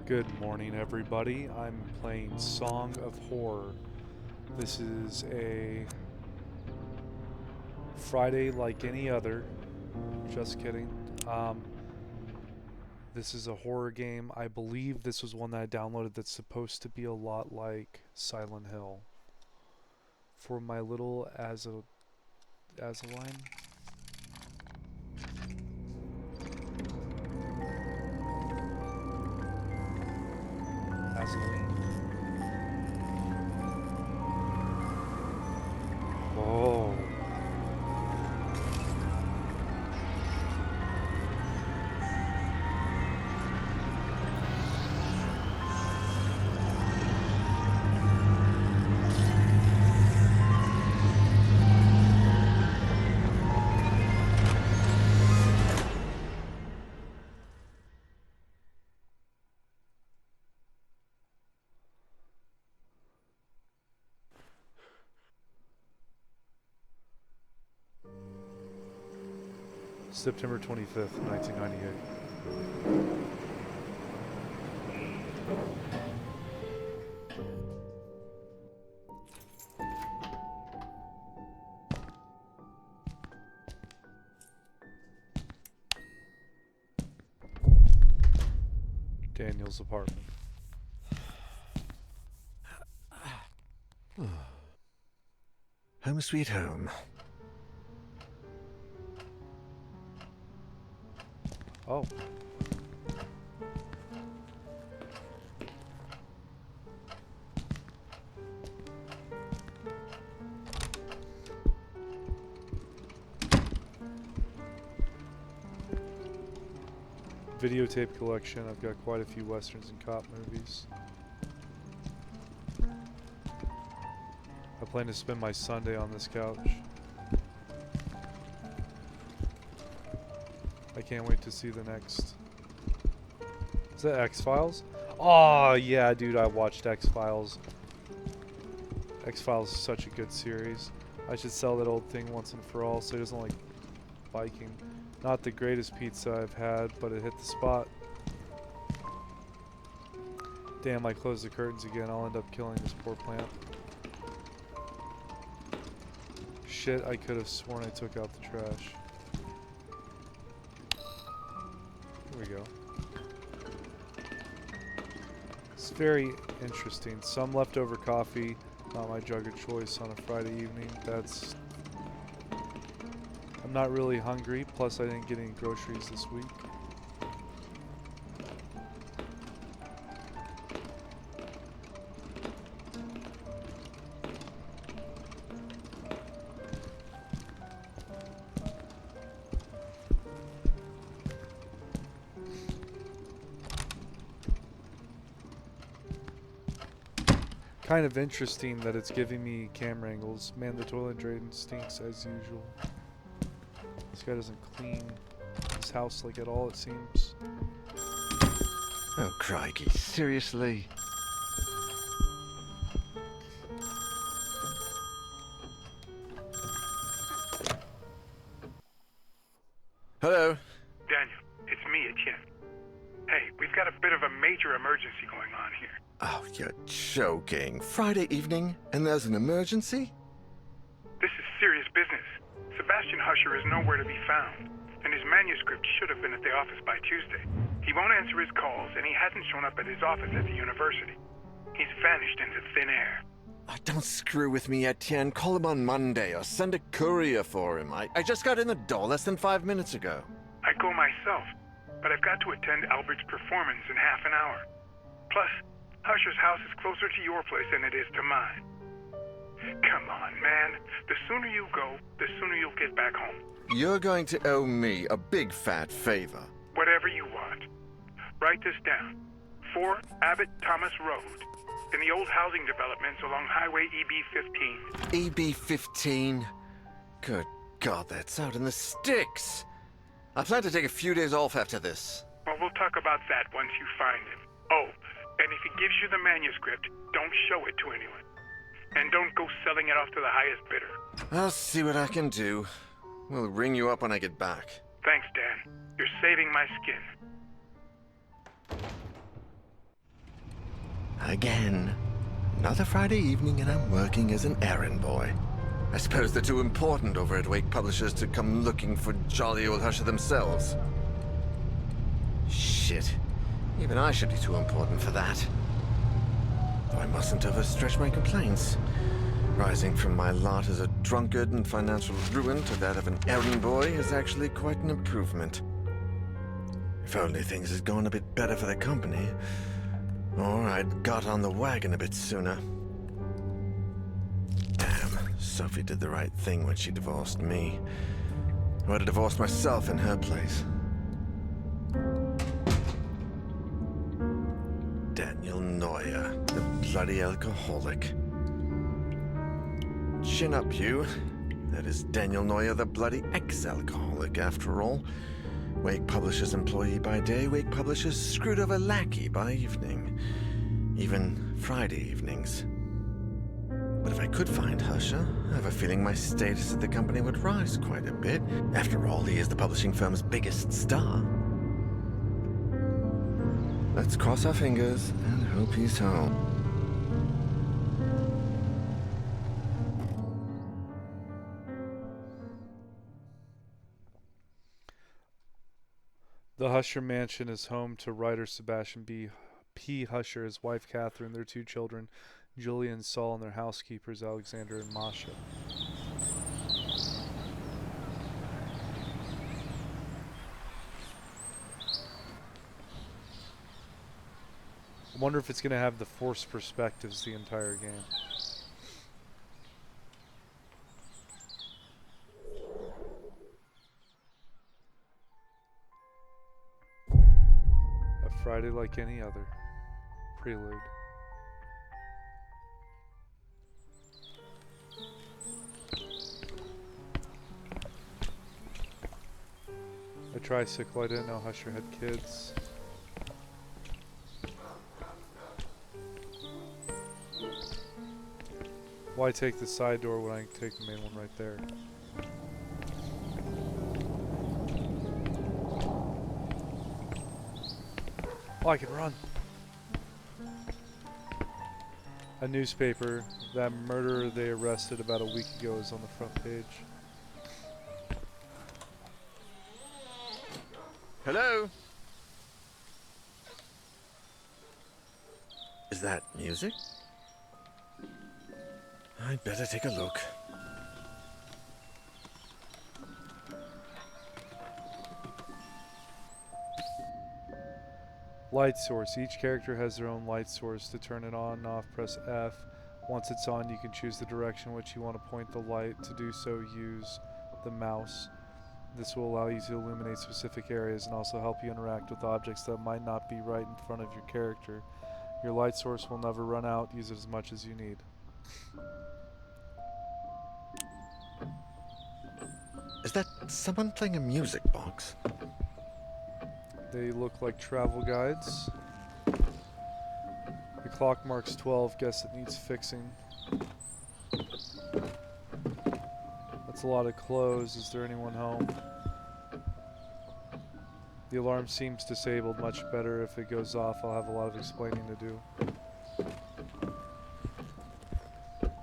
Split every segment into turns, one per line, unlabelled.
Good morning, everybody. I'm playing Song of Horror. This is a Friday like any other. Just kidding. This is a horror game. I believe this was one that I downloaded that's supposed to be a lot like Silent Hill. For my little Azaline. Azaline. Oh. September 25th, 1998. Daniel's apartment.
Home sweet home.
Oh. Videotape collection. I've got quite a few westerns and cop movies. I plan to spend my Sunday on this couch. I can't wait to see the next. Is that X-Files? Oh yeah, dude, I watched X-Files. X-Files is such a good series. I should sell that old thing once and for all so it doesn't like biking. Not the greatest pizza I've had, but it hit the spot. Damn, I closed the curtains again. I'll end up killing this poor plant. Shit, I could have sworn I took out the trash. Here we go. It's very interesting. Some leftover coffee, not my drug of choice on a Friday evening. I'm not really hungry, plus I didn't get any groceries this week. Kind of interesting that it's giving me camera angles. Man, the toilet drain stinks as usual. This guy doesn't clean his house like at all, it seems.
Oh, crikey, seriously? Hello?
Daniel, it's me, Etienne. Hey, we've got a bit of a major emergency going on here.
Oh, you're joking. Friday evening, and there's an emergency?
This is serious business. Sebastian Husher is nowhere to be found, and his manuscript should have been at the office by Tuesday. He won't answer his calls, and he hasn't shown up at his office at the university. He's vanished into thin air.
Oh, don't screw with me, Etienne. Call him on Monday, or send a courier for him. I just got in the door less than 5 minutes ago.
I'd go myself, but I've got to attend Albert's performance in half an hour. Plus, Husher's house is closer to your place than it is to mine. Come on, man. The sooner you go, the sooner you'll get back home.
You're going to owe me a big fat favor.
Whatever you want. Write this down. 4 Abbott Thomas Road, in the old housing developments along Highway EB-15.
EB-15? Good God, that's out in the sticks. I plan to take a few days off after this.
Well, we'll talk about that once you find him. Oh, and if he gives you the manuscript, don't show it to anyone. And don't go selling it off to the highest bidder.
I'll see what I can do. We'll ring you up when I get back.
Thanks, Dan. You're saving my skin.
Again. Another Friday evening and I'm working as an errand boy. I suppose they're too important over at Wake Publishers to come looking for jolly old Husher themselves. Shit. Even I should be too important for that. Though I mustn't overstretch my complaints. Rising from my lot as a drunkard and financial ruin to that of an errand boy is actually quite an improvement. If only things had gone a bit better for the company, or I'd got on the wagon a bit sooner. Damn, Sophie did the right thing when she divorced me. I would have divorced myself in her place. Daniel Neuer, the bloody alcoholic. Chin up, you. That is Daniel Neuer, the bloody ex-alcoholic, after all. Wake Publishers employee by day, Wake Publishers screwed over lackey by evening. Even Friday evenings. But if I could find Husher, I have a feeling my status at the company would rise quite a bit. After all, he is the publishing firm's biggest star. Let's cross our fingers and hope he's home.
The Husher Mansion is home to writer Sebastian P. Husher, his wife Catherine, their two children, Julia and Saul, and their housekeepers, Alexander and Masha. I wonder if it's going to have the forced perspectives the entire game. A Friday like any other. Prelude. A tricycle. I didn't know Husher had kids. Why take the side door when I can take the main one right there? Oh, I can run! A newspaper. That murderer they arrested about a week ago is on the front page.
Hello? Is that music? I'd better take a look.
Light source. Each character has their own light source. To turn it on and off, press F. Once it's on, you can choose the direction in which you want to point the light. To do so, use the mouse. This will allow you to illuminate specific areas and also help you interact with objects that might not be right in front of your character. Your light source will never run out. Use it as much as you need.
Is that someone playing a music box?
They look like travel guides. The clock marks 12. Guess it needs fixing. That's a lot of clothes. Is there anyone home? The alarm seems disabled. Much better if it goes off. I'll have a lot of explaining to do.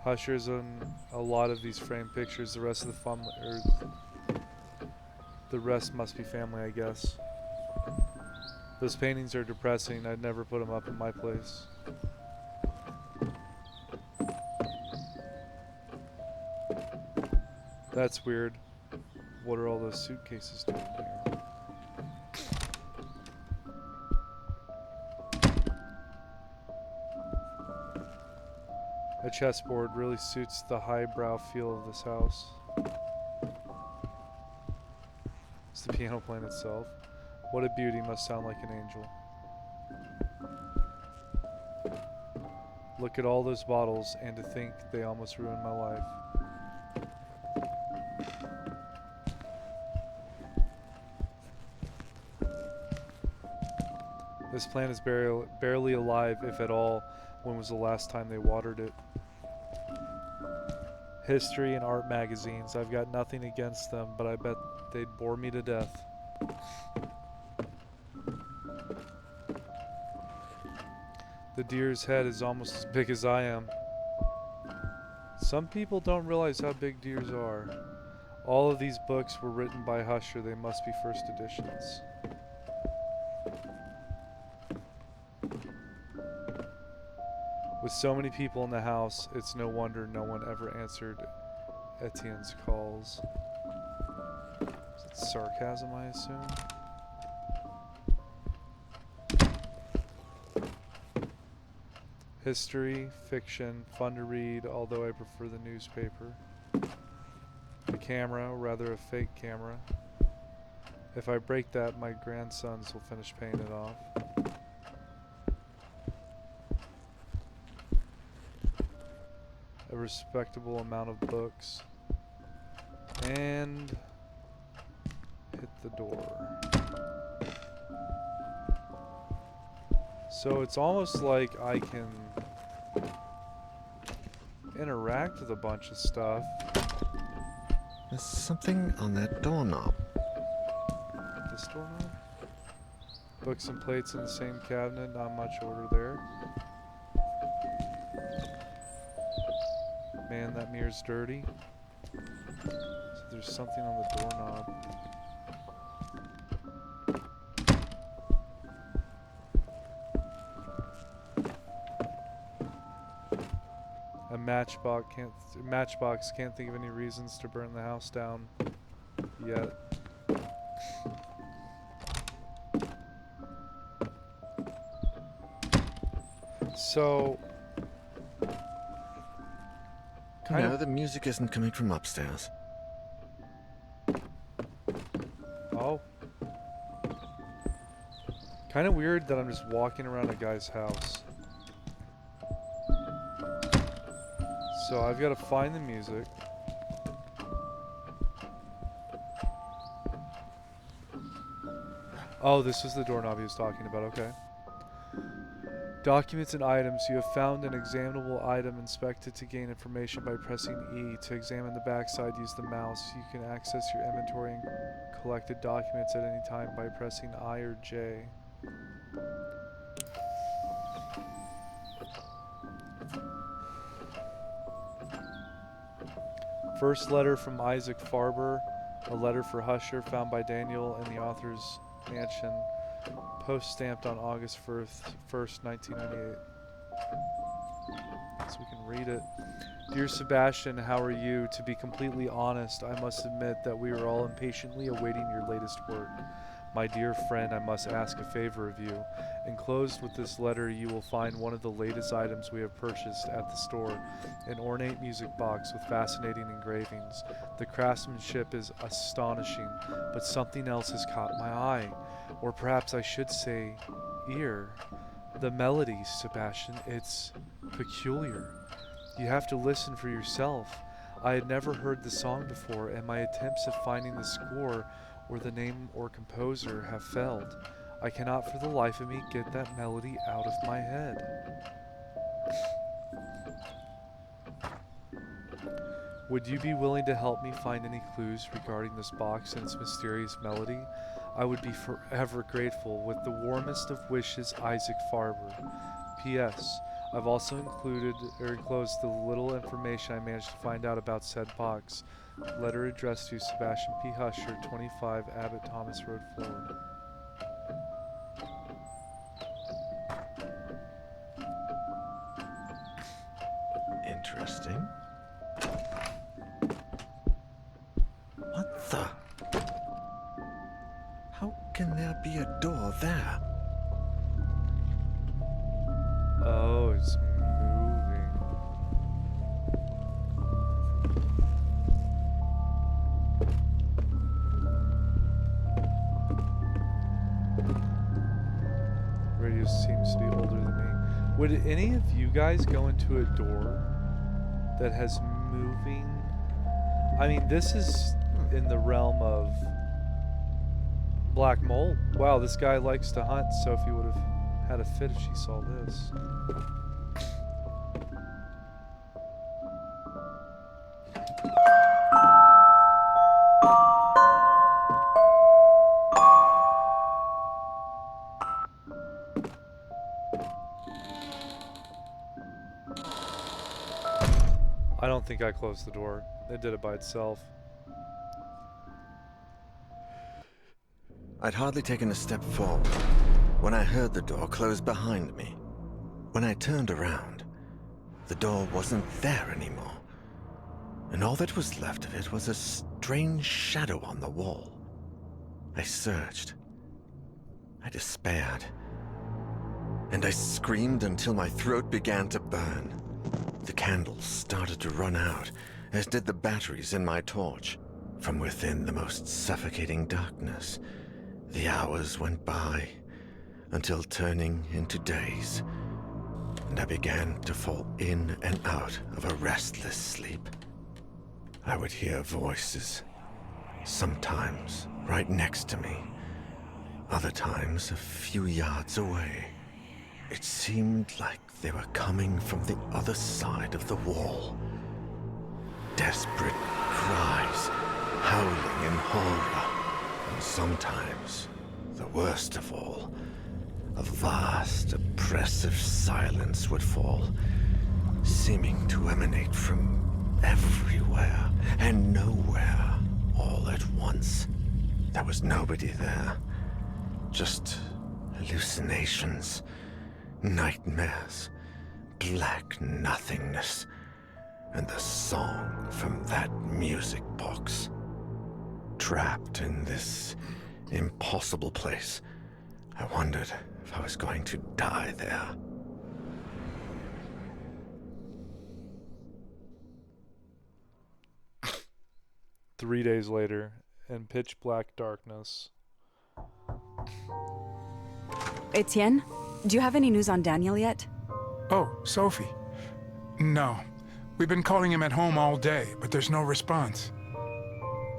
Husher's in a lot of these framed pictures. The rest of the rest must be family, I guess. Those paintings are depressing. I'd never put them up in my place. That's weird. What are all those suitcases doing here? A chessboard really suits the highbrow feel of this house. It's the piano playing itself. What a beauty, must sound like an angel. Look at all those bottles, and to think they almost ruined my life. This plant is barely alive, if at all. When was the last time they watered it? History and art magazines. I've got nothing against them, but I bet they'd bore me to death. The deer's head is almost as big as I am. Some people don't realize how big deers are. All of these books were written by Husher. They must be first editions. With so many people in the house, it's no wonder no one ever answered Etienne's calls. Is it sarcasm, I assume? History, fiction, fun to read, although I prefer the newspaper. The camera, rather a fake camera. If I break that, my grandsons will finish paying it off. A respectable amount of books. And hit the door. So it's almost like I can interact with a bunch of stuff.
There's something on that doorknob.
This doorknob? Books and plates in the same cabinet, not much order there. Man, that mirror's dirty. So there's something on the doorknob. A matchbox can't think of any reasons to burn the house down yet. So
No, the music isn't coming from upstairs.
Oh. Kind of weird that I'm just walking around a guy's house. So I've got to find the music. Oh, this is the doorknob he was talking about, okay. Documents and items. You have found an examinable item. Inspect it to gain information by pressing E. To examine the backside, use the mouse. You can access your inventory and collected documents at any time by pressing I or J. First letter from Isaac Farber, a letter for Husher found by Daniel in the author's mansion, post stamped on August 1st, 1998. So we can read it. Dear Sebastian, how are you? To be completely honest, I must admit that we are all impatiently awaiting your latest work. My dear friend, I must ask a favor of you. Enclosed with this letter, you will find one of the latest items we have purchased at the store, an ornate music box with fascinating engravings. The craftsmanship is astonishing, but something else has caught my eye, or perhaps I should say, ear. The melody, Sebastian, it's peculiar. You have to listen for yourself. I had never heard the song before, and my attempts at finding the score or the name or composer have failed. I cannot for the life of me get that melody out of my head. Would you be willing to help me find any clues regarding this box and its mysterious melody? I would be forever grateful. With the warmest of wishes, Isaac Farber. P.S. I've also enclosed the little information I managed to find out about said box. Letter addressed to Sebastian P. Husher, 25 Abbott Thomas Road, Florida.
Interesting. What the? How can there be a door there?
Oh, it's moving. Radio seems to be older than me. Would any of you guys go into a door that has moving? I mean, this is in the realm of black mold. Wow, this guy likes to hunt. Sophie would have had a fit if she saw this. I don't think I closed the door. It did it by itself.
I'd hardly taken a step forward when I heard the door close behind me. When I turned around, the door wasn't there anymore, and all that was left of it was a strange shadow on the wall. I searched. I despaired. And I screamed until my throat began to burn. The candles started to run out, as did the batteries in my torch. From within the most suffocating darkness, the hours went by, until turning into days, and I began to fall in and out of a restless sleep. I would hear voices, sometimes right next to me, other times a few yards away. It seemed like they were coming from the other side of the wall. Desperate cries, howling in horror, and sometimes, the worst of all, a vast, oppressive silence would fall, seeming to emanate from everywhere and nowhere all at once. There was nobody there, just hallucinations, nightmares, black nothingness, and the song from that music box. Trapped in this impossible place, I wondered if I was going to die there.
Three days later, in pitch black darkness.
Etienne, do you have any news on Daniel yet?
Oh, Sophie. No. We've been calling him at home all day, but there's no response.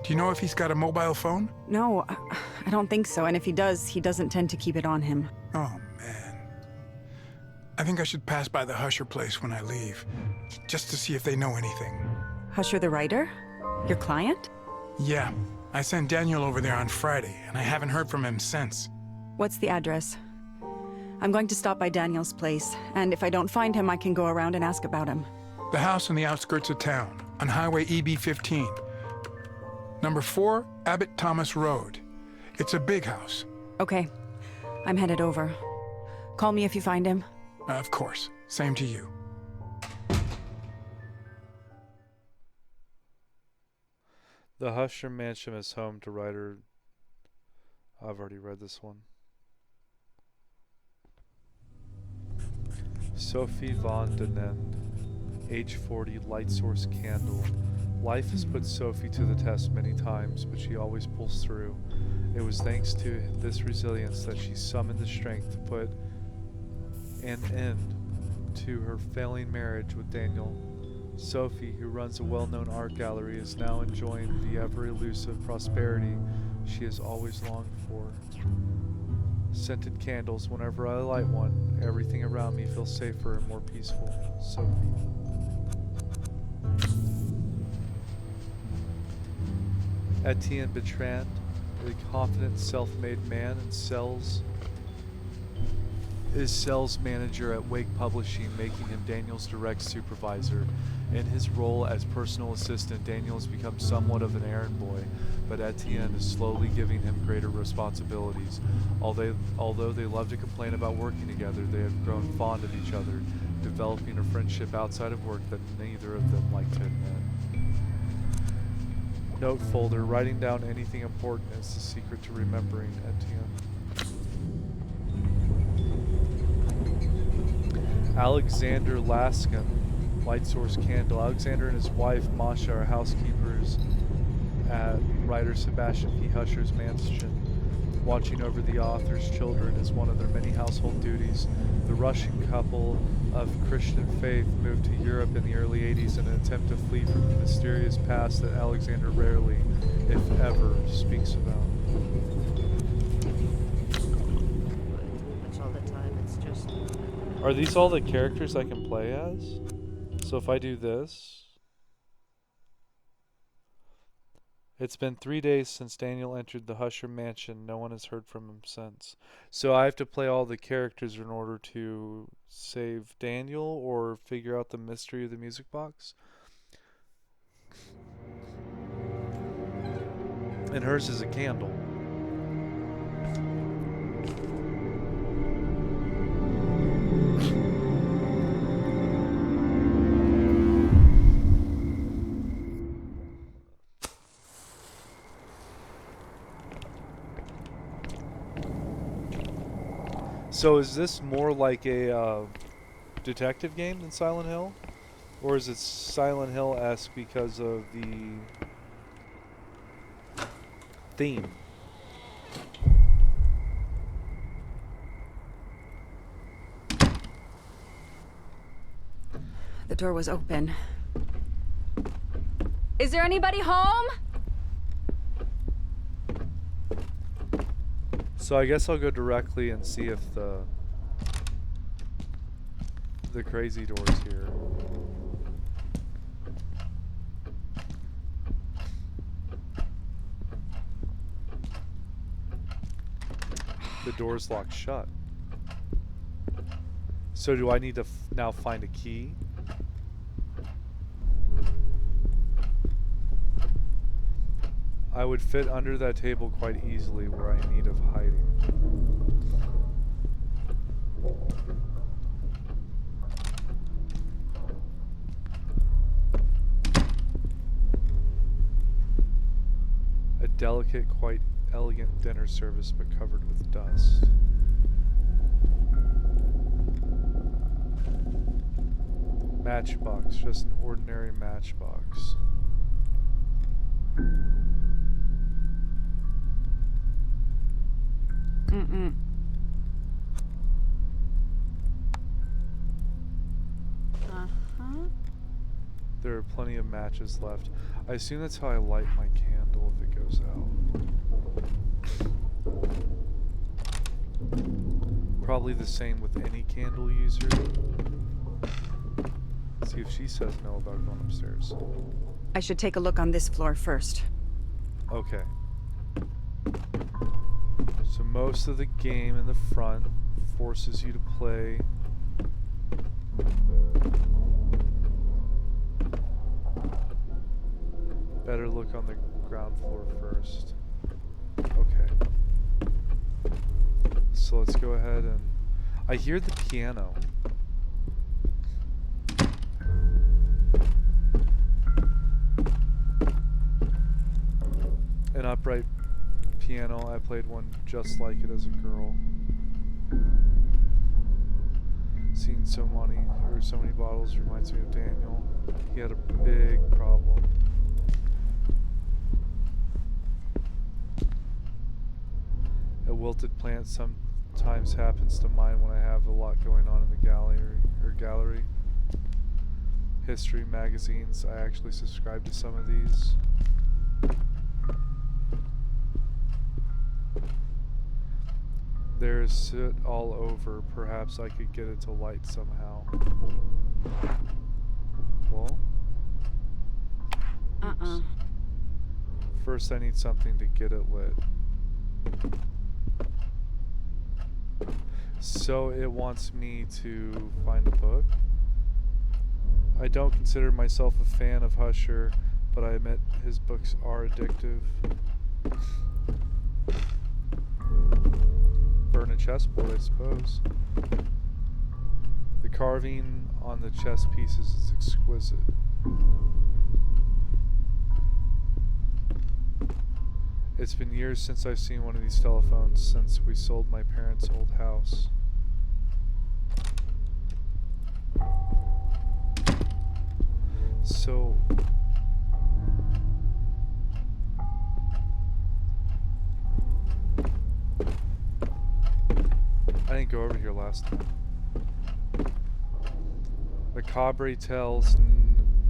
Do you know if he's got a mobile phone?
No, I don't think so, and if he does, he doesn't tend to keep it on him.
Oh, man. I think I should pass by the Husher place when I leave, just to see if they know anything.
Husher the writer? Your client?
Yeah. I sent Daniel over there on Friday, and I haven't heard from him since.
What's the address? I'm going to stop by Daniel's place, and if I don't find him, I can go around and ask about him.
The house on the outskirts of town, on Highway EB-15. Number 4, Abbott Thomas Road. It's a big house.
Okay. I'm headed over. Call me if you find him.
Of course. Same to you.
The Husher Mansion is home to writer... I've already read this one. Sophie von Denend, age 40, light source candle. Life has put Sophie to the test many times, but she always pulls through. It was thanks to this resilience that she summoned the strength to put an end to her failing marriage with Daniel. Sophie, who runs a well-known art gallery, is now enjoying the ever-elusive prosperity she has always longed for. Scented candles, whenever I light one, everything around me feels safer and more peaceful. Sophie. Etienne Bertrand, a confident self-made man and is sales manager at Wake Publishing, making him Daniel's direct supervisor. In his role as personal assistant, Daniel has become somewhat of an errand boy, but Etienne is slowly giving him greater responsibilities. Although they love to complain about working together, they have grown fond of each other, developing a friendship outside of work that neither of them like to admit. Note folder, writing down anything important is the secret to remembering Etienne. Alexander Laskin, light source candle. Alexander and his wife Masha are housekeepers at writer Sebastian P. Husher's mansion. Watching over the author's children is one of their many household duties. The Russian couple of Christian faith moved to Europe in the early 80s in an attempt to flee from the mysterious past that Alexander rarely, if ever, speaks about.
All the time, it's just...
Are these all the characters I can play as? So if I do this... It's been 3 days since Daniel entered the Husher mansion. No one has heard from him since. So I have to play all the characters in order to save Daniel or figure out the mystery of the music box. And hers is a candle. So is this more like a detective game than Silent Hill? Or is it Silent Hill-esque because of the theme?
The door was open. Is there anybody home?
So I guess I'll go directly and see if the crazy door's here. The door's locked shut. So do I need to now find a key? I would fit under that table quite easily where I'm in need of hiding. A delicate, quite elegant dinner service, but covered with dust. Matchbox, just an ordinary matchbox.
Mm-mm. Uh-huh.
There are plenty of matches left. I assume that's how I light my candle if it goes out. Probably the same with any candle user. Let's see if she says no about going upstairs.
I should take a look on this floor first.
Okay. So most of the game in the front forces you to play better look on the ground floor first. Okay. So let's go ahead and I hear the piano. An upright piano. I played one just like it as a girl. Seeing so many bottles reminds me of Daniel. He had a big problem. A wilted plant sometimes happens to mine when I have a lot going on in the gallery. History magazines. I actually subscribe to some of these. There's soot all over. Perhaps I could get it to light somehow. Well?
Uh-uh.
First I need something to get it lit. So it wants me to find a book. I don't consider myself a fan of Husher, but I admit his books are addictive. Burn a chessboard, I suppose. The carving on the chess pieces is exquisite. It's been years since I've seen one of these telephones, since we sold my parents' old house. So I didn't go over here last time. Macabre Tales,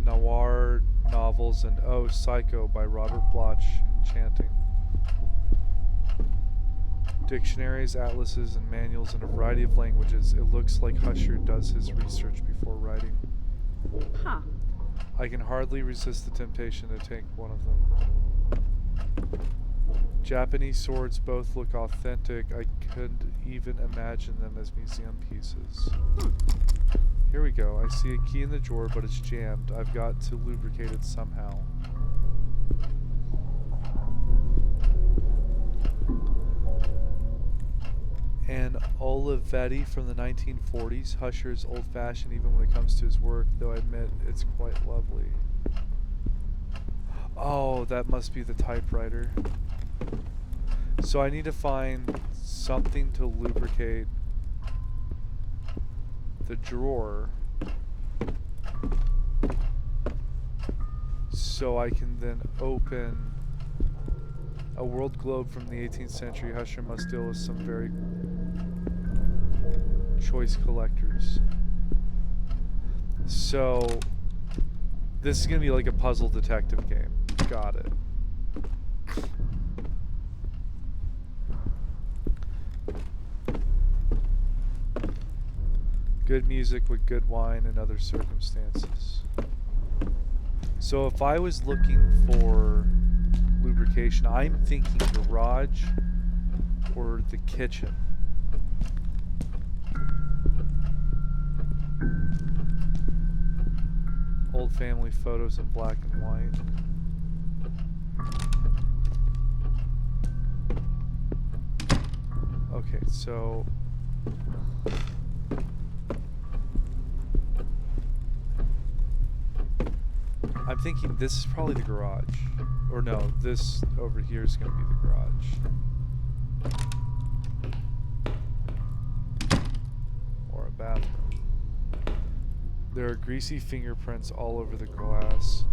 Noir Novels, and Oh, Psycho by Robert Bloch, enchanting. Dictionaries, atlases, and manuals in a variety of languages. It looks like Husher does his research before writing.
Huh.
I can hardly resist the temptation to take one of them. Japanese swords both look authentic. I could even imagine them as museum pieces. Here we go. I see a key in the drawer, but it's jammed. I've got to lubricate it somehow. and Olivetti from the 1940s. Husher is old-fashioned even when it comes to his work, though I admit it's quite lovely. Oh, that must be the typewriter. So I need to find something to lubricate the drawer so I can then open a world globe from the 18th century. Husher must deal with some very choice collectors. So this is gonna be like a puzzle detective game. Got it. Good music with good wine and other circumstances. So if I was looking for lubrication, I'm thinking garage or the kitchen. Old family photos in black and white. Okay, so I'm thinking this is probably the garage. Or no, this over here is going to be the garage. Or a bathroom. There are greasy fingerprints all over the glass.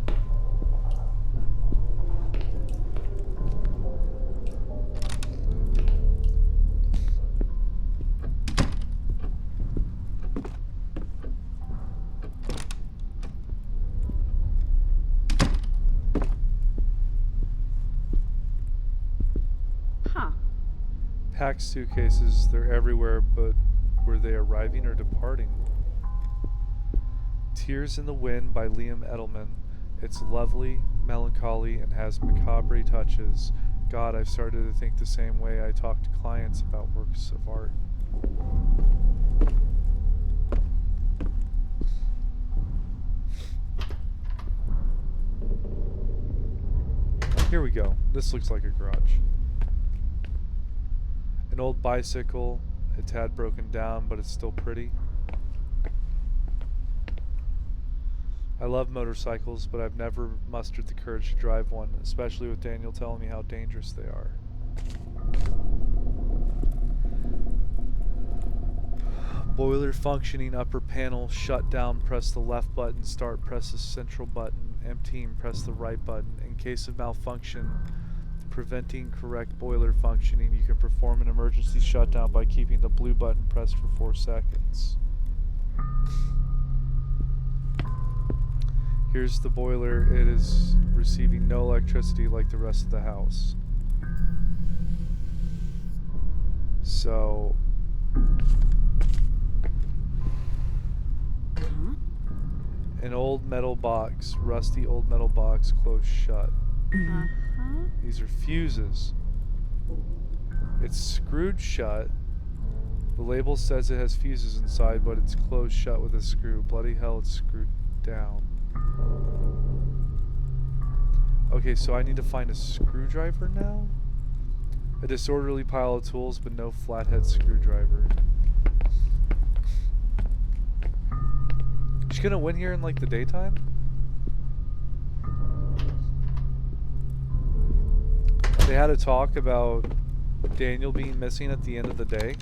Packed suitcases, they're everywhere, but were they arriving or departing? Tears in the Wind by Liam Edelman. It's lovely, melancholy, and has macabre touches. God, I've started to think the same way I talk to clients about works of art. Here we go. This looks like a garage. An old bicycle. It's had broken down, but it's still pretty. I love motorcycles, but I've never mustered the courage to drive one, especially with Daniel telling me how dangerous they are. Boiler functioning, upper panel, shut down, press the left button, start, press the central button, emptying, press the right button. In case of malfunction, preventing correct boiler functioning, you can perform an emergency shutdown by keeping the blue button pressed for 4 seconds. Here's the boiler. It is receiving no electricity like the rest of the house. So an old metal box, rusty old metal box, closed shut. These are fuses. It's screwed shut. The label says it has fuses inside, but it's closed shut with a screw. Bloody hell, it's screwed down. Okay, so I need to find a screwdriver now? A disorderly pile of tools, but no flathead screwdriver. She's gonna win here in like the daytime? They had a talk about Daniel being missing at the end of the day.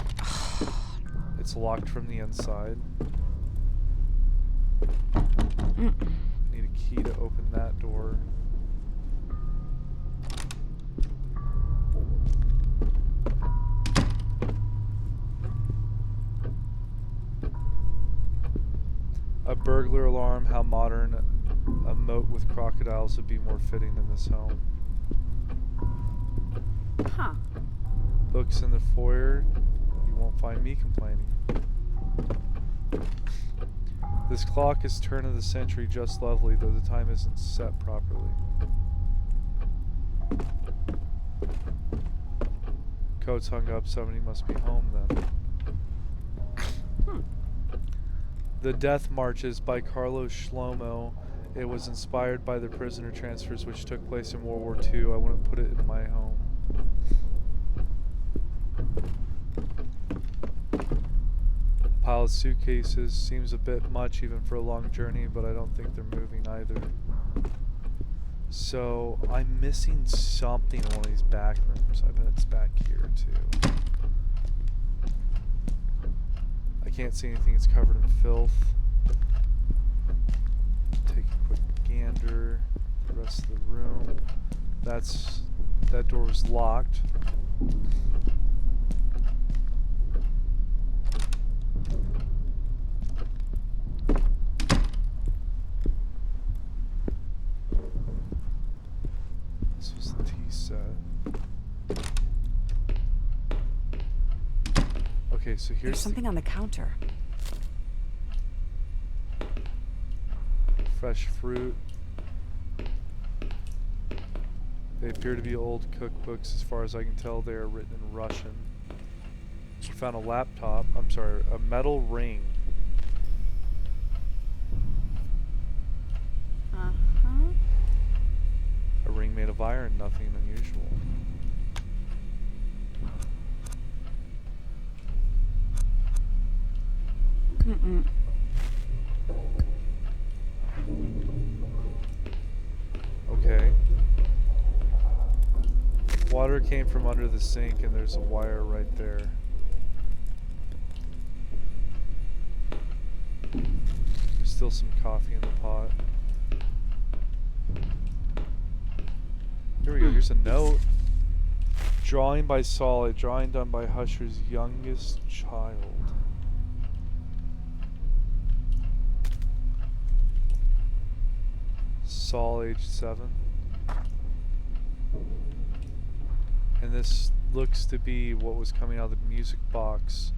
It's locked from the inside. I need a key to open that door. A burglar alarm, how modern. A moat with crocodiles would be more fitting in this home.
Huh.
Books in the foyer, you won't find me complaining. This clock is turn of the century, just lovely, though the time isn't set properly. Coat's hung up, somebody must be home then. The Death Marches by Carlos Shlomo. It was inspired by the prisoner transfers which took place in World War II. I wouldn't put it in my home. Pile of suitcases seems a bit much even for a long journey, but I don't think they're moving either. So I'm missing something in one of these back rooms. I bet it's back here too. I can't see anything. It's covered in filth. Take a quick gander. The rest of the room. That door was locked. This was the tea set. Okay, so here's
There's something on the counter.
fresh fruit. They appear to be old cookbooks. As far as I can tell, they are written in Russian. We found a laptop. I'm sorry, a metal ring.
Uh-huh.
A ring made of iron, nothing unusual.
Mm-mm.
Okay. Water came from under the sink and there's a wire right there. There's still some coffee in the pot. Here we go, here's a note. Drawing by Saul, a drawing done by Husher's youngest child. Saul, age 7. And this looks to be what was coming out of the music box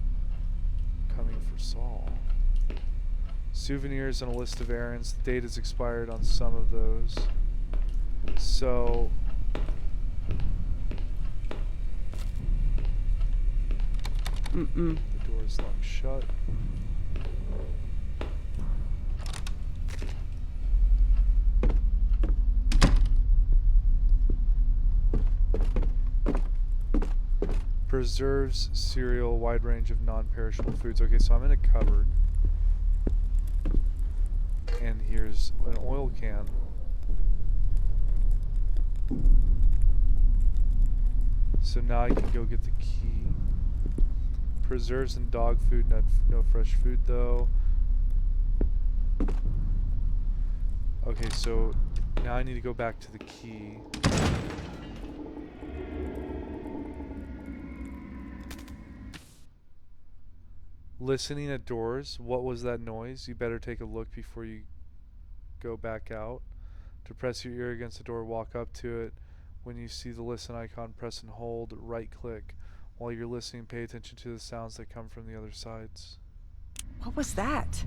coming for Saul. Souvenirs and a list of errands. The date has expired on some of those. So
Mm-mm.
the door is locked shut. Preserves, cereal, wide range of non-perishable foods. Okay, so I'm in a cupboard. And here's an oil can. So now I can go get the key. Preserves and dog food, no fresh food though. Okay, so now I need to go back to the key. Listening at doors. What was that noise? You better take a look before you go back out. To press your ear against the door, walk up to it. When you see the listen icon, press and hold, right click. While you're listening, pay attention to the sounds that come from the other sides.
What was that?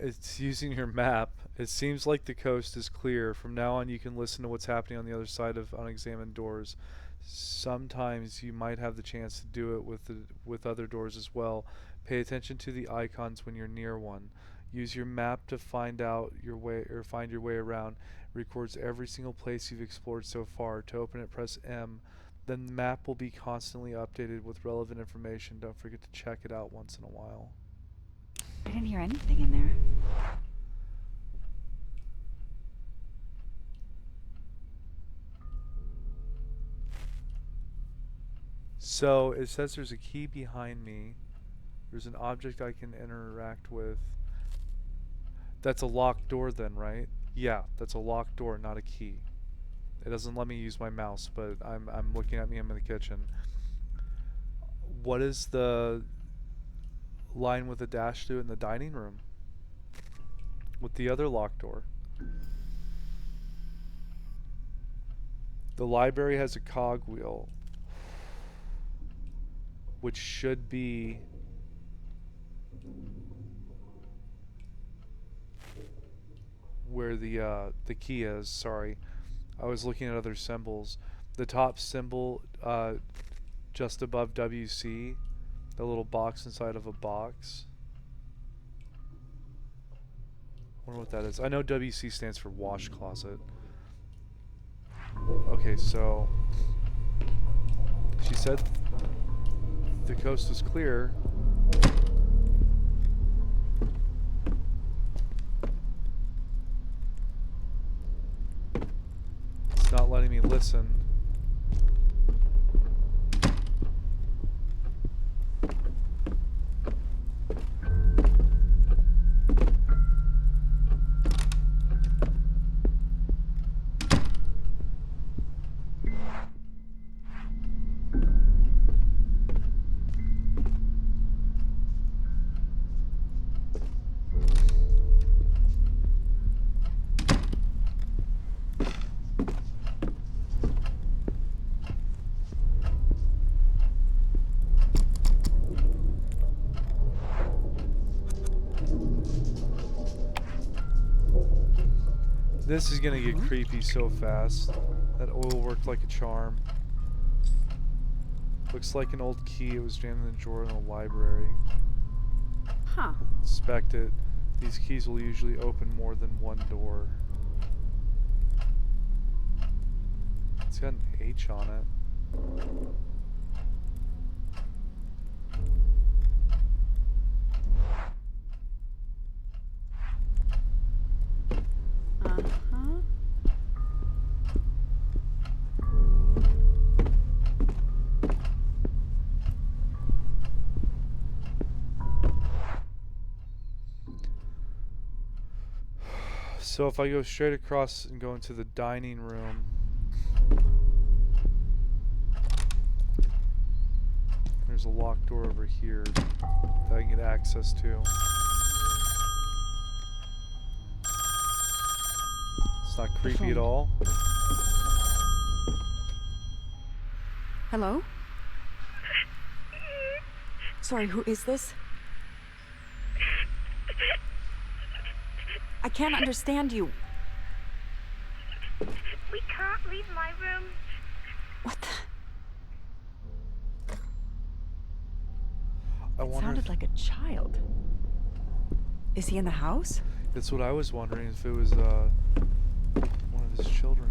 It's using your map. It seems like the coast is clear. From now on, you can listen to what's happening on the other side of unexamined doors. Sometimes you might have the chance to do it with other doors as well. Pay attention to the icons when you're near one. Use your map to find out your way or find your way around. It records every single place you've explored so far. To open it, press M. Then the map will be constantly updated with relevant information. Don't forget to check it out once in a while.
I didn't hear anything in there.
So it says there's a key behind me. There's an object I can interact with. That's a locked door then, right? Yeah, that's a locked door, not a key. It doesn't let me use my mouse, but I'm looking at me. I'm in the kitchen. What is the line with the dash do in the dining room? With the other locked door. The library has a cogwheel, which should be where the key is. Sorry, I was looking at other symbols. The top symbol just above WC That little box inside of a box. Wonder what that is. I know WC stands for wash closet. Okay, so she said the coast was clear. It's not letting me listen. This is gonna get creepy so fast. That oil worked like a charm. Looks like an old key. It was jammed in the drawer in the library.
Huh.
Inspect it. These keys will usually open more than one door. It's got an H on it.
Uh-huh.
So if I go straight across and go into the dining room, there's a locked door over here that I can get access to. It's not creepy at all.
Hello? Sorry, who is this? I can't understand you.
We can't leave my room.
What the?
I
It
wonder.
sounded like a child. Is he in the house?
That's what I was wondering, if it was one of his children.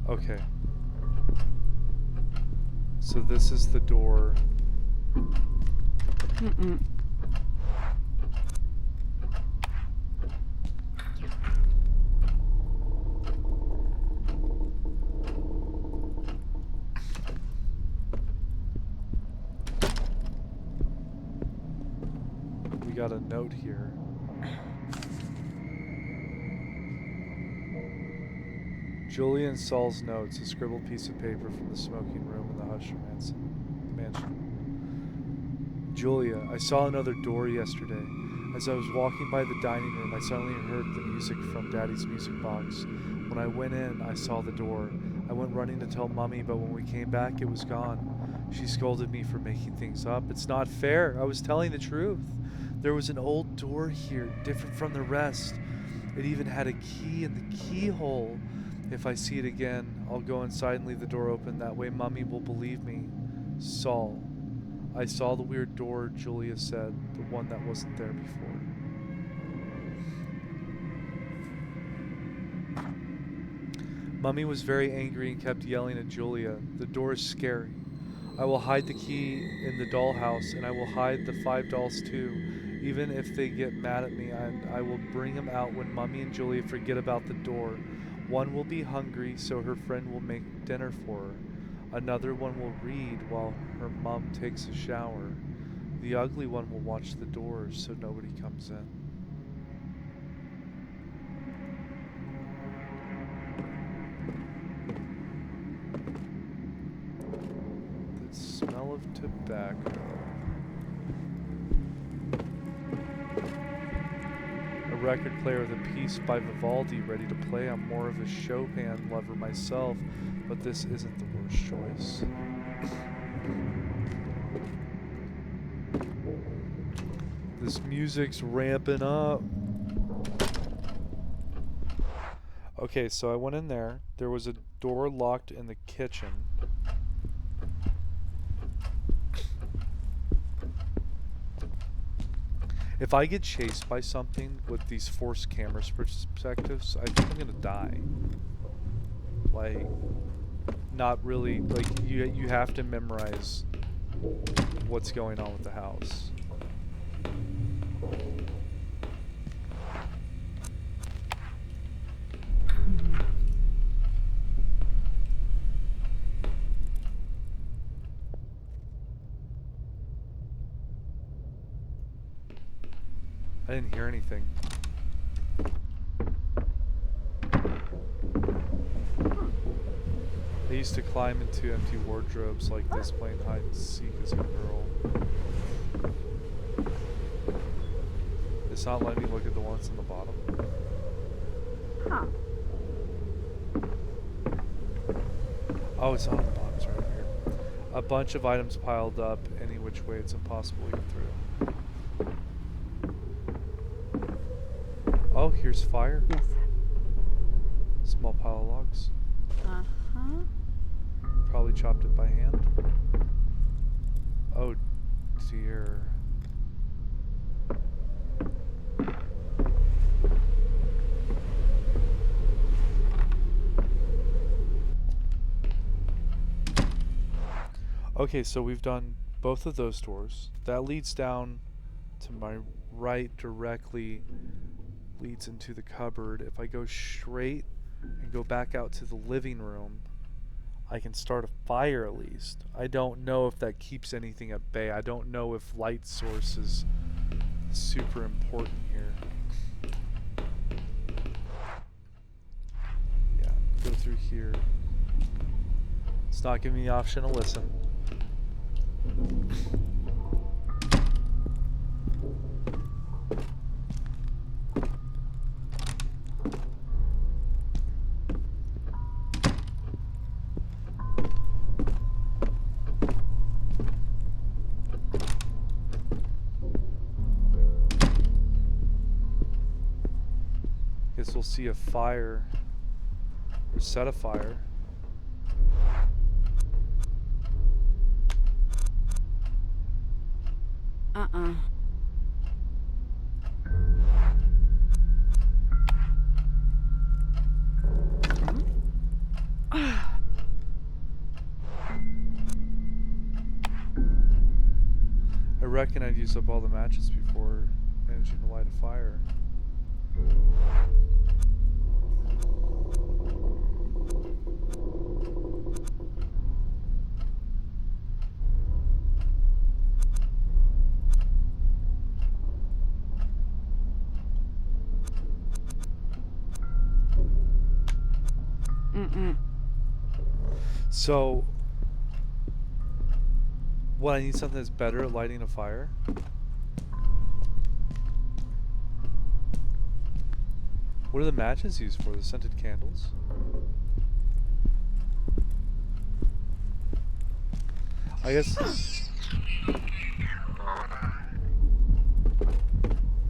Okay. So this is the door.
Mm-mm.
We got a note here. Julia and Saul's notes, a scribbled piece of paper from the smoking room in the Husher mansion. Julia, I saw another door yesterday. As I was walking by the dining room, I suddenly heard the music from Daddy's music box. When I went in, I saw the door. I went running to tell Mummy, but when we came back, it was gone. She scolded me for making things up. It's not fair. I was telling the truth. There was an old door here, different from the rest. It even had a key in the keyhole. If I see it again, I'll go inside and leave the door open. That way Mummy will believe me. Saul. I saw the weird door, Julia said, the one that wasn't there before. Mummy was very angry and kept yelling at Julia. The door is scary. I will hide the key in the dollhouse, and I will hide the 5 dolls too. Even if they get mad at me, I will bring them out when Mummy and Julia forget about the door. One will be hungry, so her friend will make dinner for her. Another one will read while her mom takes a shower. The ugly one will watch the doors so nobody comes in. The smell of tobacco. A record player with a piece by Vivaldi ready to play. I'm more of a Chopin lover myself, but this isn't the worst choice. This music's ramping up. Okay, so I went in there. There was a door locked in the kitchen. If I get chased by something with these forced camera perspectives, I think I'm gonna die. Like, not really. Like, you have to memorize what's going on with the house. I didn't hear anything. I used to climb into empty wardrobes like this playing hide and seek as a girl. It's not letting me look at the ones on the bottom.
Huh.
Oh, it's on the bottom. It's right over here. A bunch of items piled up any which way it's impossible to get through. Oh, here's fire.
Yes.
Small pile of logs.
Uh-huh.
Probably chopped it by hand. Oh dear. Okay, so we've done both of those doors. That leads down to my right directly, leads into the cupboard. If I go straight and go back out to the living room, I can start a fire at least. I don't know if that keeps anything at bay. I don't know if light source is super important here. Yeah, go through here. It's not giving me the option to listen. Guess we'll see a fire or set a fire.
Uh-uh.
I reckon I'd use up all the matches before managing to light a fire.
Mm-mm.
So, what, I need something that's better at lighting a fire? What are the matches used for? The scented candles? I guess...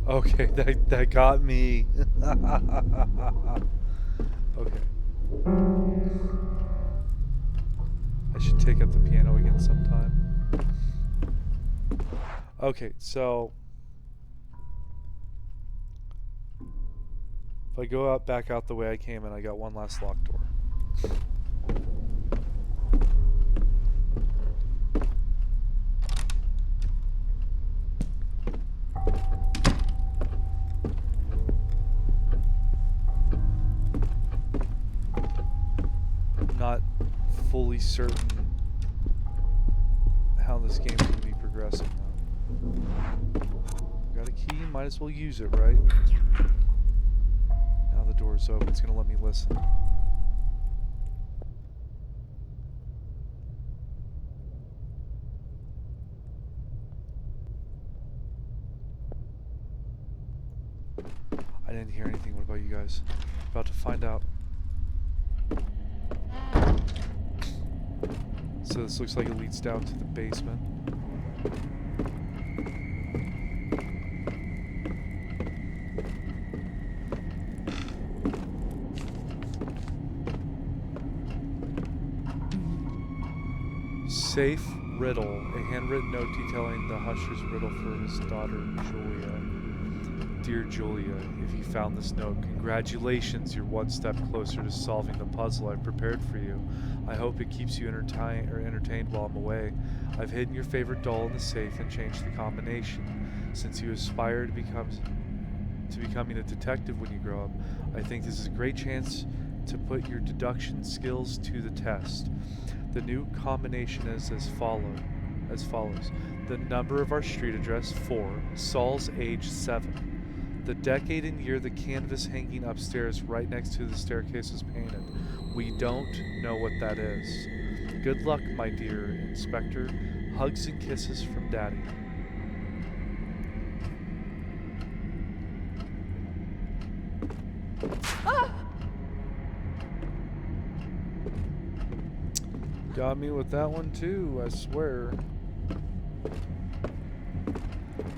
Okay, that got me. Okay. I should take up the piano again sometime. Okay, so if I go out back out the way I came in, I got one last locked door. Not fully certain how this game's going to be progressing though. Got a key, might as well use it, right? Now the door's open, it's going to let me listen. I didn't hear anything. What about you guys? About to find out. So this looks like it leads down to the basement. Faith Riddle, a handwritten note detailing the Husher's riddle for his daughter, Julia. Dear Julia, if you found this note, congratulations, you're one step closer to solving the puzzle I've prepared for you. I hope it keeps you entertained while I'm away. I've hidden your favorite doll in the safe and changed the combination. Since you aspire to becoming a detective when you grow up, I think this is a great chance to put your deduction skills to the test. The new combination is as follows. The number of our street address, 4. Saul's age, 7. The decade and year the canvas hanging upstairs right next to the staircase was painted. We don't know what that is. Good luck, my dear Inspector. Hugs and kisses from Daddy. Got me with that one too, I swear.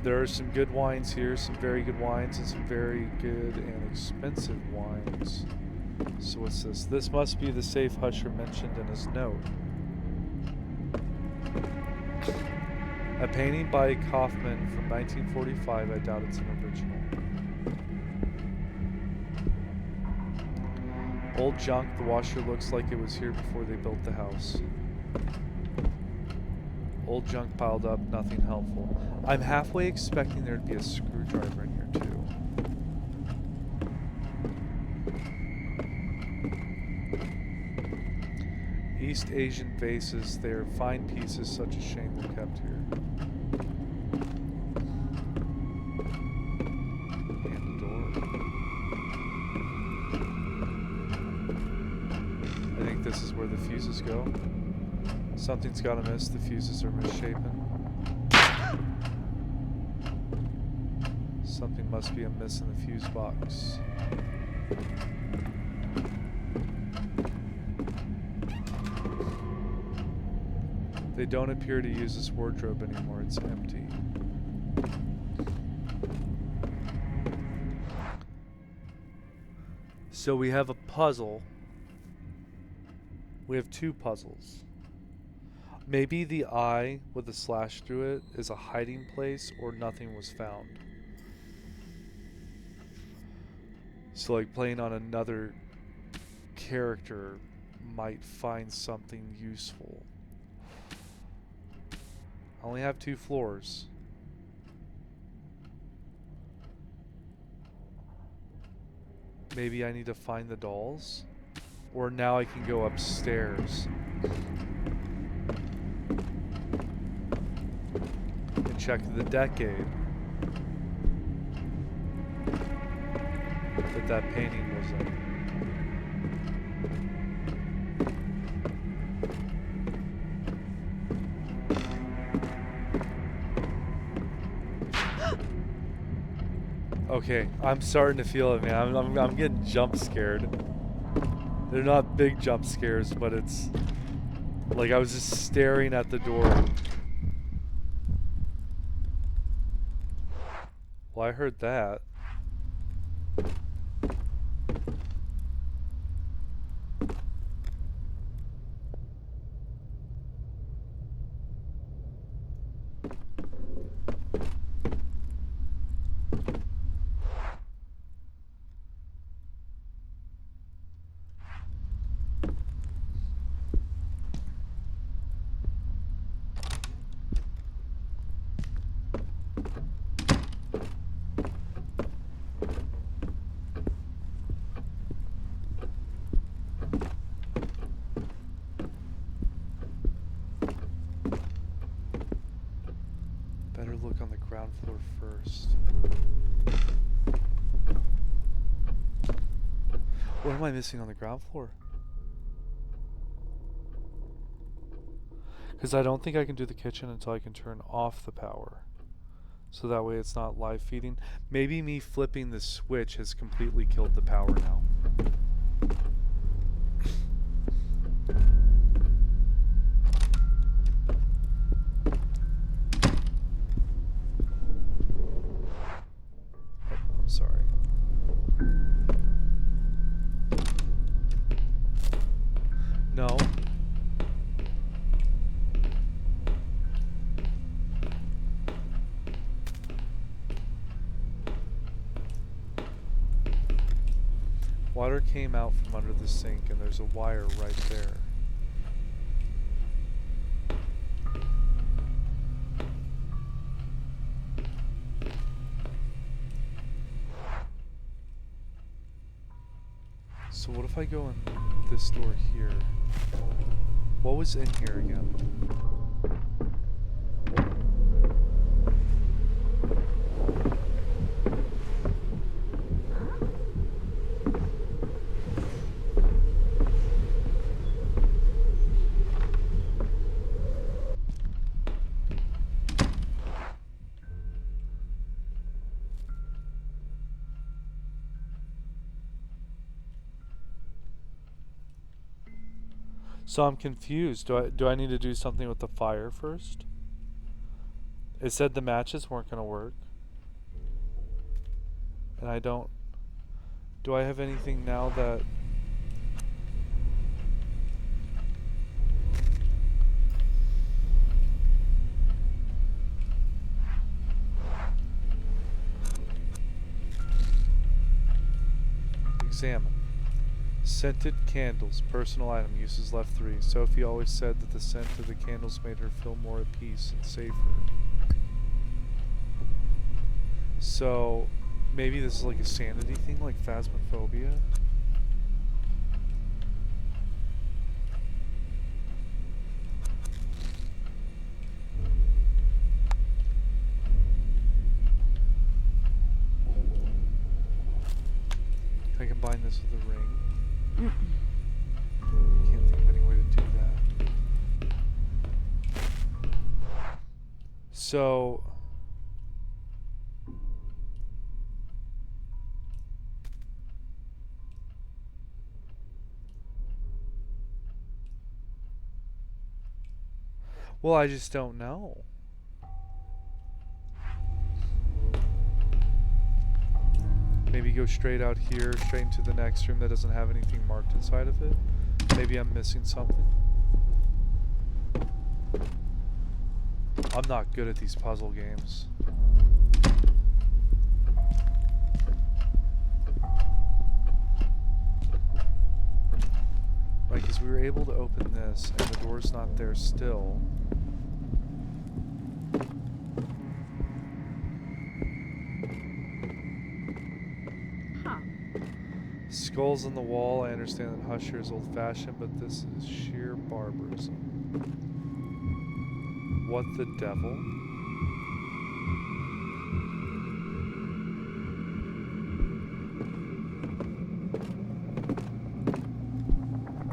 There are some good wines here, some very good wines, and some very good and expensive wines. So what's this? This must be the safe Husher mentioned in his note. A painting by Kaufman from 1945. I doubt it's an original. Old junk. The washer looks like it was here before they built the house. Old junk piled up, nothing helpful. I'm halfway expecting there to be a screwdriver in here too. East Asian vases, they are fine pieces, such a shame they're kept here. And a door. I think this is where the fuses go. Something's gotta miss, the fuses are misshapen. Something must be amiss in the fuse box. They don't appear to use this wardrobe anymore, it's empty. So we have a puzzle. We have 2 puzzles. Maybe the eye with a slash through it is a hiding place, or nothing was found. So like playing on another character might find something useful. I only have 2 floors. Maybe I need to find the dolls? Or now I can go upstairs and check the decade that painting was in. Okay, I'm starting to feel it, man. I'm getting jump scared. They're not big jump scares, but it's like I was just staring at the door. Well, I heard that. Look on the ground floor first. What am I missing on the ground floor? Because I don't think I can do the kitchen until I can turn off the power. So that way it's not live feeding. Maybe me flipping the switch has completely killed the power now. Sorry. No. came out from under the sink and there's a wire right there. So what if I go in this door here? What was in here again? So I'm confused. Do I need to do something with the fire first? It said the matches weren't going to work. And I don't... Do I have anything now that... Examine. Scented candles, personal item, uses left 3. Sophie always said that the scent of the candles made her feel more at peace and safer. So, maybe this is like a sanity thing, like phasmophobia? Can I combine this with a ring? Can't think of any way to do that. So well, I just don't know. Maybe go straight out here, straight into the next room that doesn't have anything marked inside of it. Maybe I'm missing something. I'm not good at these puzzle games. Right, because we were able to open this and the door's not there still. Skulls on the wall. I understand that Husher is old-fashioned, but this is sheer barbarism. What the devil?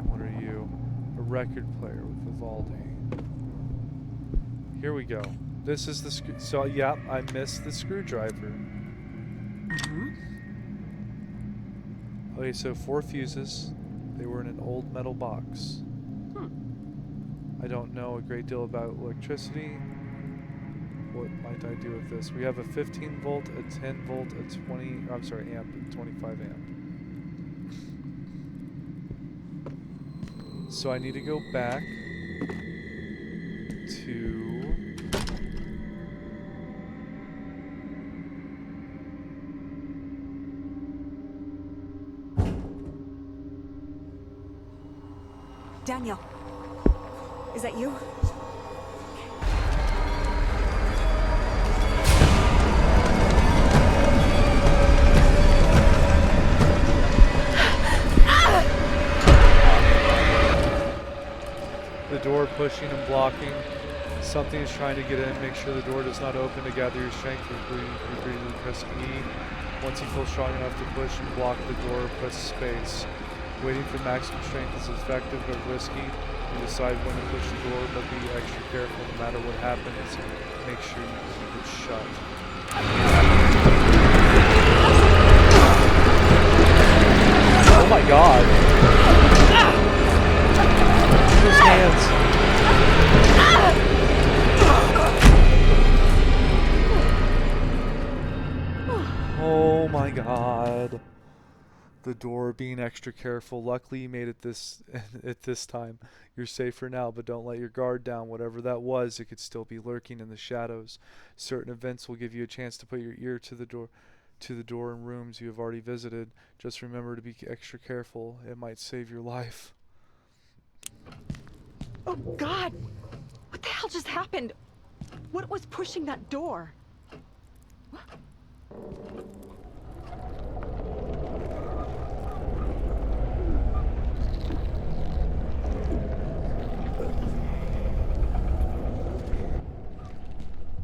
What are you? A record player with Vivaldi. Here we go. This is the so yeah, I missed the screwdriver. Okay, so 4 fuses. They were in an old metal box. I don't know a great deal about electricity. What might I do with this? We have a 15 volt, a 10 volt, a 20, I'm sorry, amp, and 25 amp. So I need to go back to...
Daniel, is that you?
The door pushing and blocking. Something is trying to get in. Make sure the door does not open. To gather your strength, repeatedly press E. Once you feel strong enough to push and block the door, press space. Waiting for maximum strength is effective but risky. You decide when to push the door, but be extra careful no matter what happens. Make sure you keep it shut. Oh my god! His hands! Oh my god. The door, being extra careful. Luckily you made it at this time. You're safer now, but don't let your guard down. Whatever that was, it could still be lurking in the shadows. Certain events will give you a chance to put your ear to the door. to the door and rooms you have already visited. Just remember to be extra careful. It might save your life.
Oh, God! What the hell just happened? What was pushing that door?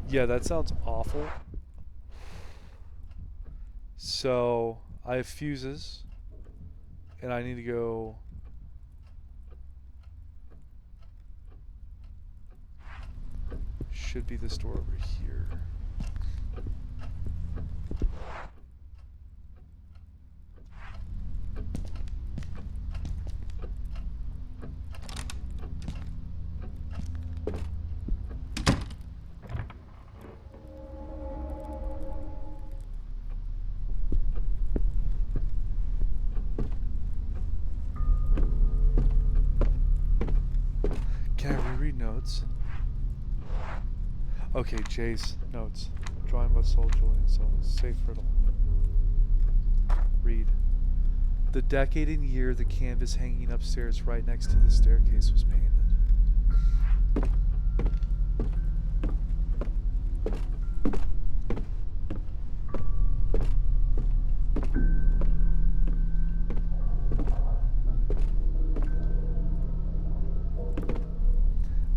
Yeah, that sounds awful. So, I have fuses, and I need to go... Should be this door over here. Can I reread notes? Okay, Jay's notes. Drawing by Saul Julian Solomon. Safe riddle. Read. The decade and year the canvas hanging upstairs right next to the staircase was painted.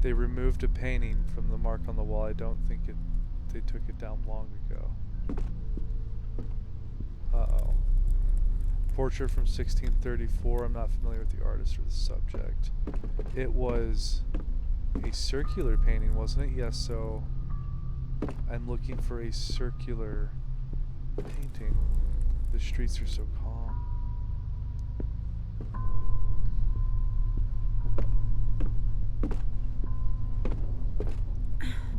They removed a painting from the mark on the wall. I don't think they took it down long ago. Uh-oh. Portrait from 1634. I'm not familiar with the artist or the subject. It was a circular painting, wasn't it? Yes, so I'm looking for a circular painting. The streets are so calm.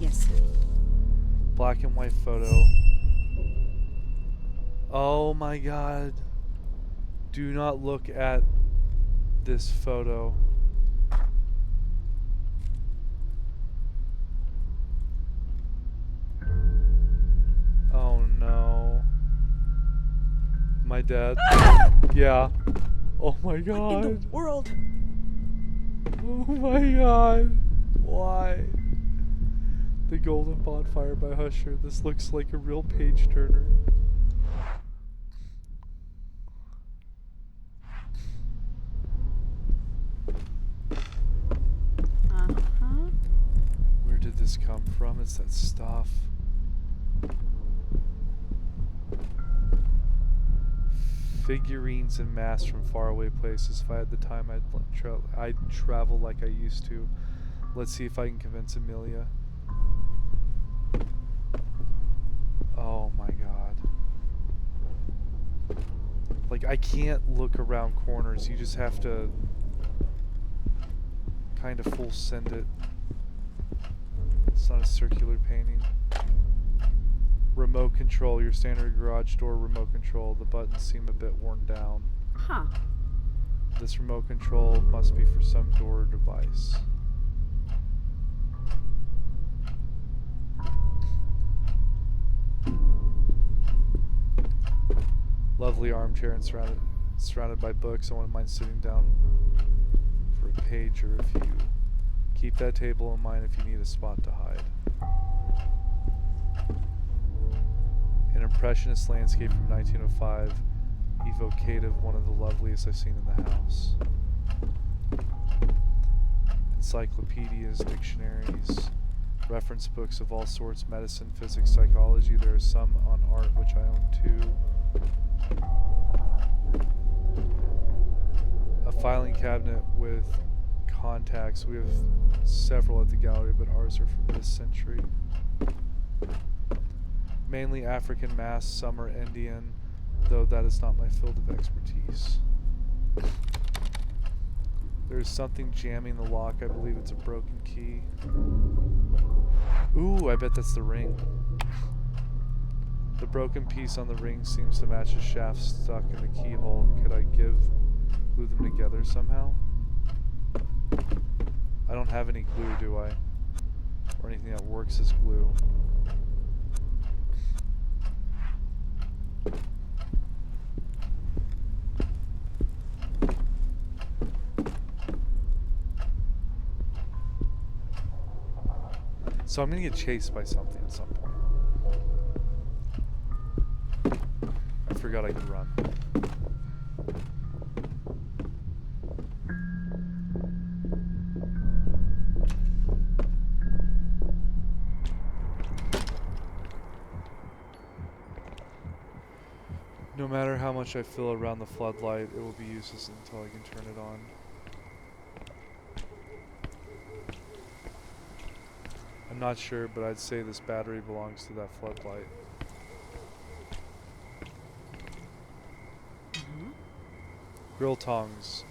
Yes.
Black and white photo. Oh my god. Do not look at this photo. Oh no. My dad. Yeah. Oh my god.
What in the world?
Oh my god. Why? The Golden Bonfire by Husher. This looks like a real page turner.
Uh-huh.
Where did this come from? It's that stuff. Figurines and masks from faraway places. If I had the time, I'd travel like I used to. Let's see if I can convince Amelia. Oh my god. Like, I can't look around corners. You just have to kind of full send it. It's not a circular painting. Remote control. Your standard garage door remote control. The buttons seem a bit worn down.
Huh.
This remote control must be for some door or device. Lovely armchair and surrounded by books. I wouldn't mind sitting down for a page or a few. Keep that table in mind if you need a spot to hide. An impressionist landscape from 1905, evocative, one of the loveliest I've seen in the house. Encyclopedias, dictionaries, reference books of all sorts, medicine, physics, psychology. There are some on art, which I own too. A filing cabinet with contacts. We have several at the gallery, but ours are from this century. Mainly African masks, some are Indian, though that is not my field of expertise. There's something jamming the lock. I believe it's a broken key. Ooh, I bet that's the ring. The broken piece on the ring seems to match the shaft stuck in the keyhole. Could I glue them together somehow? I don't have any glue, do I? Or anything that works as glue. So I'm gonna get chased by something at some point. I forgot I could run. No matter how much I fill around the floodlight, it will be useless until I can turn it on. I'm not sure, but I'd say this battery belongs to that floodlight. Grill tongs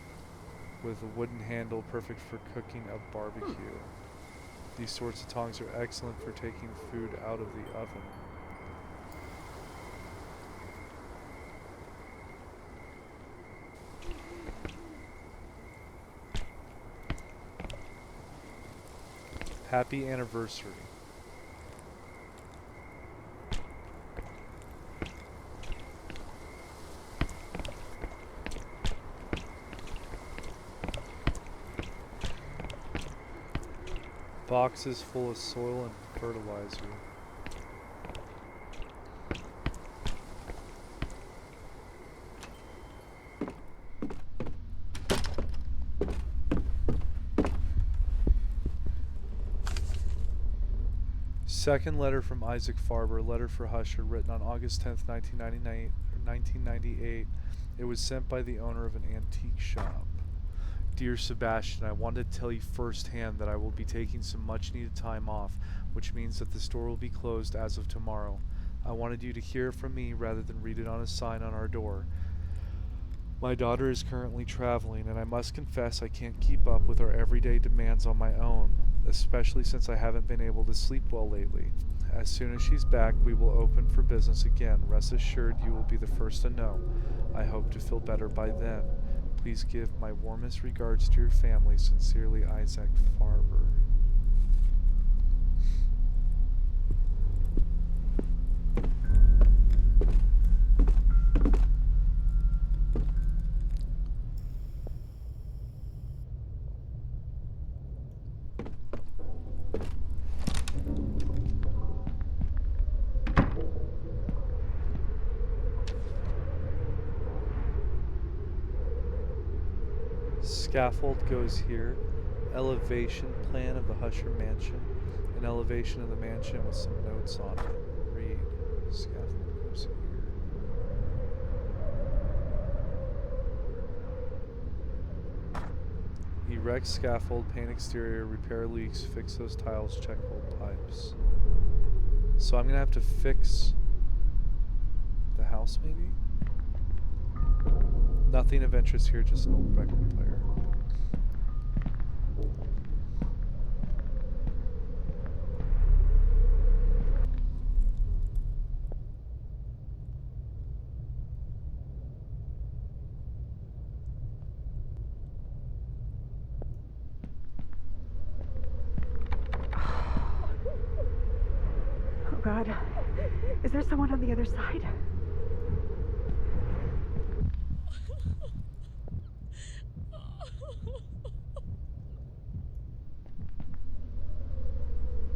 with a wooden handle, perfect for cooking a barbecue. These sorts of tongs are excellent for taking food out of the oven. Happy anniversary. Boxes full of soil and fertilizer. Second letter from Isaac Farber, letter for Husher, written on August 10th, 1998. It was sent by the owner of an antique shop. Dear Sebastian, I wanted to tell you firsthand that I will be taking some much-needed time off, which means that the store will be closed as of tomorrow. I wanted you to hear it from me rather than read it on a sign on our door. My daughter is currently traveling, and I must confess I can't keep up with our everyday demands on my own, especially since I haven't been able to sleep well lately. As soon as she's back, we will open for business again. Rest assured you will be the first to know. I hope to feel better by then. Please give my warmest regards to your family. Sincerely, Isaac Farber. Scaffold goes here. Elevation plan of the Husher mansion. An elevation of the mansion with some notes on it. Read. Scaffold goes here. Erect scaffold, paint exterior, repair leaks, fix those tiles, check old pipes. So I'm gonna have to fix the house maybe? Nothing of interest here, just an old record player.
Oh God. Is there someone on the other side?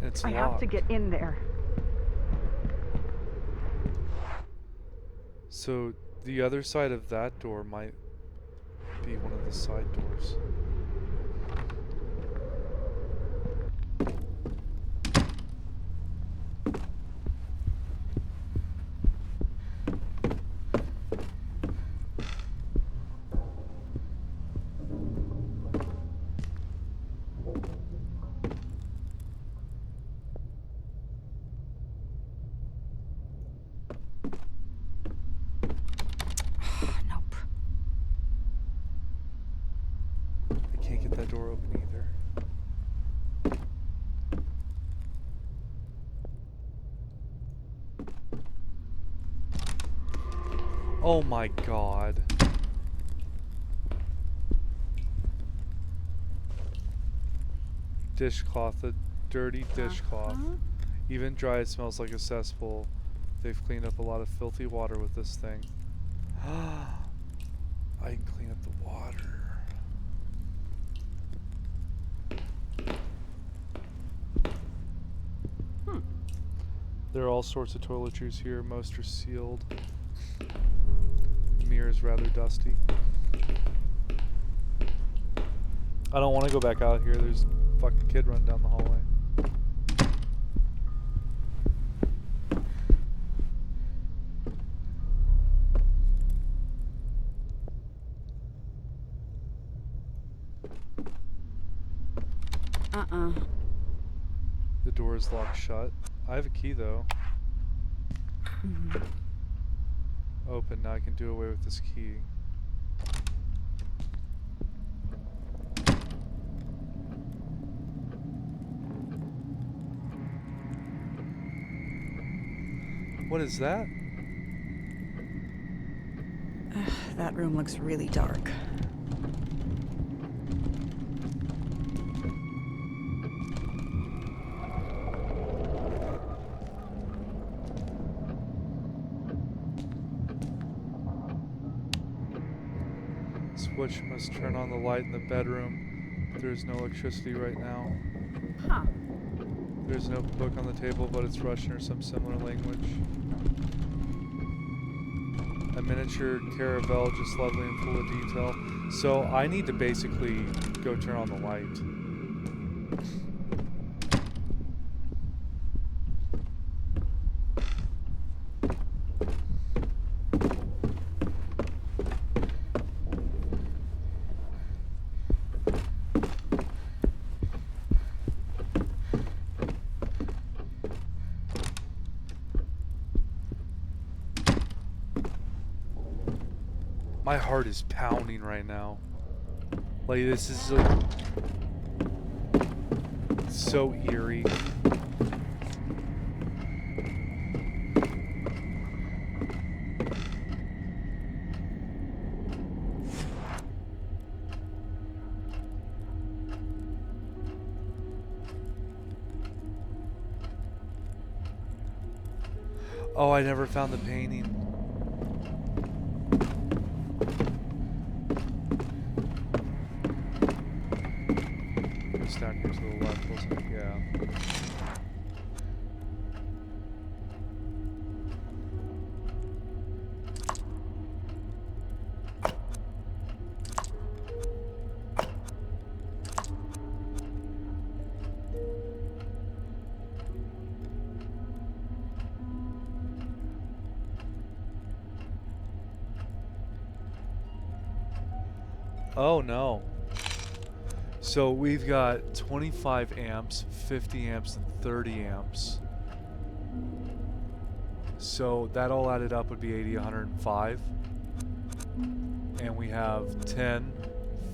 It's
I
locked.
have to get in there.
So the other side of that door might be one of the side doors.
Nope.
I can't get that door open either. Oh my God. Dishcloth, a dirty dishcloth. Even dry, it smells like a cesspool. They've cleaned up a lot of filthy water with this thing. I can clean up the water. There are all sorts of toiletries here. Most are sealed. The mirror is rather dusty. I don't want to go back out here. There's a fucking kid running down the hallway. The door is locked shut. I have a key though. Open. Now I can do away with this key. What is that?
That room looks really dark.
Switch must turn on the light in the bedroom. There's no electricity right now.
Huh.
There's no book on the table, but it's Russian or some similar language. A miniature caravel, just lovely and full of detail. So I need to basically go turn on the light. My heart is pounding right now. Like, this is like so eerie. Oh, I never found the painting. Down here to the left, wasn't it? Yeah. Oh no. So we've got 25 amps, 50 amps, and 30 amps. So that all added up would be 80, 105. And we have 10,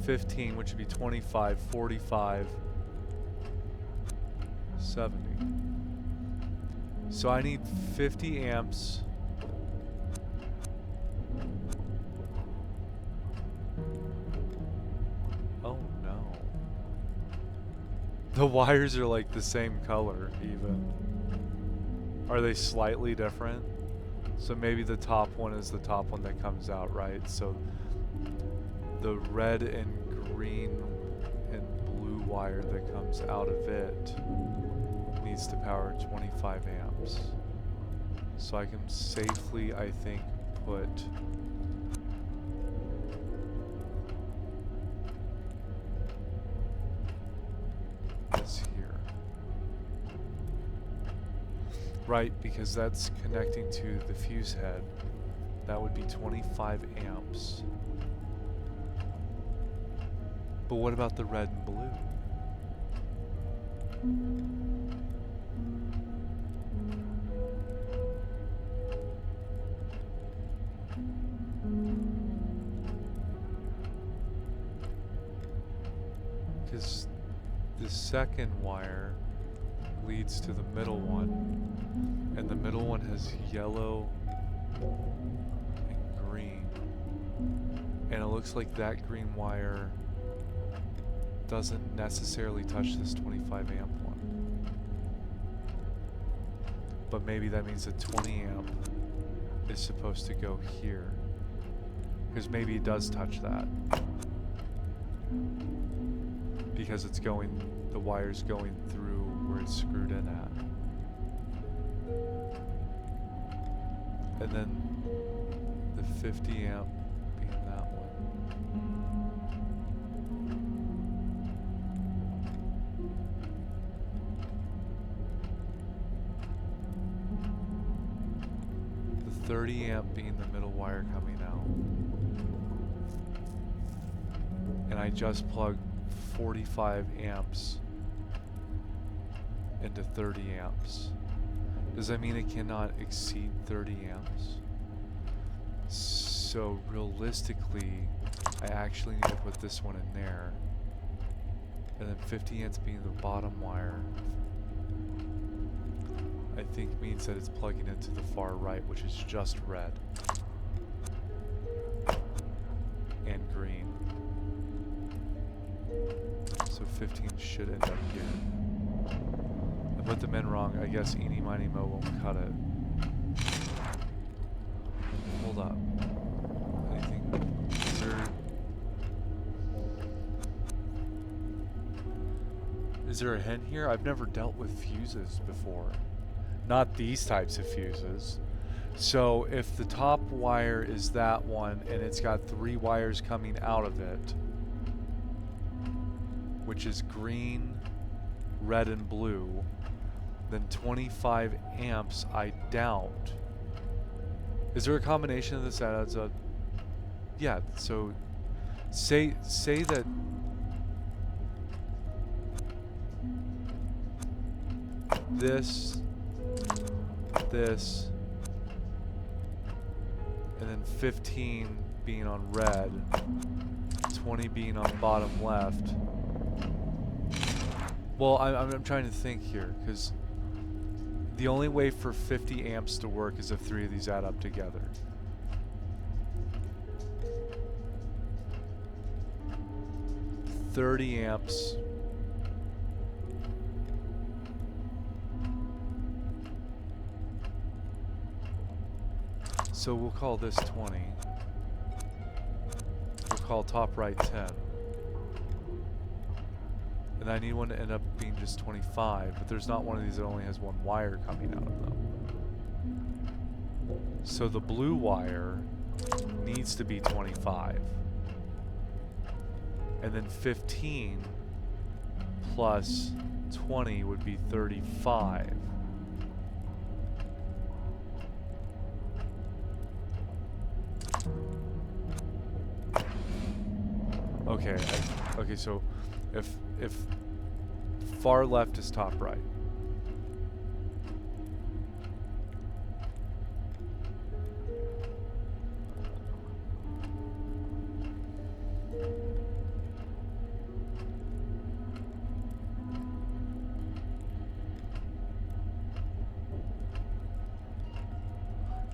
15, which would be 25, 45, 70. So I need 50 amps. The wires are like the same color, even. Are they slightly different? So maybe the top one is the top one that comes out, right? So the red and green and blue wire that comes out of it needs to power 25 amps. So I can safely, I think, put this here. Right, because that's connecting to the fuse head. That would be 25 amps. But what about the red and blue? Because the second wire leads to the middle one, and the middle one has yellow and green, and it looks like that green wire doesn't necessarily touch this 25 amp one. But maybe that means that 20 amp is supposed to go here. Because maybe it does touch that. Because it's going, the wire's going through where it's screwed in at. And then the 50 amp being that one. The 30 amp being the middle wire coming out. And I just plugged 45 amps into 30 amps. Does that mean it cannot exceed 30 amps? So realistically, I actually need to put this one in there. And then 50 amps being the bottom wire, I think means that it's plugging into the far right, which is just red. And green. So 15 should end up here. I put them in wrong. I guess eeny miny mo won't cut it. Hold up. Anything? Is there a hint here? I've never dealt with fuses before. Not these types of fuses. So if the top wire is that one and it's got 3 wires coming out of it, which is green, red, and blue, then 25 amps I doubt. Is there a combination of this that adds up? Yeah, so say that this, and then 15 being on red, 20 being on bottom left. Well, I'm trying to think here, because the only way for 50 amps to work is if 3 of these add up together. $30 amps. So we'll call this 20. We'll call top right 10. And I need one to end up being just 25, but there's not one of these that only has 1 wire coming out of them. So the blue wire needs to be 25. And then 15 plus 20 would be 35. Okay, okay, so if far left is top right.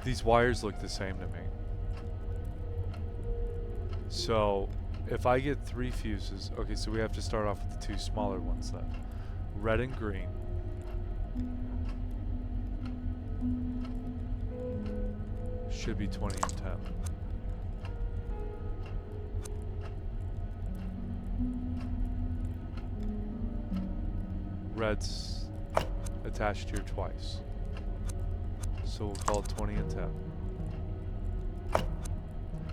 These wires look the same to me. So if I get 3 fuses, okay, so we have to start off with the 2 smaller ones then. Red and green. Should be 20 and 10. Red's attached here twice. So we'll call it 20 and 10.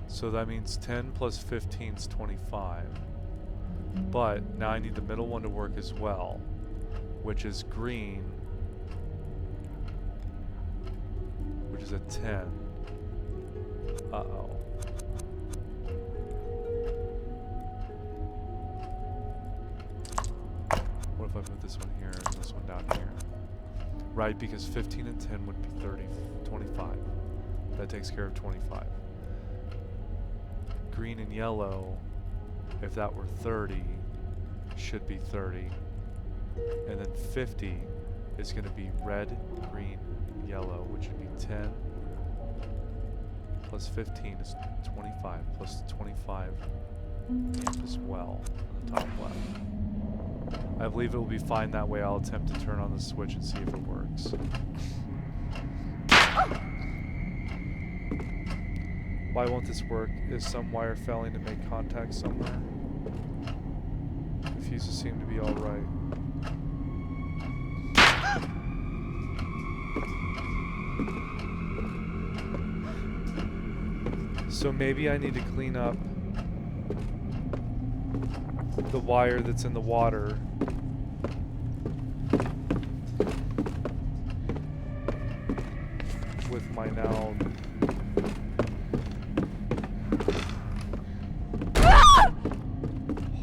So that means 10 plus 15 is 25. But now I need the middle one to work as well, which is green, which is a 10. Uh-oh. What if I put this one here and this one down here? Right, because 15 and 10 would be 25. That takes care of 25. Green and yellow, if that were 30, should be 30. And then 50 is going to be red, green, yellow, which would be 10 plus 15 is 25 plus 25 amp as well on the top left. I believe it will be fine that way. I'll attempt to turn on the switch and see if it works. Why won't this work? Is some wire failing to make contact somewhere? The fuses seem to be alright. So maybe I need to clean up the wire that's in the water. With my now...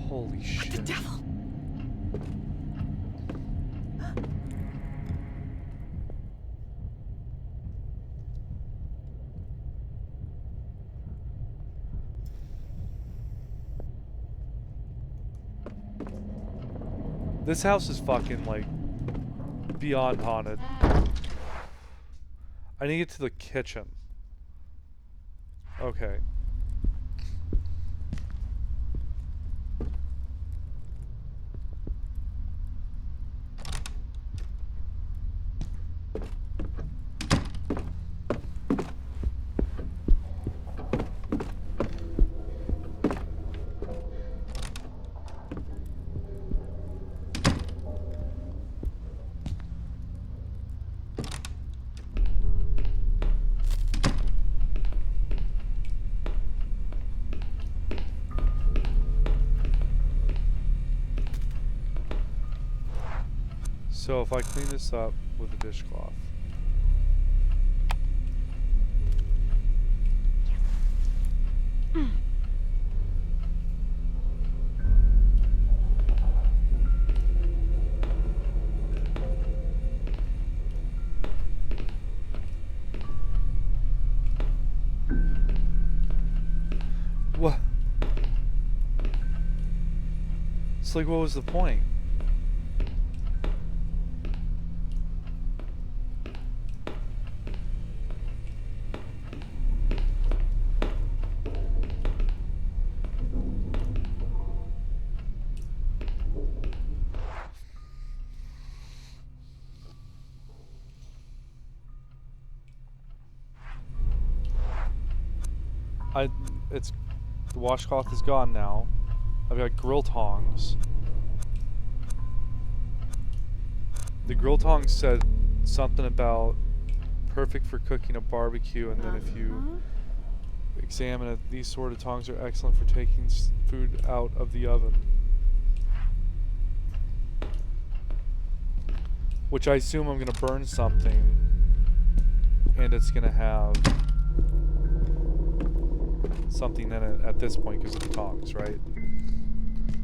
Holy shit.
The devil!
This house is fucking, like, beyond haunted. I need to get to the kitchen. Okay. So if I clean this up with a dishcloth. What? It's like, what was the point? It's the washcloth is gone now. I've got grill tongs. The grill tongs said something about perfect for cooking a barbecue, and then if you examine it, these sort of tongs are excellent for taking food out of the oven. Which I assume I'm gonna burn something, and it's gonna have something in it at this point because of the tongs, right?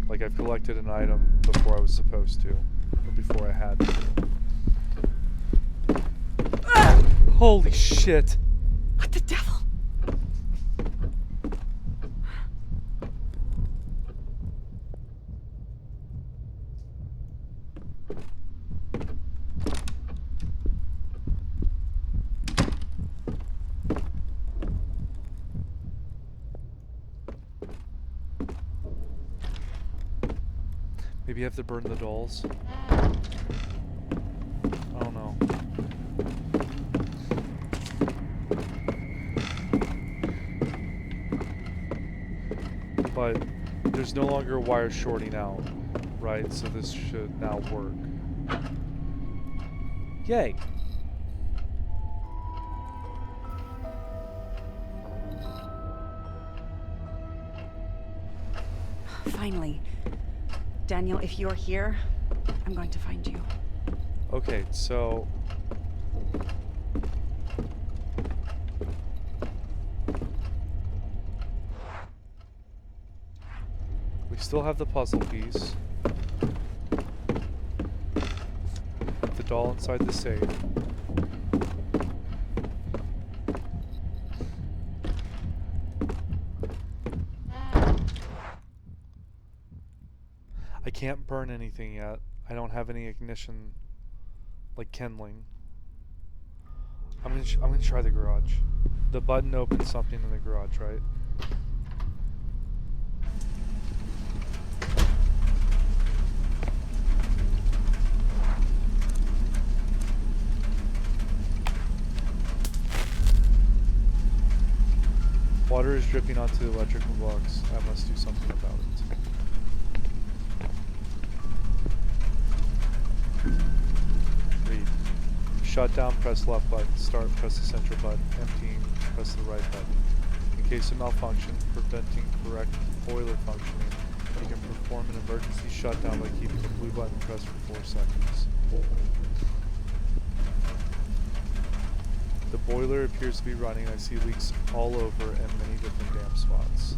Like I've collected an item before I was supposed to, or before I had to. Holy shit!
What the devil?
Maybe you have to burn the dolls. I don't know. But there's no longer a wire shorting out, right? So this should now work. Yay!
Finally. Daniel, if you're here, I'm going to find you.
Okay, so... we still have the puzzle piece. The doll inside the safe. I can't burn anything yet. I don't have any ignition, like kindling. I'm gonna try the garage. The button opens something in the garage, right? Water is dripping onto the electrical box. I must do something about it. Read. Shut down, press left button. Start, press the center button. Emptying, press the right button. In case of malfunction, preventing correct boiler functioning, you can perform an emergency shutdown by keeping the blue button pressed for 4 seconds. The boiler appears to be running. I see leaks all over and many different damp spots.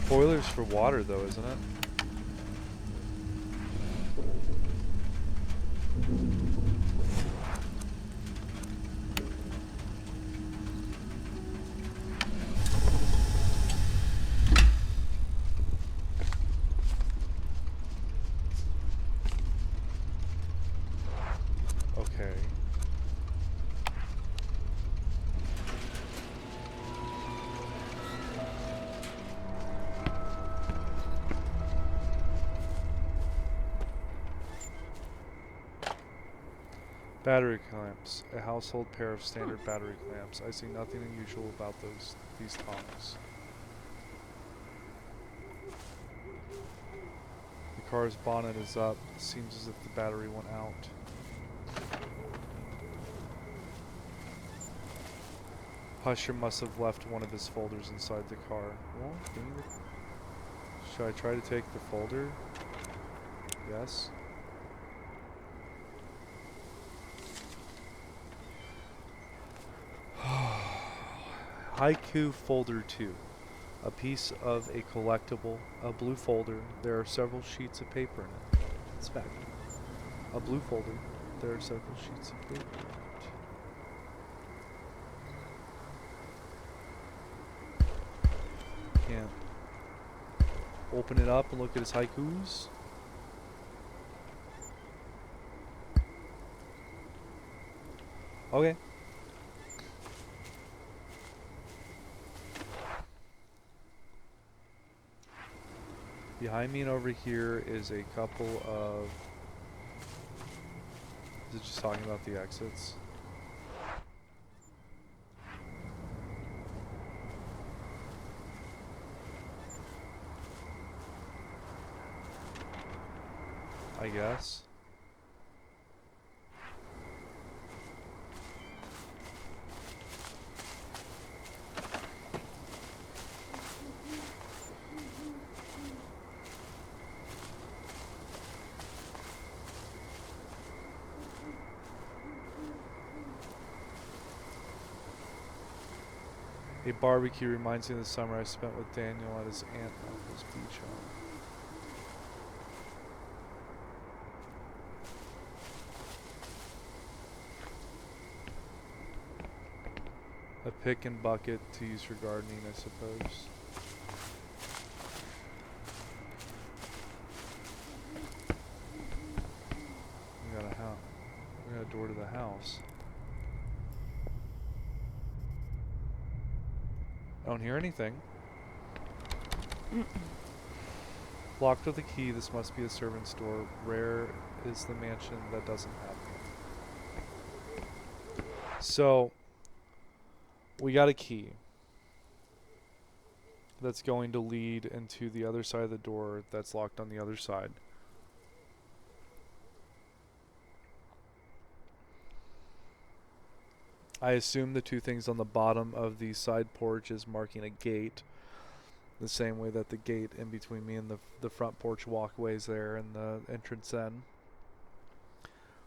Boiler's for water though, isn't it? Okay. Battery clamps. A household pair of standard battery clamps. I see nothing unusual about these tongs. The car's bonnet is up. It seems as if the battery went out. Husher must have left one of his folders inside the car. Well, should I try to take the folder? Yes. Haiku Folder 2. A piece of a collectible, a blue folder. There are several sheets of paper in it. It's back. A blue folder. There are several sheets of paper in it. Can't open it up and look at his haikus. Okay. Behind me and over here is a couple of... Is it just talking about the exits? I guess. A barbecue reminds me of the summer I spent with Daniel at his aunt and uncle's beach home. A pick and bucket to use for gardening, I suppose. We got a house. We got a door to the house. I don't hear anything. Locked with a key, this must be a servant's door. Rare is the mansion that doesn't have one. So, we got a key that's going to lead into the other side of the door that's locked on the other side. I assume the two things on the bottom of the side porch is marking a gate, the same way that the gate in between me and the front porch walkway is there and the entrance in.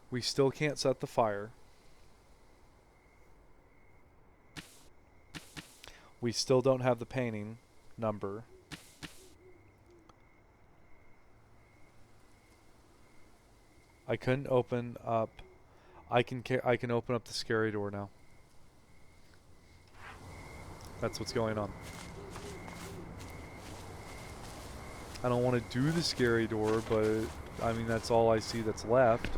We still can't set the fire. We still don't have the painting number. I couldn't open up. I can open up the scary door now. That's what's going on. I don't want to do the scary door, but I mean that's all I see that's left.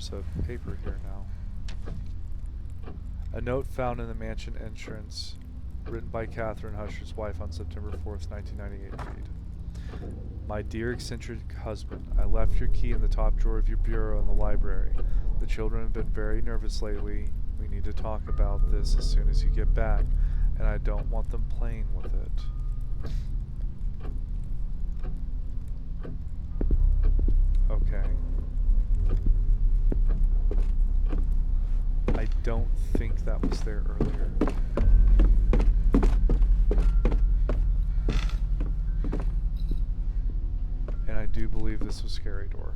scraps of paper here now. A note found in the mansion entrance, written by Catherine Husher's wife on September 4th, 1998 read, "My dear eccentric husband, I left your key in the top drawer of your bureau in the library. The children have been very nervous lately. We need to talk about this as soon as you get back, and I don't want them playing with it." Okay. I don't think that was there earlier. And I do believe this was Scary Door.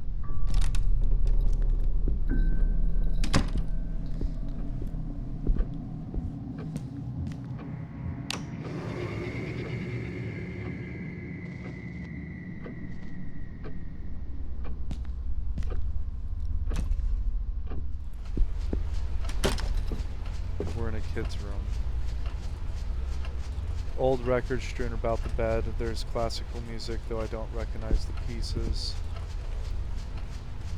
We're in a kid's room. Old records strewn about the bed. There's classical music, though I don't recognize the pieces.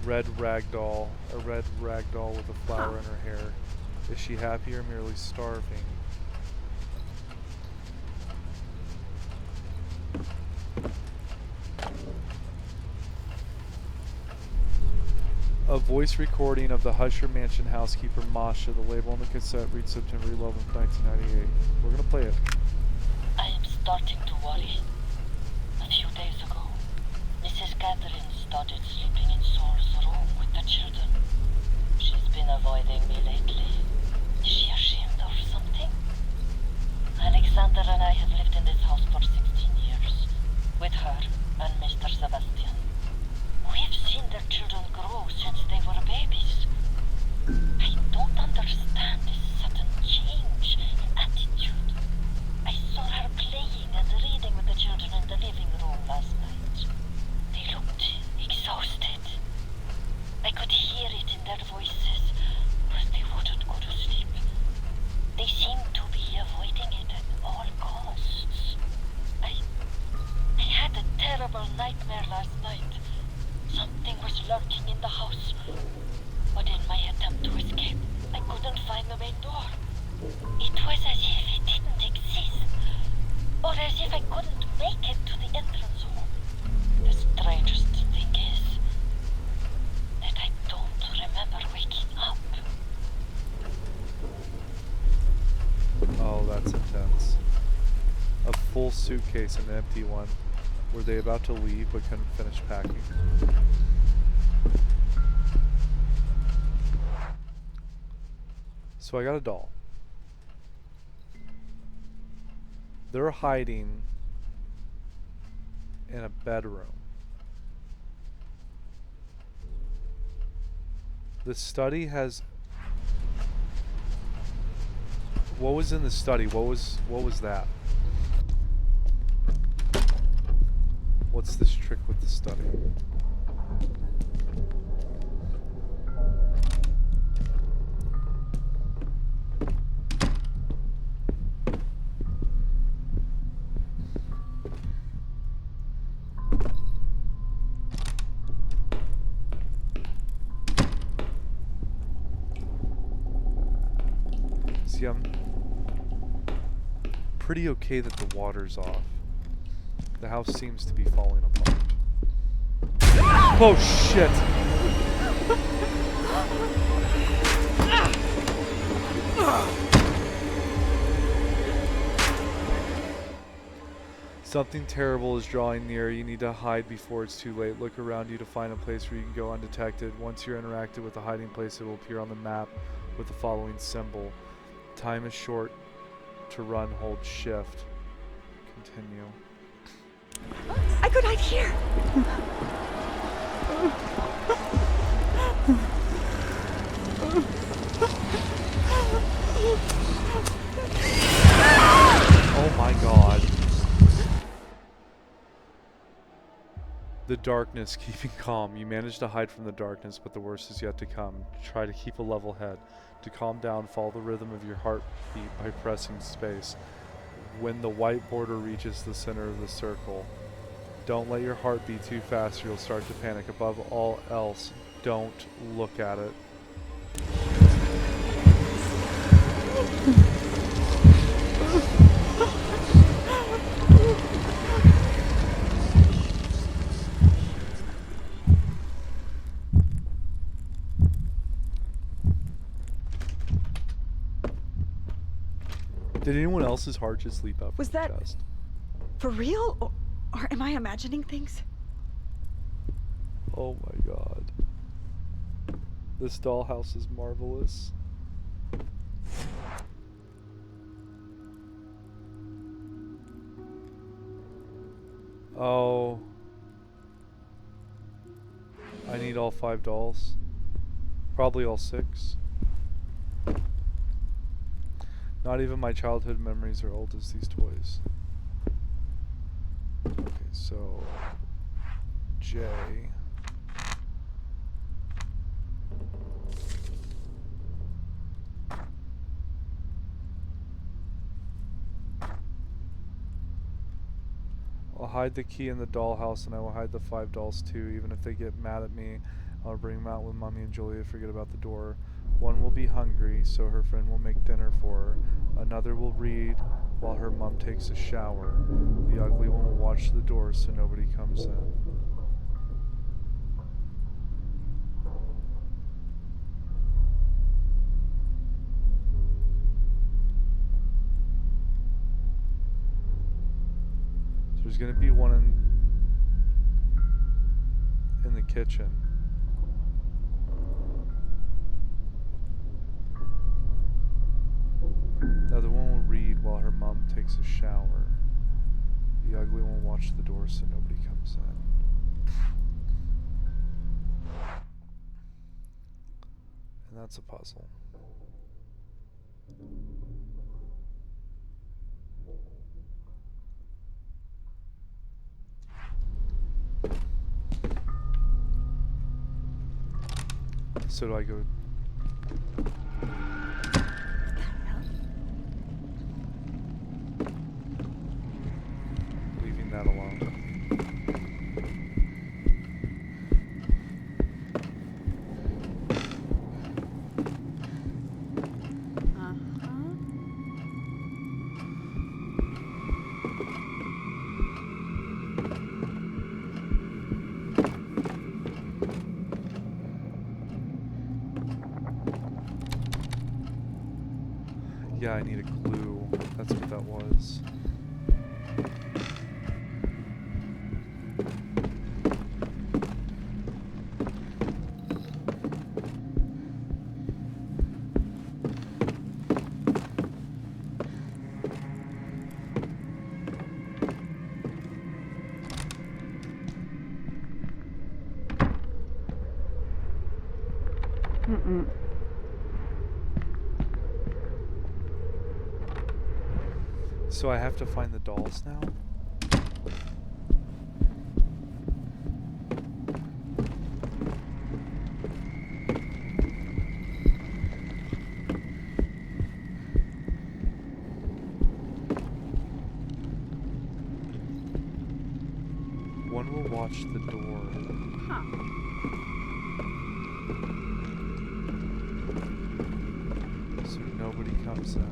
Red rag doll. A red rag doll with a flower in her hair. Is she happy or merely starving? A voice recording of the Husher Mansion housekeeper Masha. The label on the cassette reads September 11th, 1998. We're gonna play it.
I am starting to worry. A few days ago, Mrs. Catherine started sleeping in Saul's room with the children. She's been avoiding me lately. Is she ashamed or something? Alexander and I have lived in this house for 16 years, with her and Mr. Sebastian. We've seen their children grow since they were babies. I don't understand this sudden change in attitude. I saw her playing and reading with the children in the living room last night. They looked exhausted. I could hear it in their voices, but they wouldn't go to sleep. They seemed to be avoiding it at all costs. I had a terrible nightmare last night. Something was lurking in the house, but in my attempt to escape, I couldn't find the main door. It was as if it didn't exist, or as if I couldn't make it to the entrance hall. The strangest thing is that I don't remember waking up.
Oh, that's intense. A full suitcase and an empty one. Were they about to leave but couldn't finish packing? So I got a doll. They're hiding in a bedroom. The study has... What was in the study? What was that? What's this trick with the study? See, I'm pretty okay that the water's off. The house seems to be falling apart. Oh shit! Something terrible is drawing near. You need to hide before it's too late. Look around you to find a place where you can go undetected. Once you're interacted with the hiding place, it will appear on the map with the following symbol. Time is short. To run, hold shift. Continue.
I could hide here.
Oh my god. The darkness, keeping calm. You manage to hide from the darkness, but the worst is yet to come. Try to keep a level head. To calm down, follow the rhythm of your heartbeat by pressing space. When the white border reaches the center of the circle, don't let your heart beat too fast or you'll start to panic. Above all else, don't look at it. Did anyone else's heart just leap up
Was
from the
that-
chest?
For real? Or am I imagining things?
Oh my god. This dollhouse is marvelous. Oh. I need all 5 dolls. Probably all 6. Not even my childhood memories are old as these toys. Okay, so J. I'll hide the key in the dollhouse, and I will hide the 5 dolls too. Even if they get mad at me, I'll bring them out with Mommy and Julia. Forget about the door. One will be hungry, so her friend will make dinner for her. Another will read while her mom takes a shower. The ugly one will watch the door so nobody comes in. So there's gonna be one in the kitchen. The other one will read while her mom takes a shower. The ugly one will watch the door so nobody comes in. And that's a puzzle. So do I go... Leaving that alone. Yeah, I need a clue. That's what that was.
Mm-mm.
So I have to find the dolls now? One will watch the door. So nobody comes in.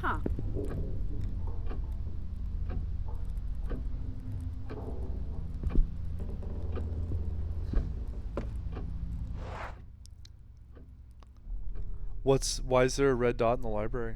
Huh.
Why is there a red dot in the library?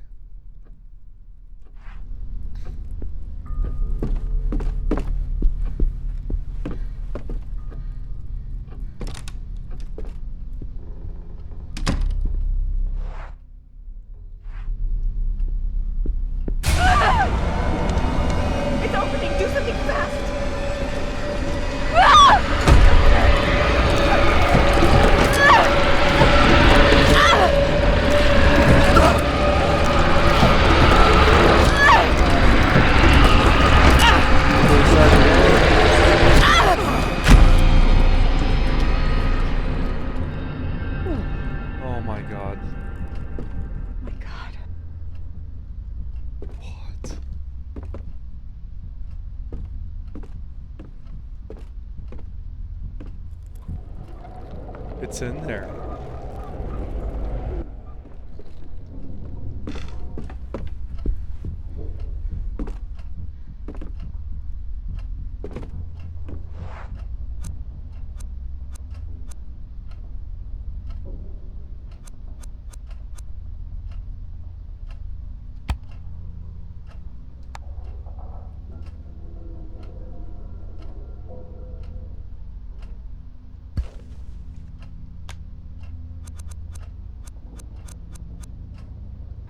It's in there.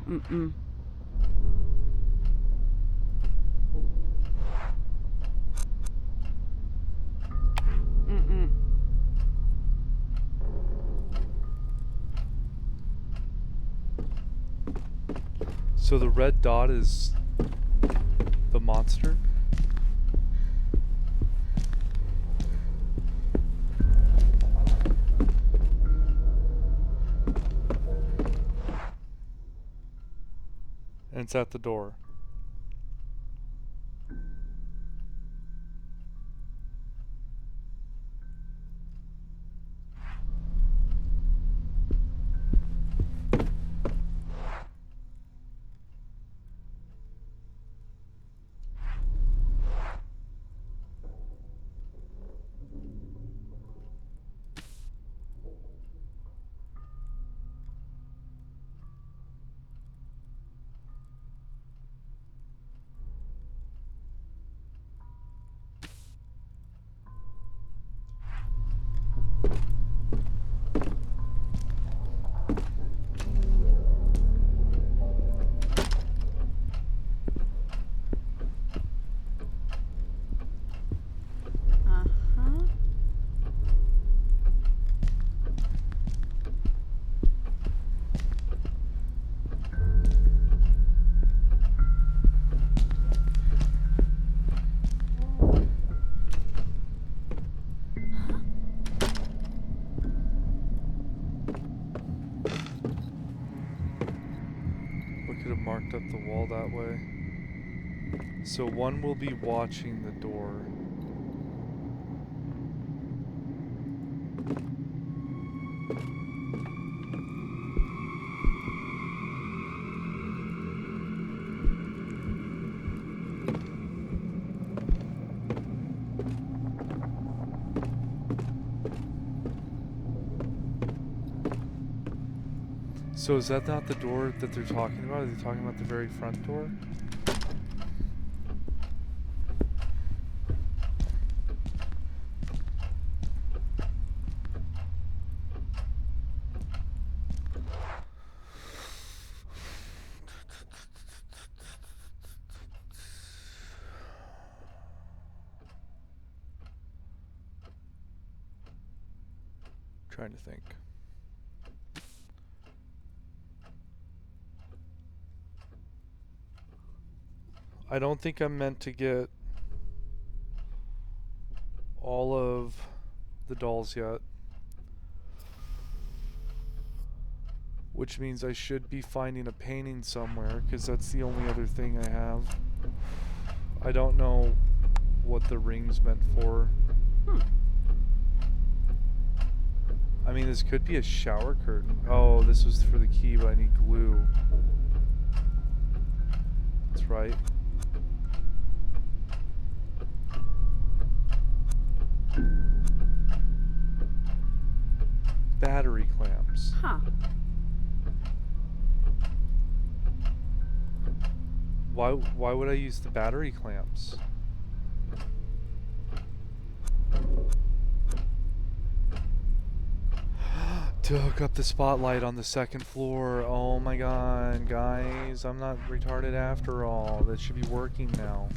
Mm-mm. Mm-mm.
So the red dot is the monster? And it's at the door.
Uh-huh.
We could have marked up the wall that way. So one will be watching the door. So is that not the door that they're talking about? Are they talking about the very front door? Trying to think. I don't think I'm meant to get all of the dolls yet. Which means I should be finding a painting somewhere, because that's the only other thing I have. I don't know what the ring's meant for. I mean, this could be a shower curtain. Oh, this was for the key, but I need glue. That's right. Battery clamps.
Huh.
Why would I use the battery clamps? To hook up the spotlight on the second floor. Oh my god, guys, I'm not retarded after all. That should be working now.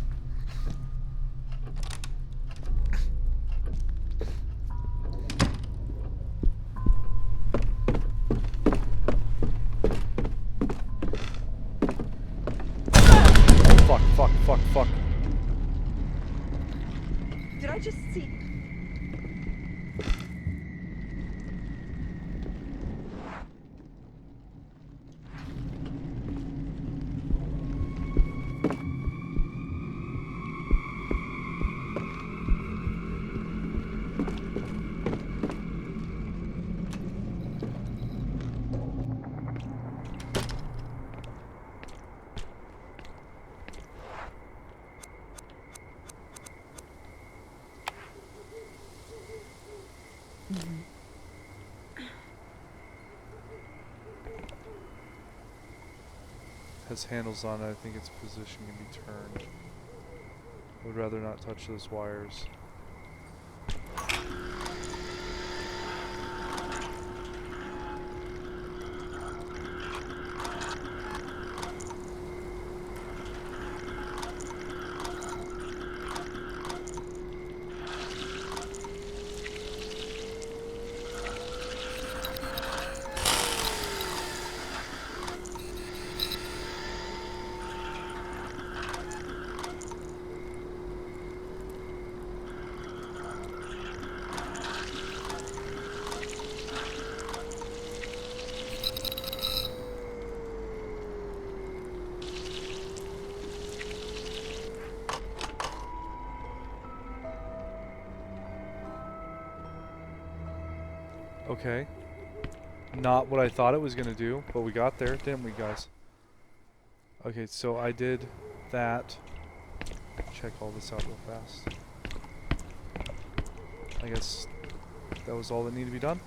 Fuck.
Did I just see...
this handle's on it, I think its position can be turned. I would rather not touch those wires. Okay. Not what I thought it was going to do, but we got there, didn't we, guys? Okay, so I did that. Check all this out real fast. I guess that was all that needed to be done.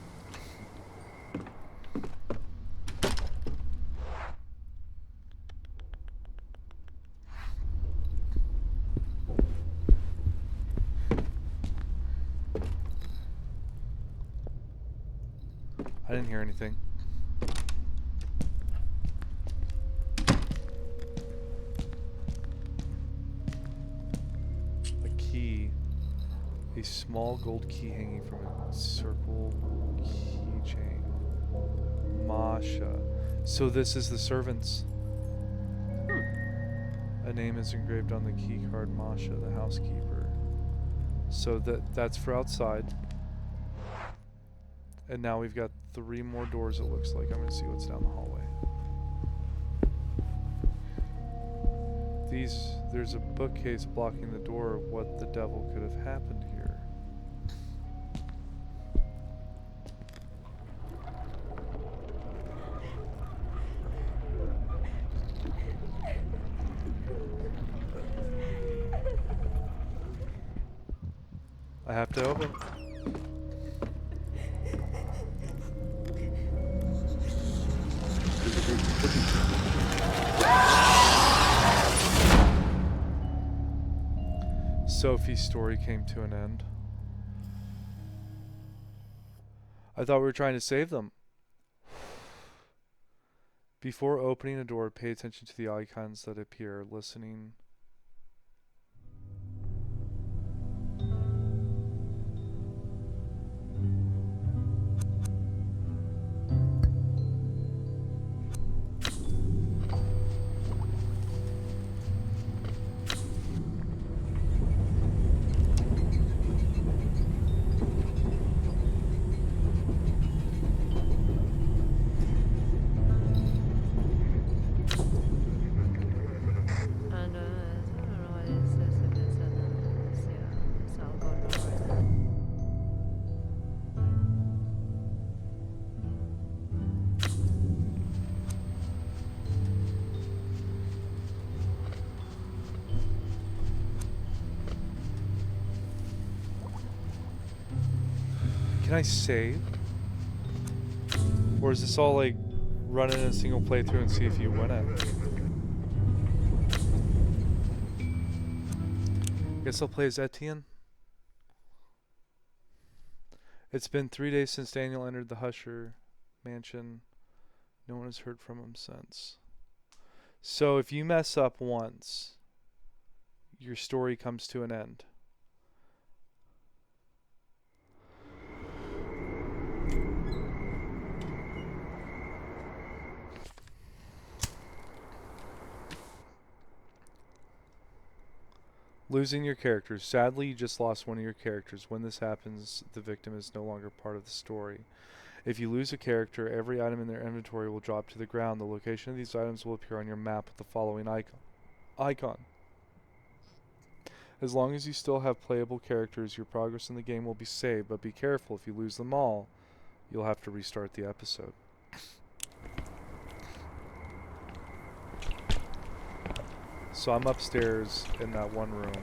I didn't hear anything. A key. A small gold key hanging from a circle keychain. Masha. So this is the servants. A name is engraved on the key card. Masha, the housekeeper. So that's for outside. And now we've got 3 more doors, it looks like. I'm going to see what's down the hallway. There's a bookcase blocking the door. What the devil could have happened here? I have to open. Sophie's story came to an end. I thought we were trying to save them. Before opening a door, pay attention to the icons that appear. Listening. Can I save? Or is this all like running a single playthrough and see if you win it? Guess I'll play as Etienne. It's been 3 days since Daniel entered the Husher mansion. No one has heard from him since. So if you mess up once, your story comes to an end. Losing your characters. Sadly, you just lost one of your characters. When this happens, the victim is no longer part of the story. If you lose a character, every item in their inventory will drop to the ground. The location of these items will appear on your map with the following icon. As long as you still have playable characters, your progress in the game will be saved, but be careful. If you lose them all, you'll have to restart the episode. So I'm upstairs in that one room.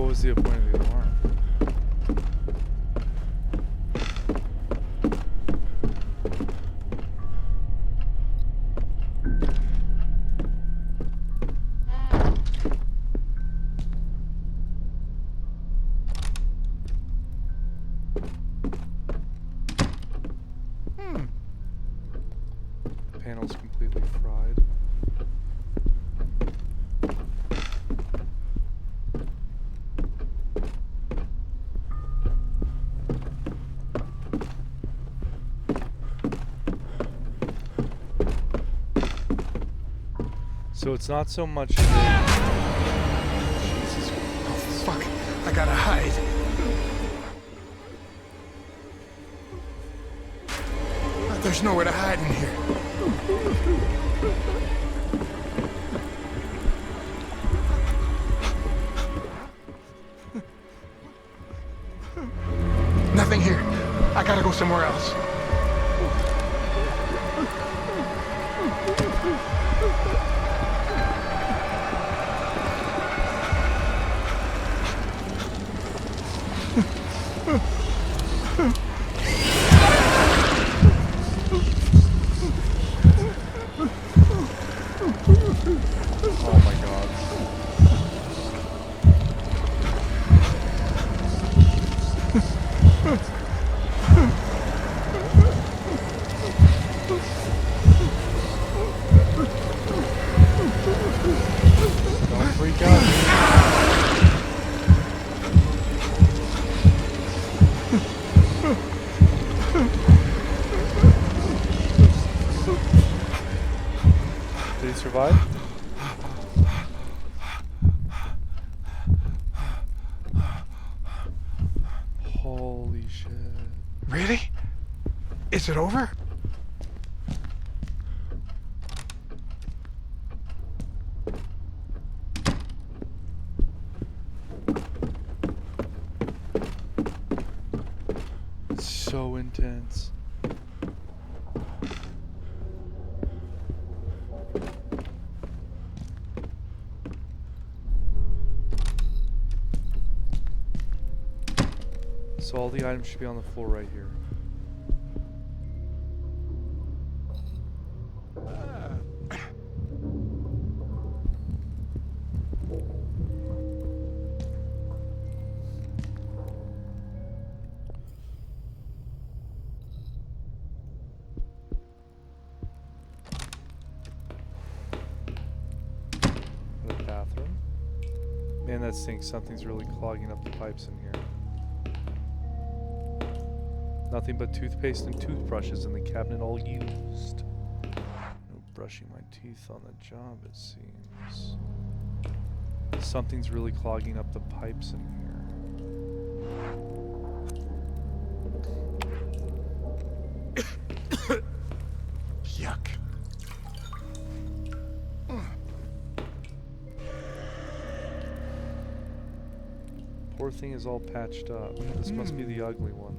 what was the point of the alarm? Panel's completely fried. So it's not so much. Jesus.
Oh, fuck. I gotta hide. There's nowhere to hide in here. Nothing here. I gotta go somewhere else.
Oh my god. Don't freak out. Did he survive? Holy shit.
Really? Is it over?
It's so intense. So all the items should be on the floor right here. The bathroom. Man, that stinks. Something's really clogging up the pipes in here. Nothing but toothpaste and toothbrushes in the cabinet all used. No brushing my teeth on the job, it seems. Something's really clogging up the pipes in here.
Yuck.
Poor thing is all patched up. This must be the ugly one.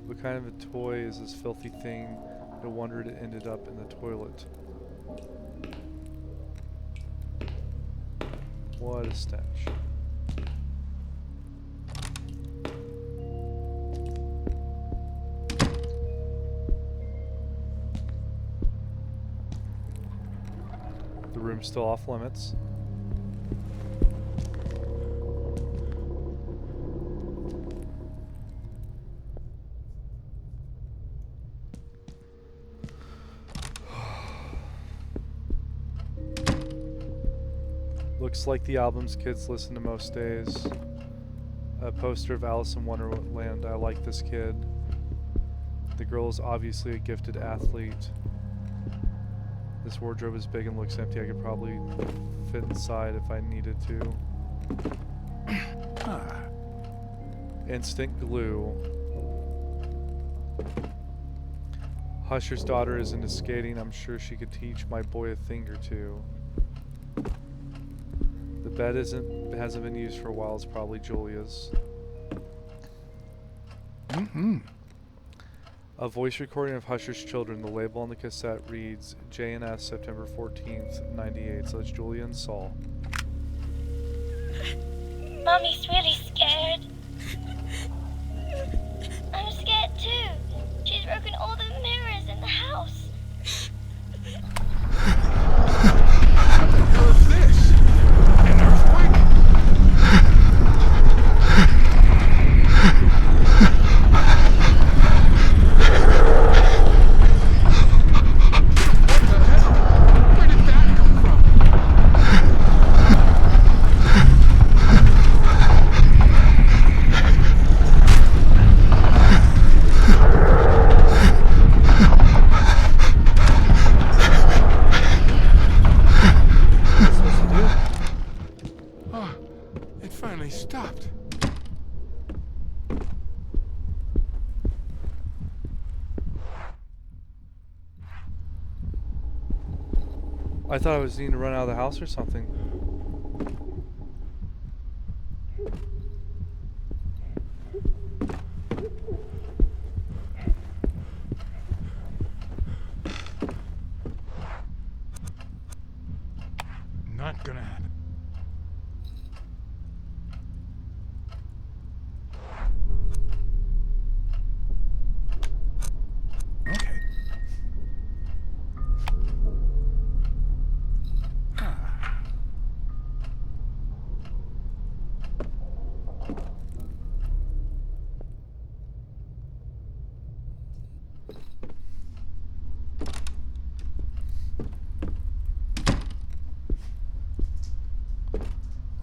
What kind of a toy is this filthy thing? No wonder it ended up in the toilet. What a stench. The room's still off limits. Looks like the albums kids listen to most days. A poster of Alice in Wonderland. I like this kid. The girl is obviously a gifted athlete. This wardrobe is big and looks empty. I could probably fit inside if I needed to. Instant glue. Husher's daughter is into skating. I'm sure she could teach my boy a thing or two. The bed hasn't been used for a while. It's probably Julia's. A voice recording of Husher's Children. The label on the cassette reads JNS September 14th, 98. So that's Julia and Saul.
Mommy's really
It finally stopped.
I thought I was needing to run out of the house or something.
Not gonna happen. Okay.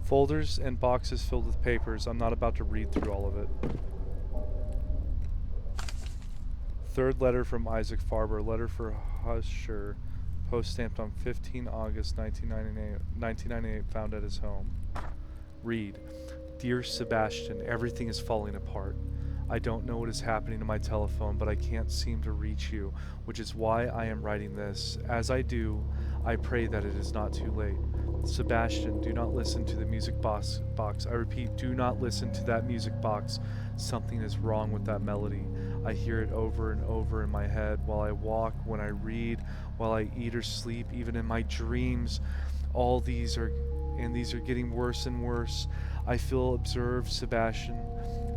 Folders and boxes filled with papers. I'm not about to read through all of it. Third letter from Isaac Farber. Letter for Husher. Post stamped on 15 August 1998. Found at his home. Read. Dear Sebastian, everything is falling apart. I don't know what is happening to my telephone, but I can't seem to reach you, which is why I am writing this. As I do, I pray that it is not too late. Sebastian, do not listen to the music box. I repeat, do not listen to that music box. Something is wrong with that melody. I hear it over and over in my head while I walk, when I read, while I eat or sleep, even in my dreams. All these are getting worse and worse. I feel observed, Sebastian.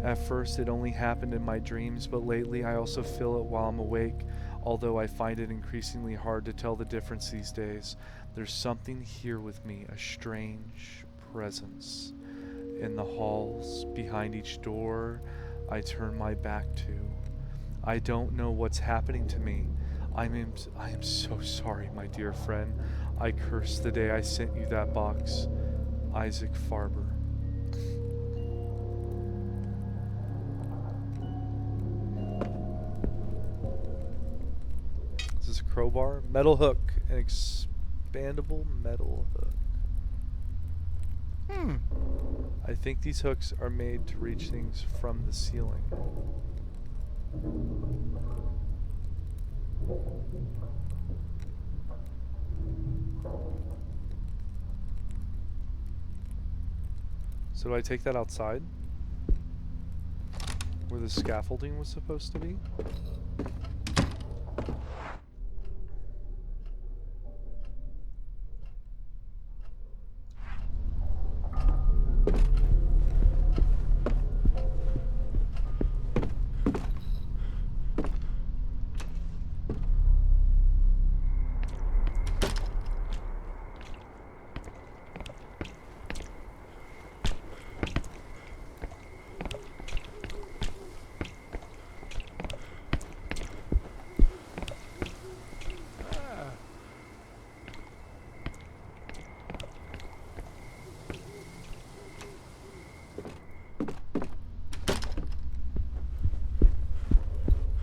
At first it only happened in my dreams, but lately I also feel it while I'm awake, although I find it increasingly hard to tell the difference these days. There's something here with me, a strange presence. In the halls, behind each door, I turn my back to. I don't know what's happening to me. I am so sorry, my dear friend. I curse the day I sent you that box. Isaac Farber. Is this a crowbar? Metal hook. An expandable metal hook. I think these hooks are made to reach things from the ceiling. So do I take that outside? Where the scaffolding was supposed to be?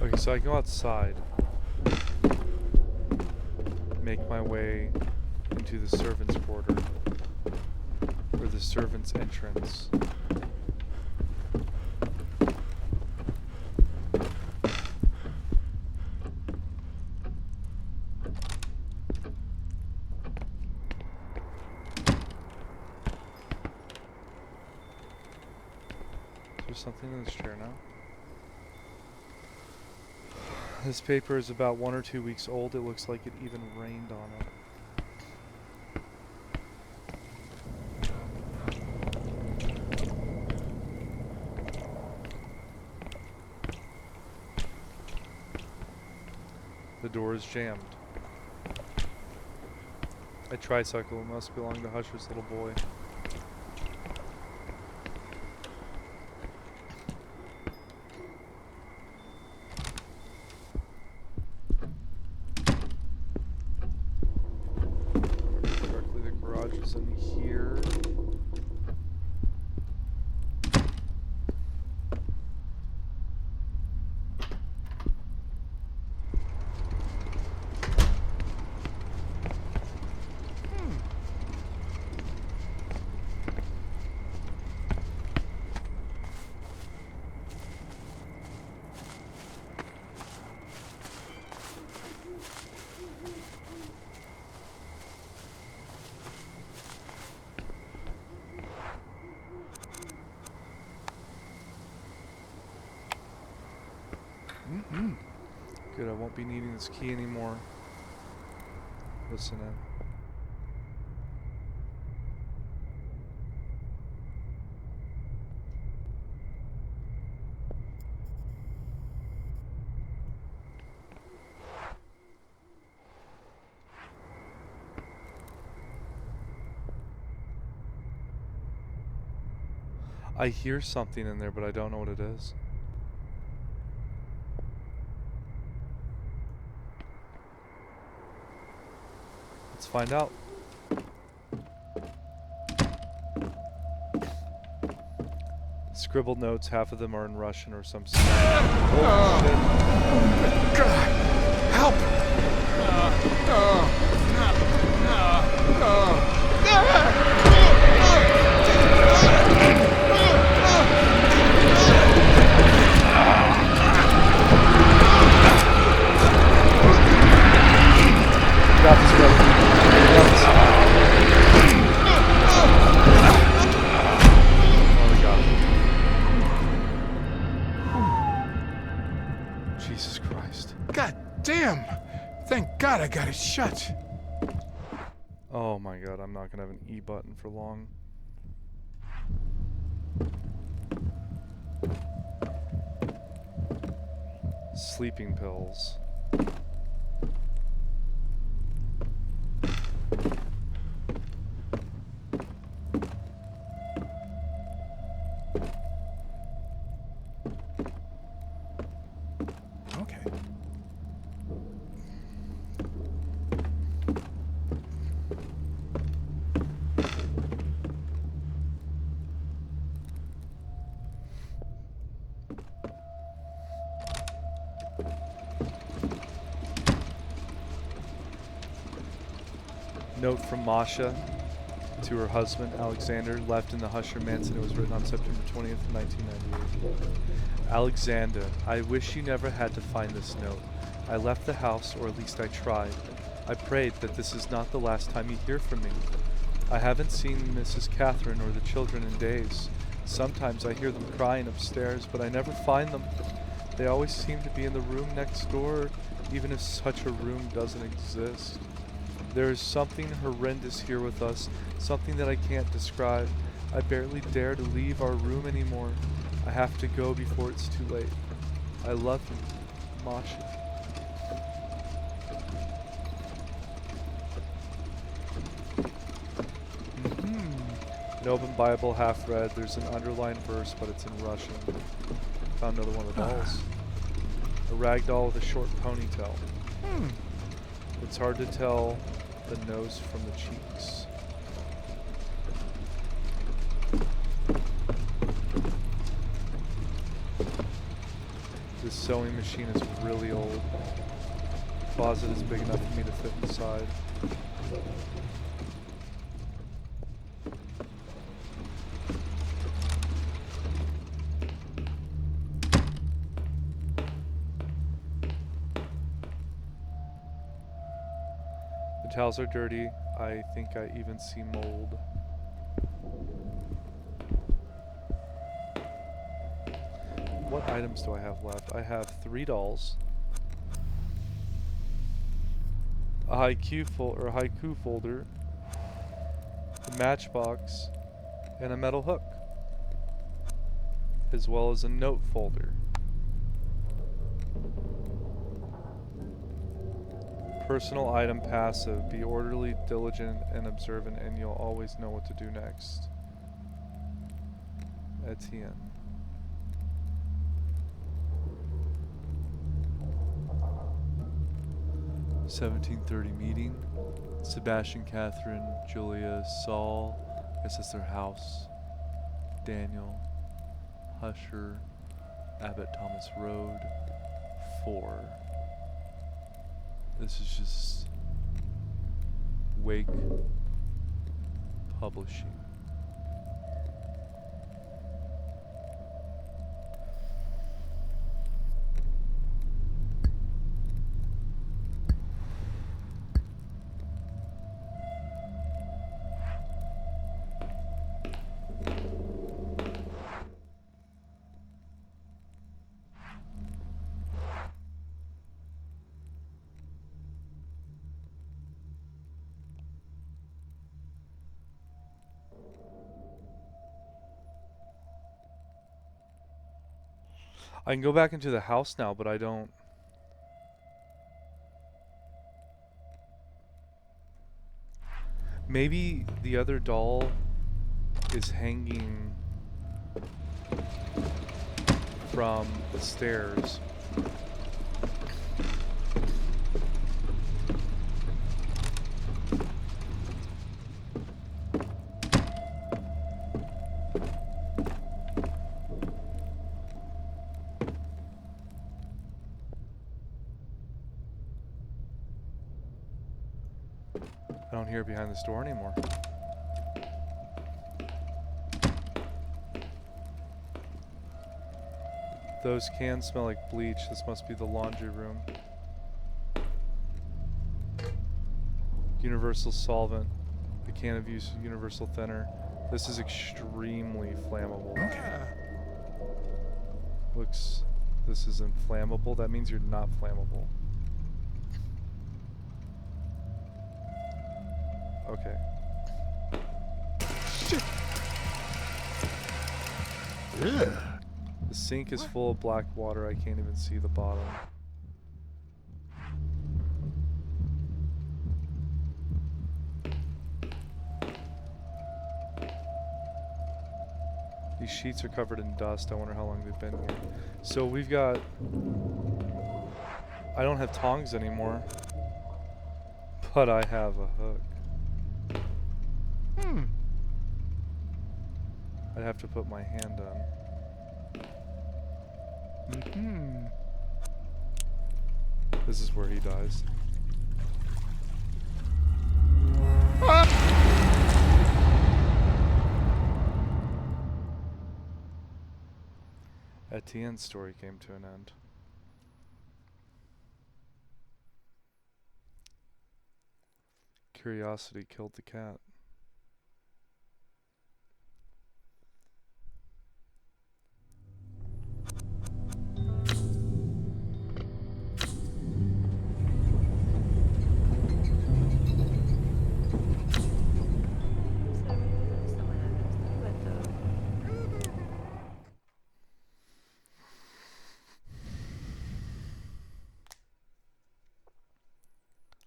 Okay, so I go outside, make my way into the servants' quarter, or the servants' entrance. Is there something in this chair now? This paper is about 1 or 2 weeks old. It looks like it even rained on it. The door is jammed. A tricycle must belong to Husher's little boy. In here. Good, I won't be needing this key anymore. Listen in. I hear something in there, but I don't know what it is. Let's find out. Scribbled notes, half of them are in Russian or some shit.
God! Help!
You got this, brother. You got this. Oh, we got it. Jesus Christ.
God damn! Thank God I got it shut.
Oh my god, I'm not gonna have an E button for long. Sleeping pills.
Okay.
Note from Masha to her husband, Alexander, left in the Husher Mansion. It was written on September 20th, 1998. Alexander, I wish you never had to find this note. I left the house, or at least I tried. I prayed that this is not the last time you hear from me. I haven't seen Mrs. Catherine or the children in days. Sometimes I hear them crying upstairs, but I never find them. They always seem to be in the room next door, even if such a room doesn't exist. There is something horrendous here with us, something that I can't describe. I barely dare to leave our room anymore. I have to go before it's too late. I love you, Masha. An open Bible, half read. There's an underlined verse, but it's in Russian. Found another one of the dolls. A rag doll with a short ponytail. It's hard to tell the nose from the cheeks. This sewing machine is really old. The closet is big enough for me to fit inside. The towels are dirty. I think I even see mold. What items do I have left? I have 3 dolls, a haiku folder, a matchbox, and a metal hook, as well as a note folder. Personal item passive. Be orderly, diligent, and observant, and you'll always know what to do next. Etienne. (1730) meeting. Sebastian, Catherine, Julia, Saul. I guess that's their house. Daniel, Husher, Abbott Thomas Road. 4. This is just Wake Publishing. I can go back into the house now, but I don't... Maybe the other doll is hanging from the stairs. I don't hear it behind this door anymore. Those cans smell like bleach. This must be the laundry room. Universal solvent. A can of universal thinner. This is extremely flammable. Looks... This is inflammable. That means you're not flammable. Okay.
Shit. Ugh.
The sink is full of black water. I can't even see the bottom. These sheets are covered in dust. I wonder how long they've been here. So we've got... I don't have tongs anymore. But I have a hook. I'd have to put my hand on. This is where he dies. Etienne's story came to an end. Curiosity killed the cat.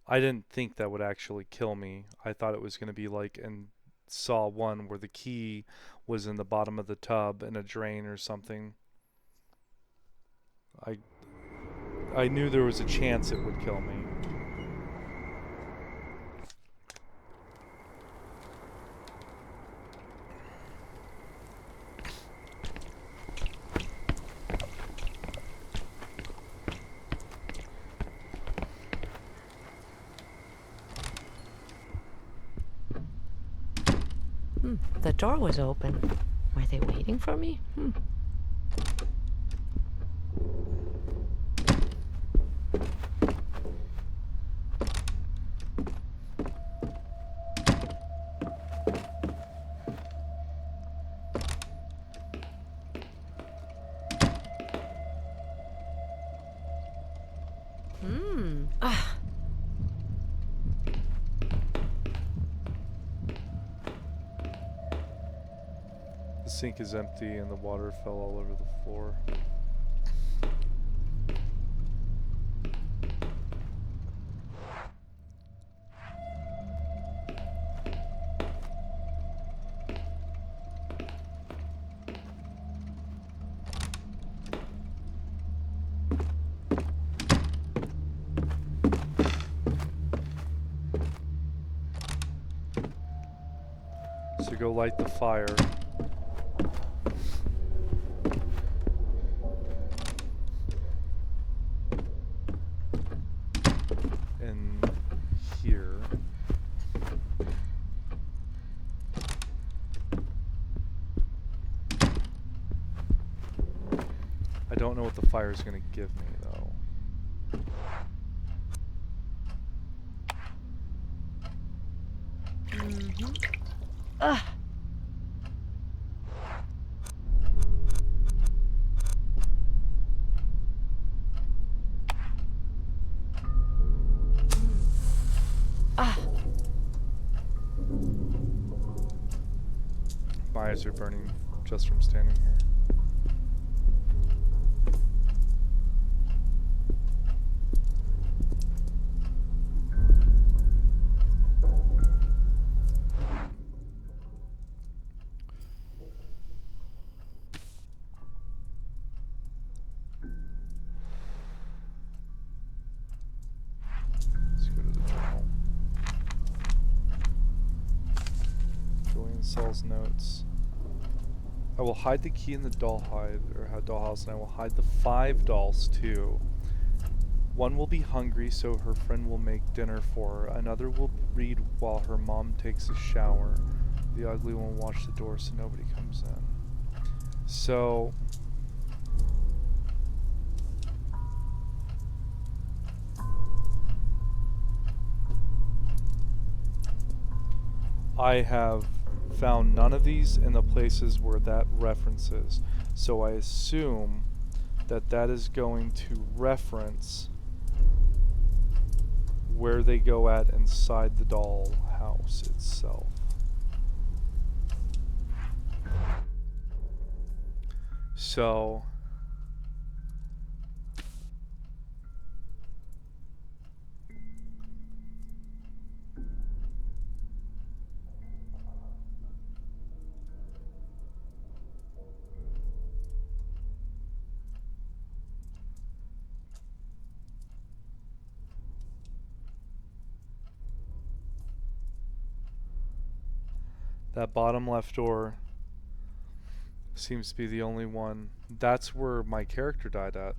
I didn't think that would actually kill me. I thought it was going to be like in Saw 1 where the key was in the bottom of the tub in a drain or something. I knew there was a chance it would kill me.
The door was open. Were they waiting for me?
The sink is empty and the water fell all over the floor. So go light the fire. I don't know what the fire is going to give me, though. My eyes are burning just from standing here. Ansel's notes. I will hide the key in the dollhouse, and I will hide the 5 dolls too. One will be hungry, so her friend will make dinner for her. Another will read while her mom takes a shower. The ugly one will watch the door so nobody comes in. So I have found none of these in the places where that references. So I assume that that is going to reference where they go at inside the doll house itself. So that bottom left door seems to be the only one. That's where my character died at.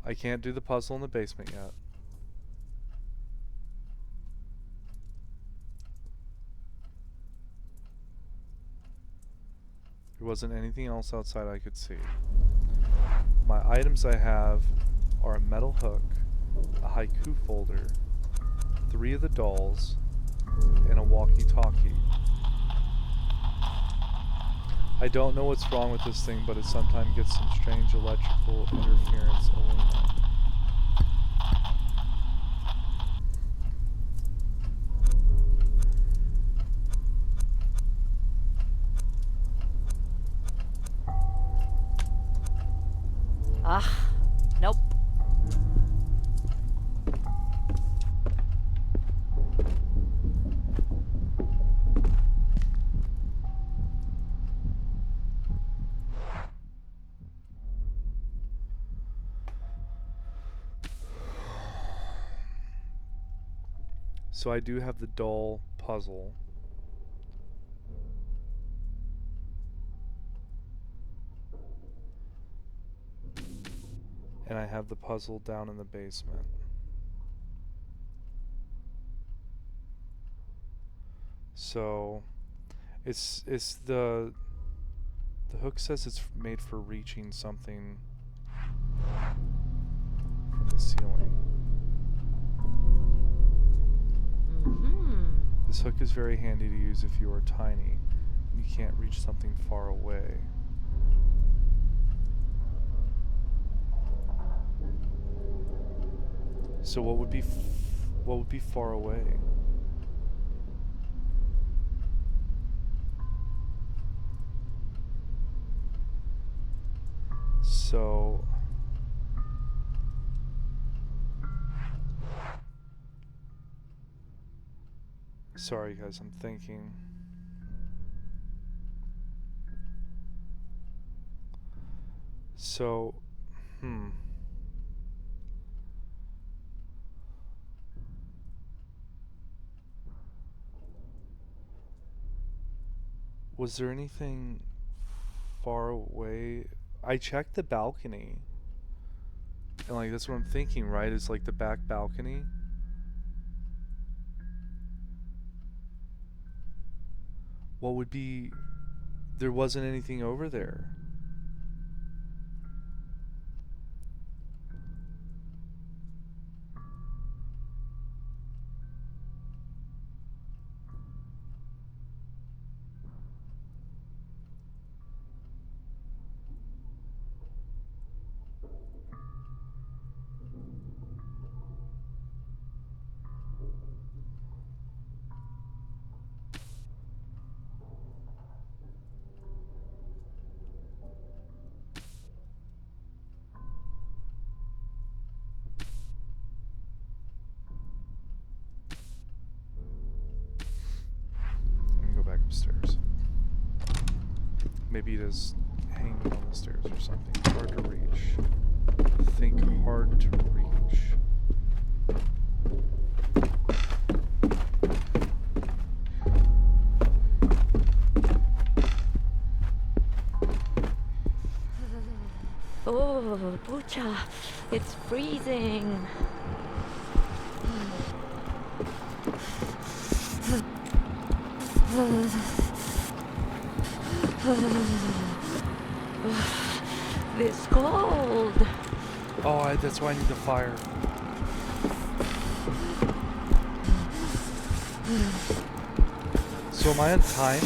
I can't do the puzzle in the basement yet. There wasn't anything else outside I could see. My items I have are a metal hook, a haiku folder, 3 of the dolls, and a walkie-talkie. I don't know what's wrong with this thing, but it sometimes gets some strange electrical interference.
Nope.
So I do have the doll puzzle. And I have the puzzle down in the basement. So it's the hook says it's made for reaching something from the ceiling. This hook is very handy to use if you are tiny and you can't reach something far away. So what would be far away? So sorry guys, I'm thinking. So, was there anything far away? I checked the balcony. And like that's what I'm thinking, right? It's like the back balcony. What would be... There wasn't anything over there. Let me go back upstairs. Maybe it is hanging up on the stairs or something. Hard to reach. Think hard to reach.
Oh, Pucha, it's freezing. This cold.
Oh, that's why I need the fire. So am I on time?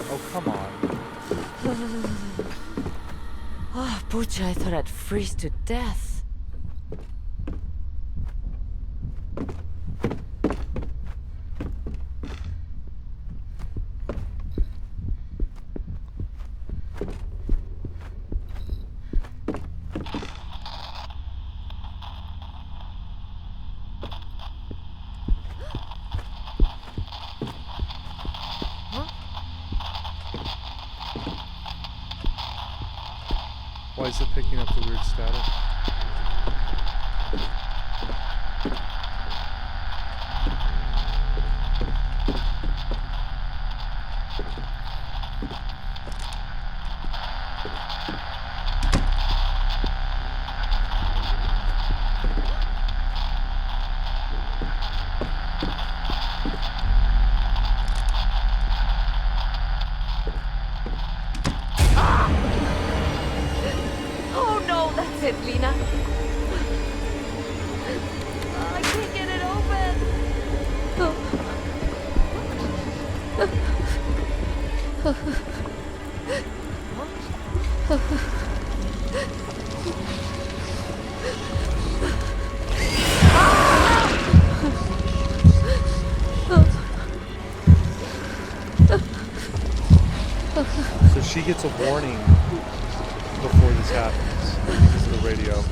Oh, come on.
Oh, Pucha, I thought I'd freeze to death.
Why is it picking up the weird static?
Oh no, that's it, Lena. I can't get it
So she gets a warning before this happens because of the radio.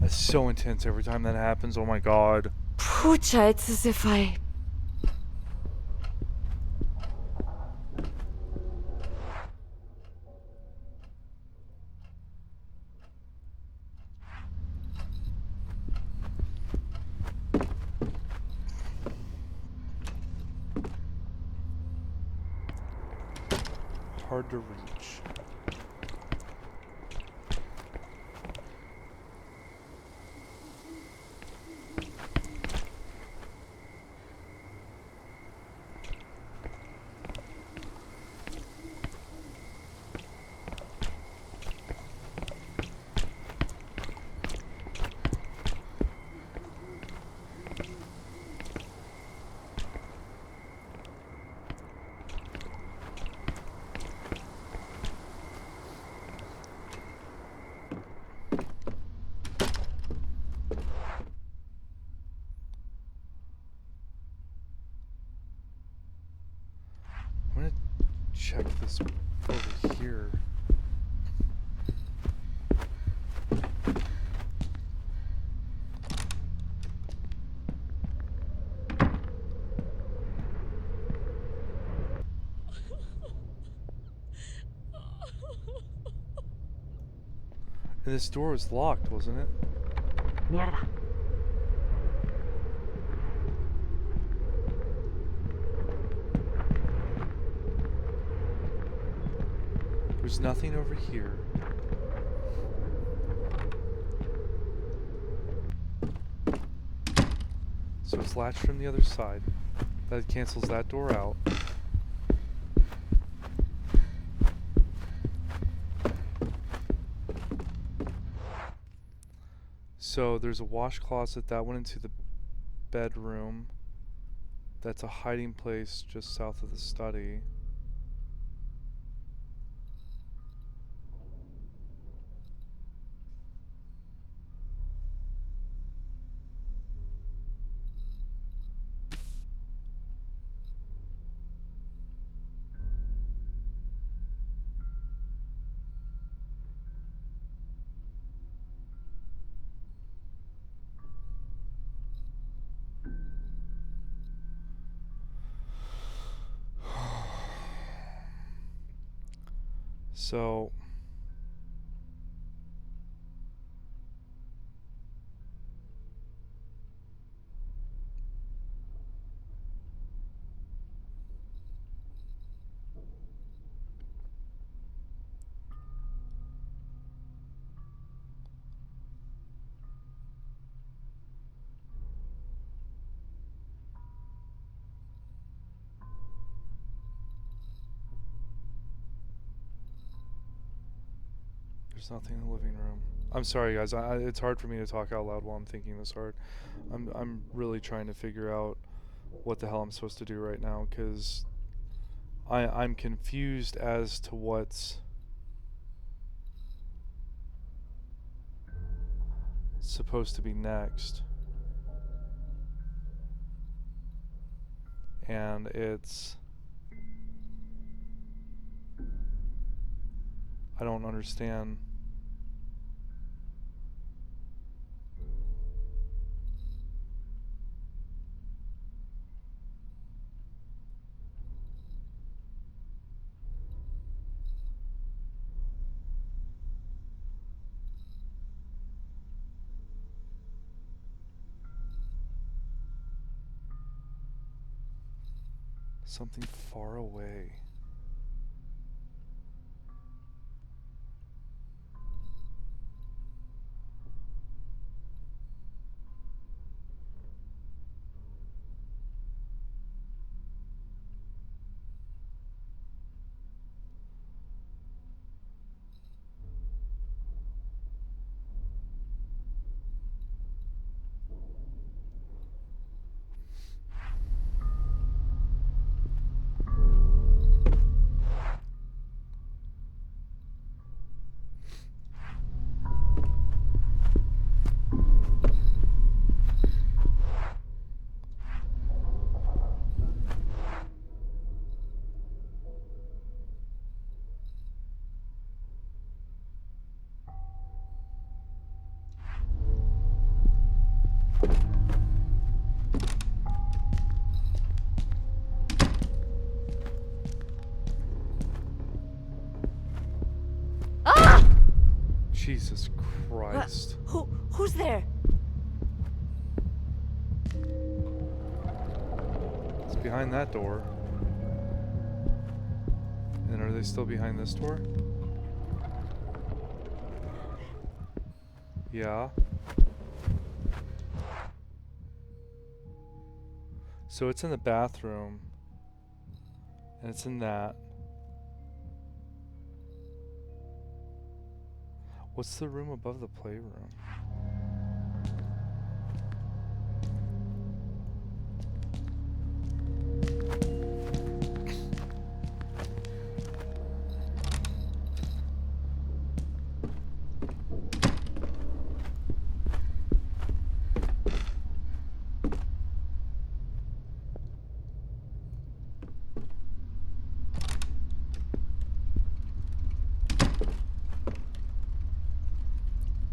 That's so intense every time that happens. Oh my god.
Pucha, it's as if I...
Hard to reach. I'm gonna check this over here. And this door was locked, wasn't it?
Mierda.
There's nothing over here. So it's latched from the other side. That cancels that door out. So there's a wash closet that went into the bedroom. That's a hiding place just south of the study. So there's nothing in the living room. I'm sorry, guys. It's hard for me to talk out loud while I'm thinking this hard. I'm really trying to figure out what the hell I'm supposed to do right now, because I'm confused as to what's supposed to be next. And I don't understand. Something far away. Jesus Christ.
Who's there?
It's behind that door. And are they still behind this door? Yeah. So it's in the bathroom. And it's in that. What's the room above the playroom?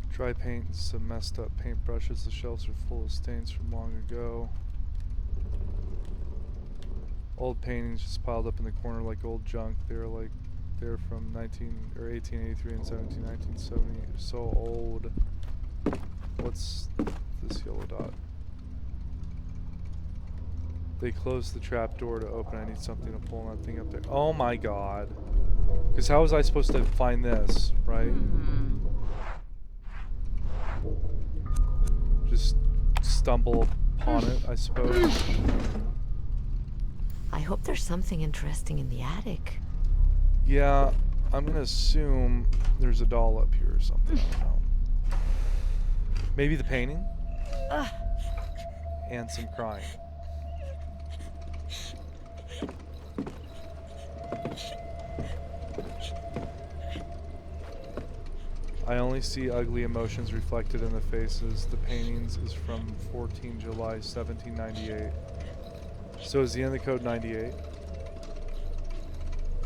Dry paint and some messed up paintbrushes. The shelves are full of stains from long ago. Old paintings just piled up in the corner like old junk. They're from 1883 and 1970. So old. What's this yellow dot? They closed the trap door to open. I need something to pull that thing up there. Oh my god. Because how was I supposed to find this, right? Just stumble upon it, I suppose.
I hope there's something interesting in the attic.
Yeah, I'm gonna assume there's a doll up here or something. I don't know. Maybe the painting? And some crying. I only see ugly emotions reflected in the faces. The paintings is from 14 July 1798. So is the end of the code 98?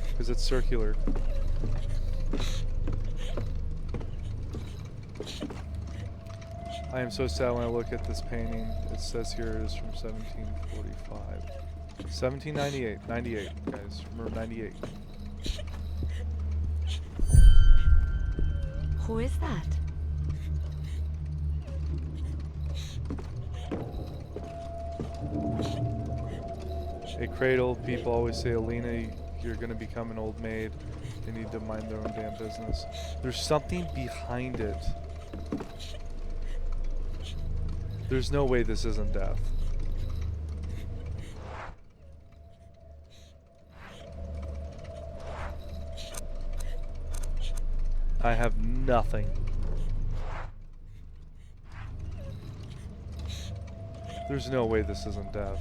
Because it's circular. I am so sad when I look at this painting. It says here it is from 1745. 1798. 98, guys. Remember 98.
Who is that?
A cradle, people always say, Alina, you're gonna become an old maid. They need to mind their own damn business. There's something behind it. There's no way this isn't death. I have nothing. There's no way this isn't death.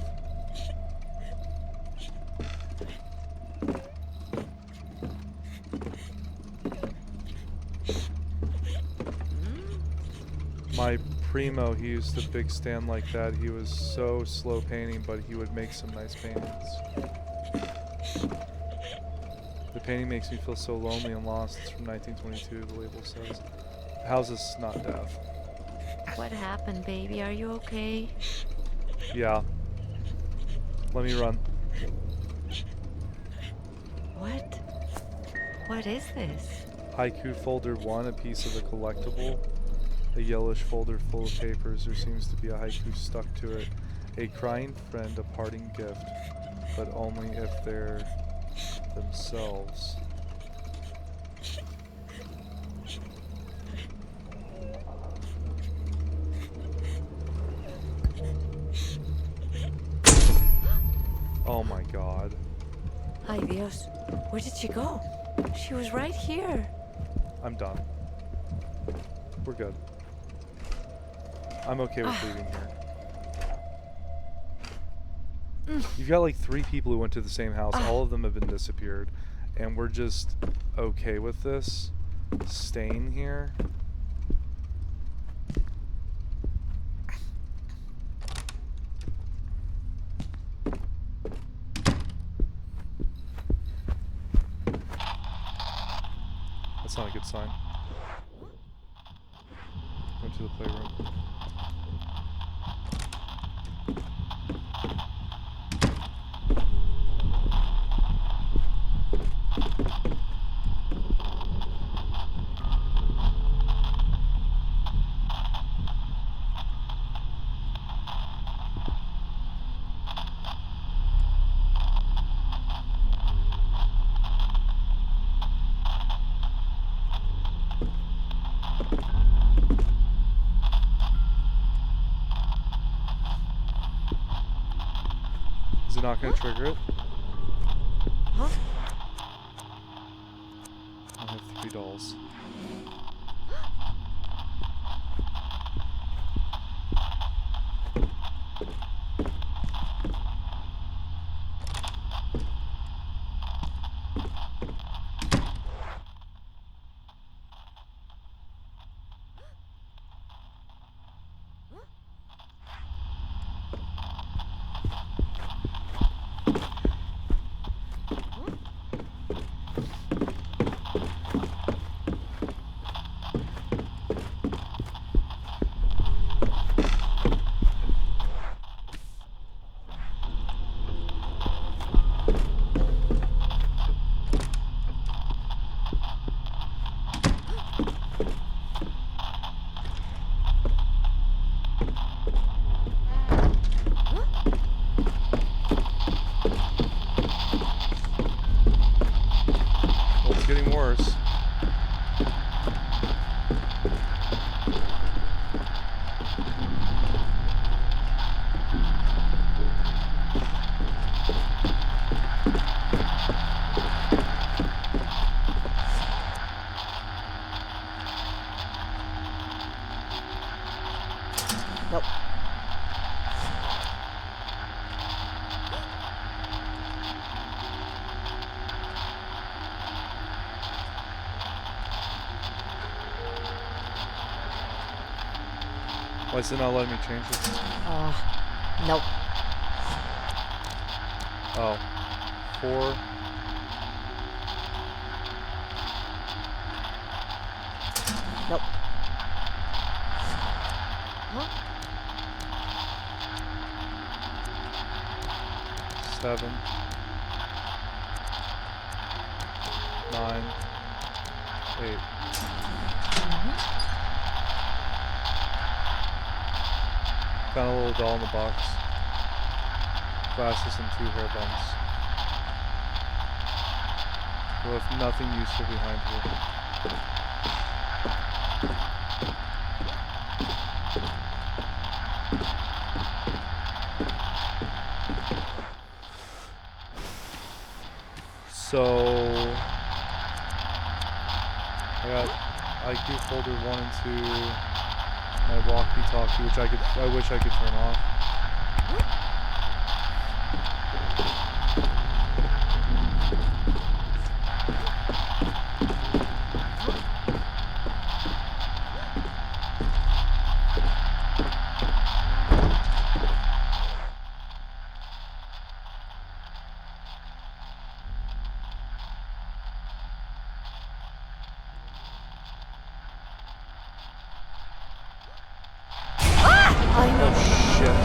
My primo, he used a big stand like that. He was so slow painting, but he would make some nice paintings. The painting makes me feel so lonely and lost. It's from 1922, the label says. How's this not death?
What happened, baby? Are you okay?
Yeah. Let me run.
What? What is this?
Haiku folder 1, a piece of a collectible. A yellowish folder full of papers. There seems to be a haiku stuck to it. A crying friend, a parting gift, but only if they're themselves. Oh my god.
Ay Dios. Where did she go? She was right here.
I'm done. We're good. I'm okay with leaving here. You've got like 3 people who went to the same house. All of them have been disappeared. And we're just okay with this. Staying here. That's not a good sign. Went to the playroom. Is it not going to trigger it?
Huh?
I have 3 dolls. Well, it's getting worse.
Nope.
Why is it not letting me change this?
Nope.
Oh. 4.
Nope. Huh?
7. 9. 8. Found a little doll in the box. Glasses and 2 hair buns. With nothing useful behind her. So I got IQ folder 1 and 2, my walkie-talkie, which I wish I could turn off. Oh shit.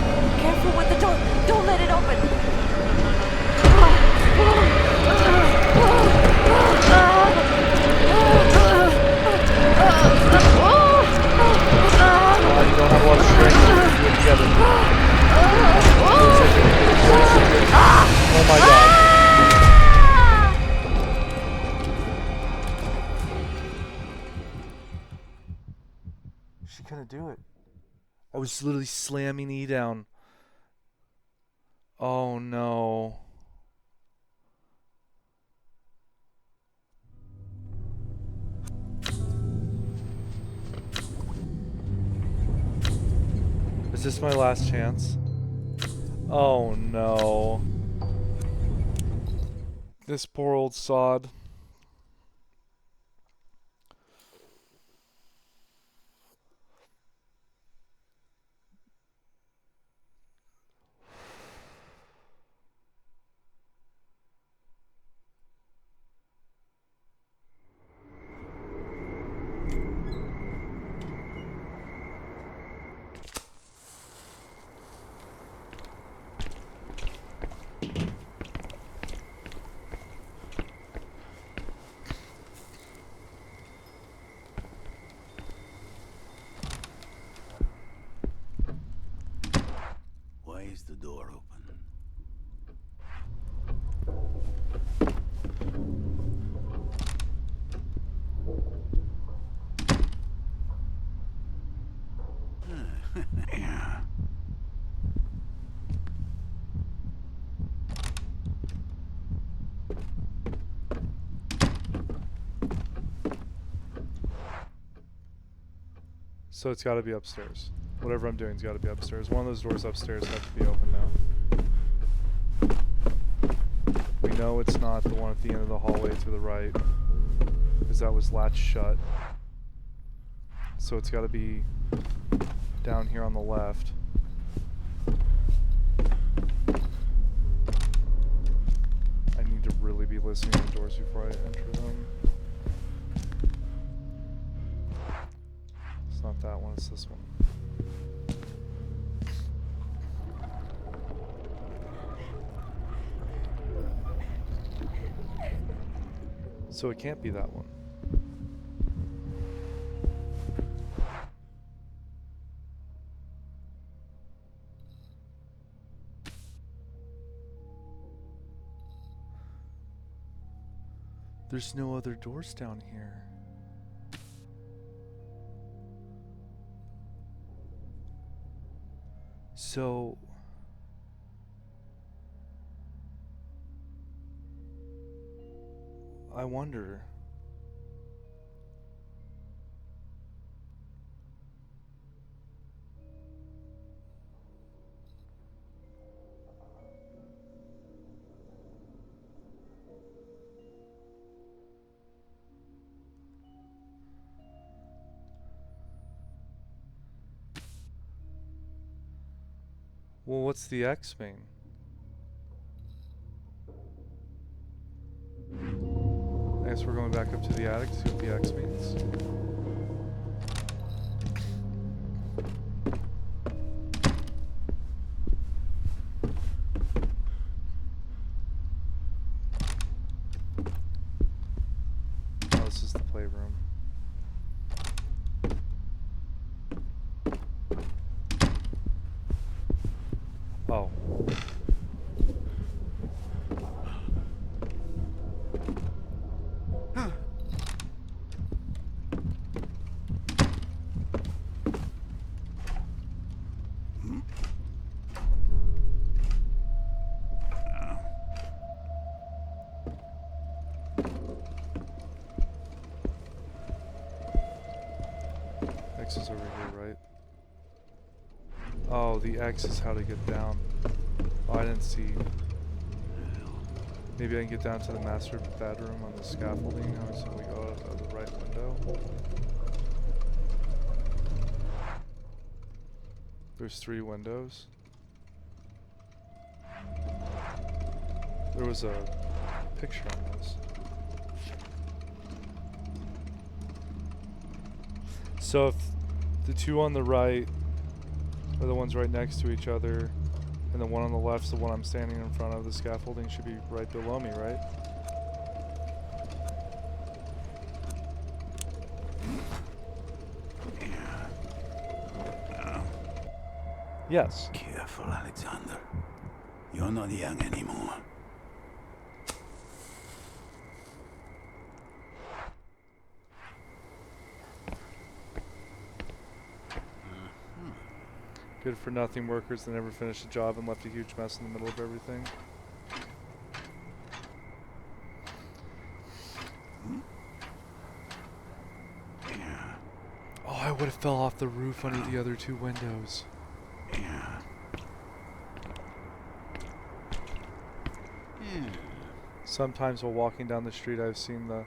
Careful with the door. Don't let it open.
You don't have a lot of strength to do it together. Oh my god. She couldn't do it. I was literally slamming E down. Oh no. Is this my last chance? Oh no. This poor old sod.
Why is the door open? Yeah.
So it's got to be upstairs. Whatever I'm doing's got to be upstairs. One of those doors upstairs have to be open now. We know it's not the one at the end of the hallway to the right, because that was latched shut. So it's got to be down here on the left. I need to really be listening to the doors before I enter them. It's not that one, it's this one. So it can't be that one. There's no other doors down here. So I wonder. Well, what's the X mean? I guess we're going back up to the attic to see what the X means. Oh, this is the playroom. X is over here, right? Oh, the X is how to get down. Oh, I didn't see. Maybe I can get down to the master bedroom on the scaffolding. Oh, so we go out of the right window. There's 3 windows. There was a picture on this. So if the 2 on the right are the ones right next to each other, and the one on the left's the one I'm standing in front of, the scaffolding should be right below me, right? Yes.
Careful, Alexander. You're not young anymore.
Good for nothing workers that never finished a job and left a huge mess in the middle of everything. Oh, I would have fell off the roof under the other 2 windows. Sometimes while walking down the street, I've seen the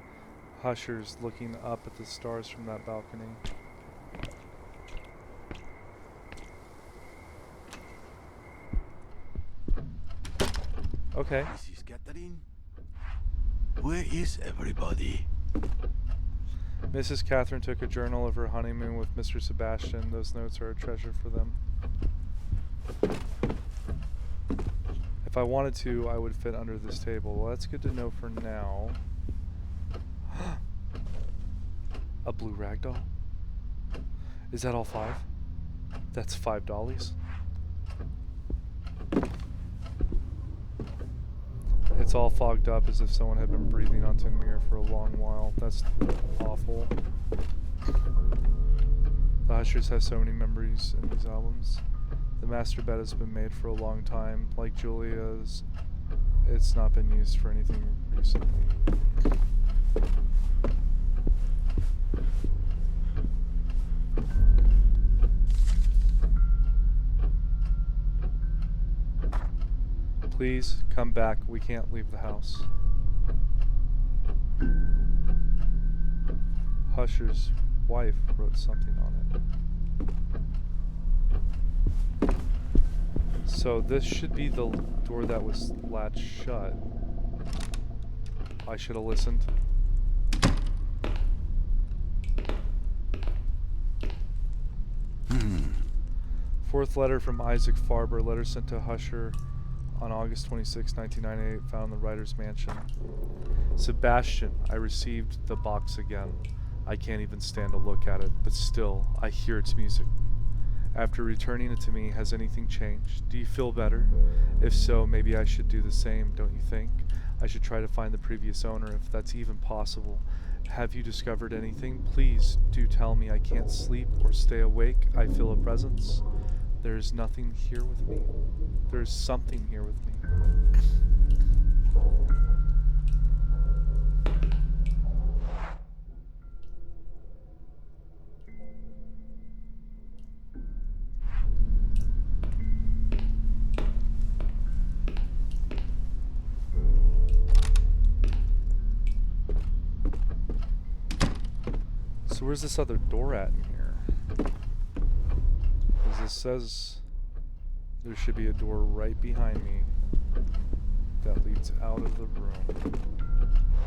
Hushers looking up at the stars from that balcony. Okay.
Mrs. Catherine? Where is everybody?
Mrs. Catherine took a journal of her honeymoon with Mr. Sebastian. Those notes are a treasure for them. If I wanted to, I would fit under this table. Well, that's good to know for now. A blue ragdoll? Is that all 5? That's $5. It's all fogged up as if someone had been breathing onto a mirror for a long while. That's awful. The Hushers have so many memories in these albums. The master bed has been made for a long time. Like Julia's, it's not been used for anything recently. Please come back. We can't leave the house. Husher's wife wrote something on it. So this should be the door that was latched shut. I should have listened. Fourth letter from Isaac Farber. Letter sent to Husher on August 26, 1998, found in the writer's mansion. Sebastian, I received the box again. I can't even stand to look at it, but still, I hear its music. After returning it to me, has anything changed? Do you feel better? If so, maybe I should do the same, don't you think? I should try to find the previous owner, if that's even possible. Have you discovered anything? Please do tell me. I can't sleep or stay awake. I feel a presence. There is nothing here with me. There is something here with me. So where's this other door at in here? Because this says there should be a door right behind me that leads out of the room.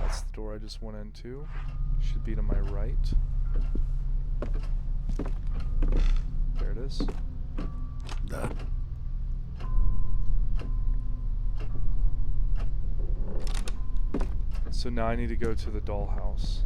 That's the door I just went into. Should be to my right. There it is.
Duh.
So now I need to go to the dollhouse.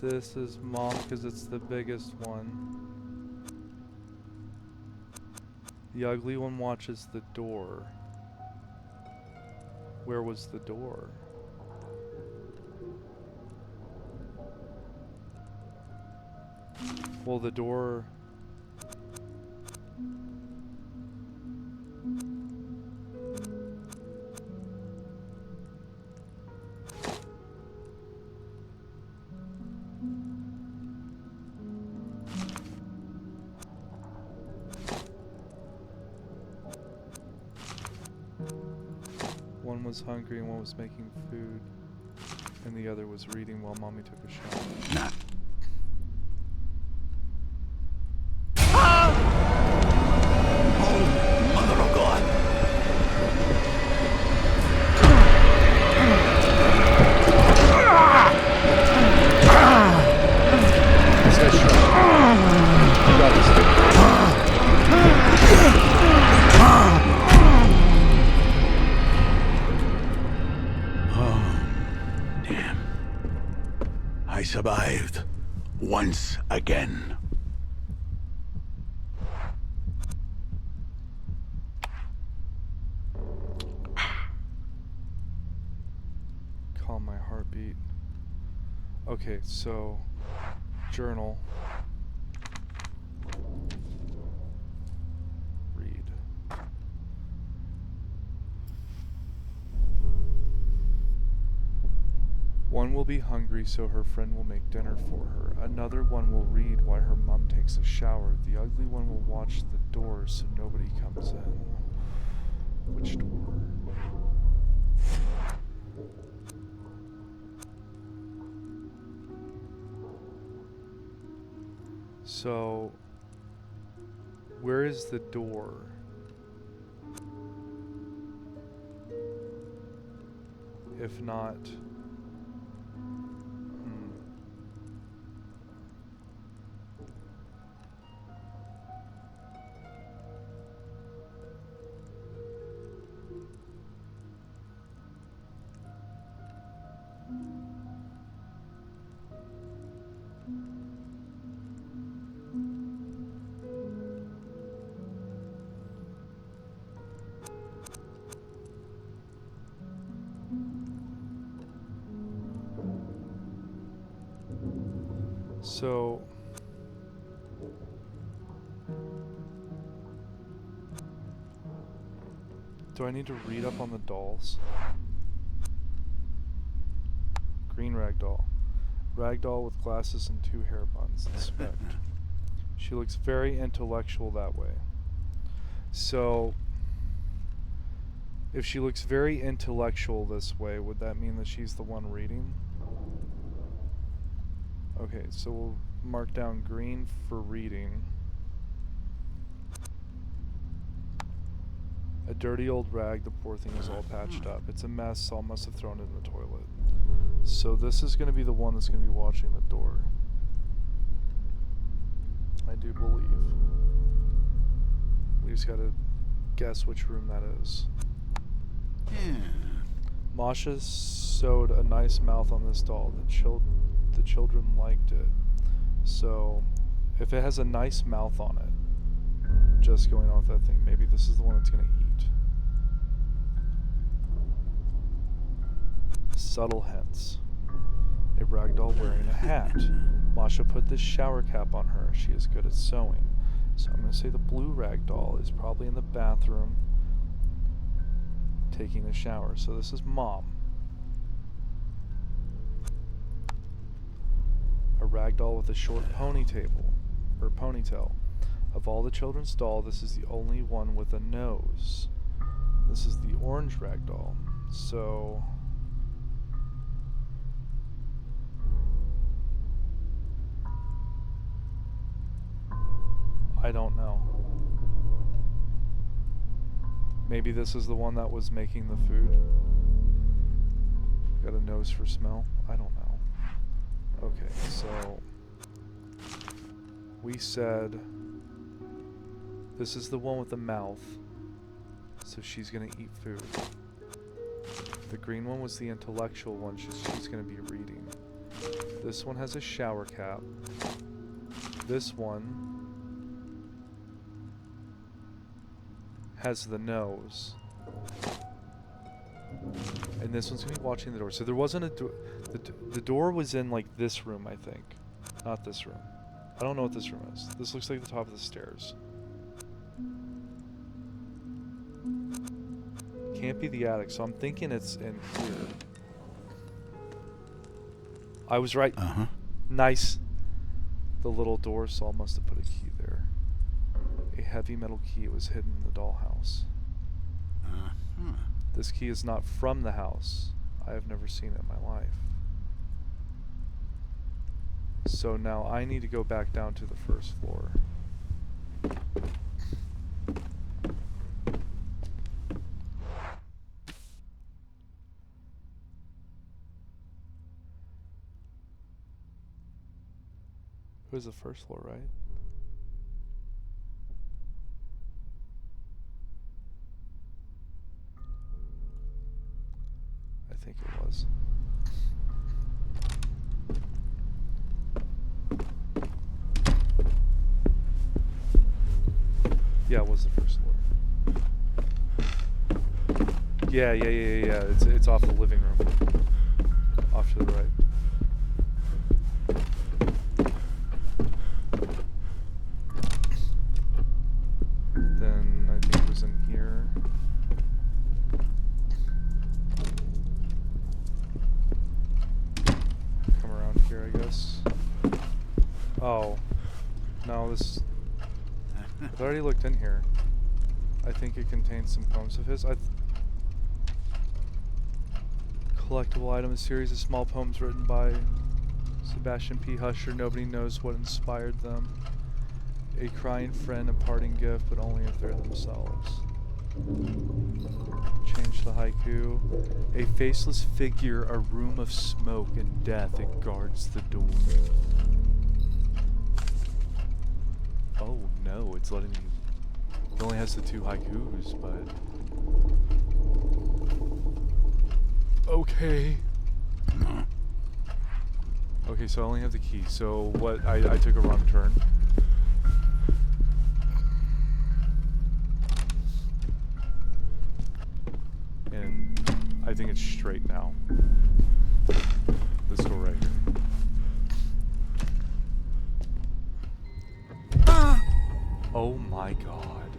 This is mom because it's the biggest one. The ugly one watches the door. Where was the door? Well, the door... One was hungry and one was making food, and the other was reading while mommy took a shower.
Mother of God!
This guy's strong. You got this.
Damn. I survived. Once again.
Calm my heartbeat. Okay, so... Journal. Read. One will be hungry, so her friend will make dinner for her. Another one will read while her mom takes a shower. The ugly one will watch the door so nobody comes in. Which door? So, where is the door? If not... So, do I need to read up on the dolls? Green ragdoll. Ragdoll with glasses and 2 hair buns. Inspect. She looks very intellectual that way. So, if she looks very intellectual this way, would that mean that she's the one reading? Okay, so we'll mark down green for reading. A dirty old rag, the poor thing is all patched up. It's a mess, Saul must have thrown it in the toilet. So this is going to be the one that's going to be watching the door. I do believe. We just got to guess which room that is. Masha sewed a nice mouth on this doll. The children liked it. So, if it has a nice mouth on it, just going on with that thing, maybe this is the one that's going to eat. Subtle hints. A ragdoll wearing a hat. Masha put this shower cap on her. She is good at sewing. So I'm going to say the blue ragdoll is probably in the bathroom taking a shower. So this is mom. A ragdoll with a short ponytail. Of all the children's doll, this is the only one with a nose. This is the orange ragdoll. So I don't know. Maybe this is the one that was making the food. Got a nose for smell? I don't know. Okay, so we said this is the one with the mouth, so she's gonna eat food. The green one was the intellectual one, she's gonna be reading. This one has a shower cap. This one has the nose. And this one's gonna be watching the door. So there wasn't a door. The door was in like this room, I think. Not this room. I don't know what this room is. This looks like the top of the stairs. Can't be the attic, so I'm thinking it's in here. I was right.
Uh-huh.
Nice. The little door saw must have put a key there. A heavy metal key was hidden in the dollhouse.
Uh-huh.
This key is not from the house. I have never seen it in my life. So now I need to go back down to the first floor. It was the first floor, right? I think it was. Yeah, it was the first floor. Yeah. It's off the living room. Off to the right. Then I think it was in here. Come around here, I guess. Oh. No, this... I've already looked in here. I think it contains some poems of his. Collectible item, a series of small poems written by Sebastian P. Husher. Nobody knows what inspired them. A crying friend, a parting gift, but only if they're themselves. Change the haiku. A faceless figure, a room of smoke and death, it guards the door. Oh no, it's letting me... It only has the 2 haikus, but... Okay. Okay, so I only have the key. So what, I took a wrong turn. And I think it's straight now. This door right here. Oh my god.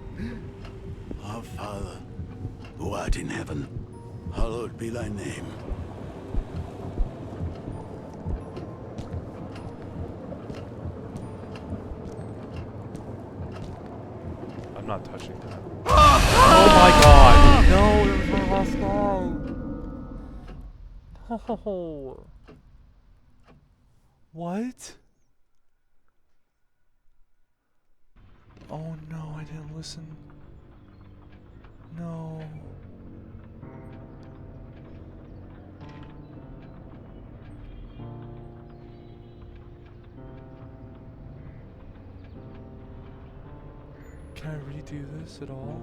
Our Father, who art in heaven, hallowed be thy name.
I'm not touching that. Oh my god! No, it was my last song! Oh. What? Oh no, I didn't listen. No. Can I redo this at all?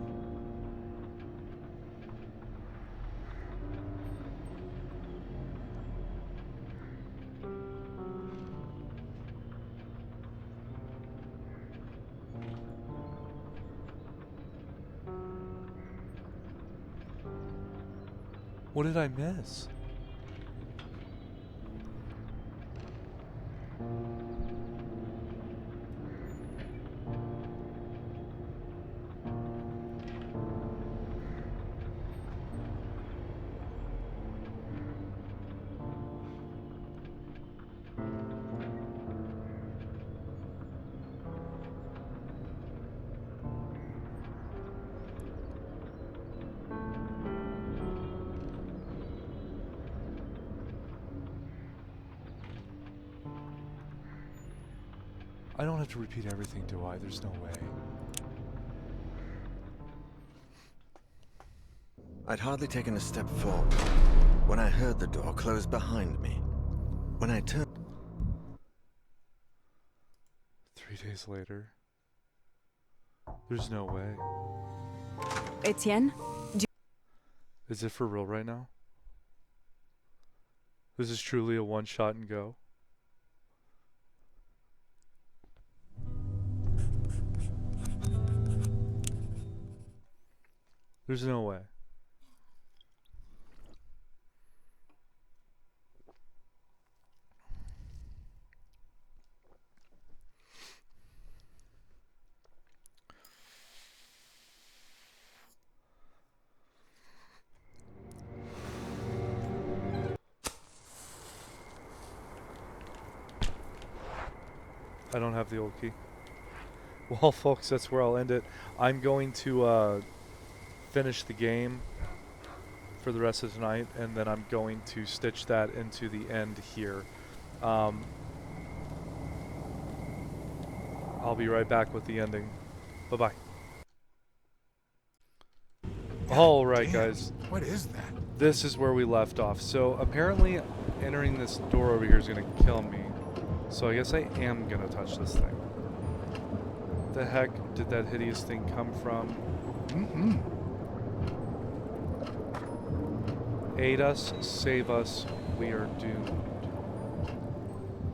What did I miss? I don't have to repeat everything, do I? There's no way.
I'd hardly taken a step forward when I heard the door close behind me. When I turned...
3 days later. There's no way.
Etienne?
Is it for real right now? This is truly a one shot and go? There's no way. I don't have the old key. Well, folks, that's where I'll end it. I'm going to finish the game for the rest of tonight, and then I'm going to stitch that into the end here. I'll be right back with the ending. Bye-bye. All right,
Damn,
guys.
What is that?
This is where we left off. So apparently entering this door over here is going to kill me. So I guess I am going to touch this thing. The heck did that hideous thing come from? Aid us, save us, we are doomed.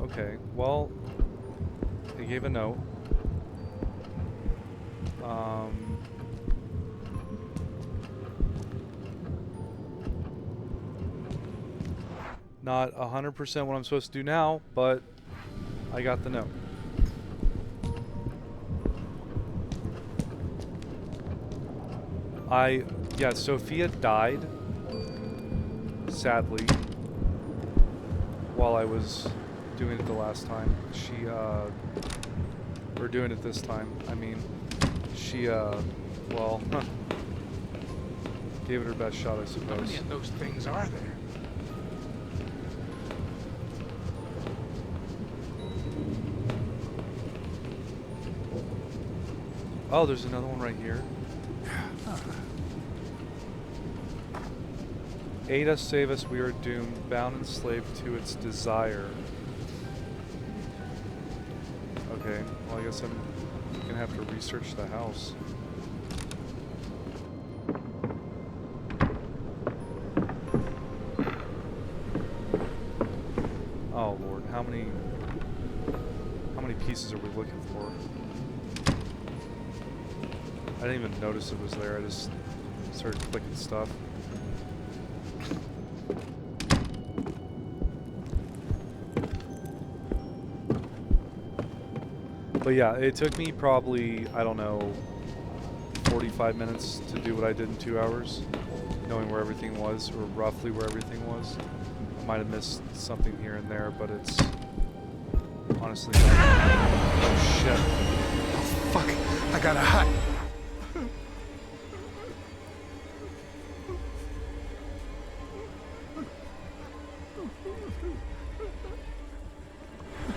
Okay, well, he gave a note. Not 100% what I'm supposed to do now, but I got the note. Yeah, Sophia died, sadly, while I was doing it the last time. Or doing it this time. I mean, she, well, gave it her best shot, I
How
suppose.
many of those things are there?
Oh, there's another one right here. Aid us, save us, we are doomed, bound and slave to its desire. Okay, well I guess I'm gonna have to research the house. Oh Lord, how many pieces are we looking for? I didn't even notice it was there, I just started clicking stuff. But yeah, it took me probably, I don't know, 45 minutes to do what I did in 2 hours, knowing where everything was, or roughly where everything was. I might have missed something here and there, but it's honestly not. Oh shit.
Oh, fuck. I got a hut.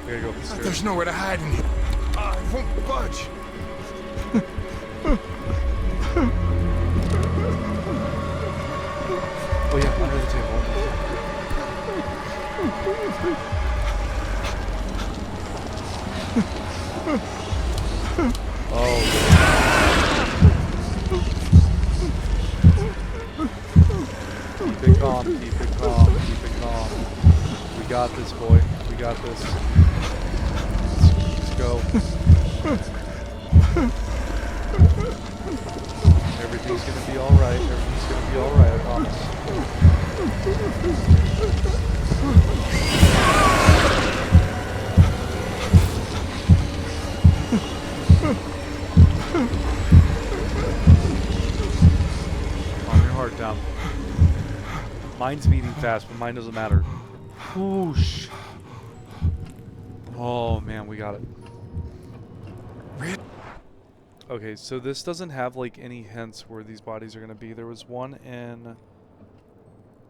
We gotta go up the stairs.
There's nowhere to hide in here. I won't budge.
Oh yeah, under the table. Oh. Keep it calm, keep it calm, keep it calm. We got this, boy. We got this. Let's go. Everything's gonna be alright. Everything's gonna be alright, I promise. Calm your heart down. Mine's beating fast, but mine doesn't matter. Whoosh. Oh man, we got it. Okay, so this doesn't have like any hints where these bodies are gonna be. There was one in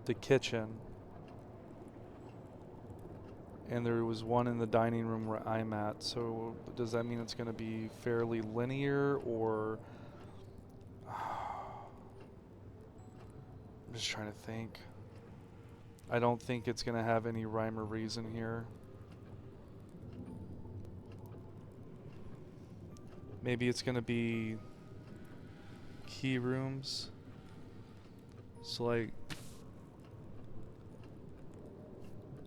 the kitchen, and there was one in the dining room where I'm at. So does that mean it's gonna be fairly linear, or I'm just trying to think. I don't think it's gonna have any rhyme or reason here. Maybe it's gonna be key rooms. So like,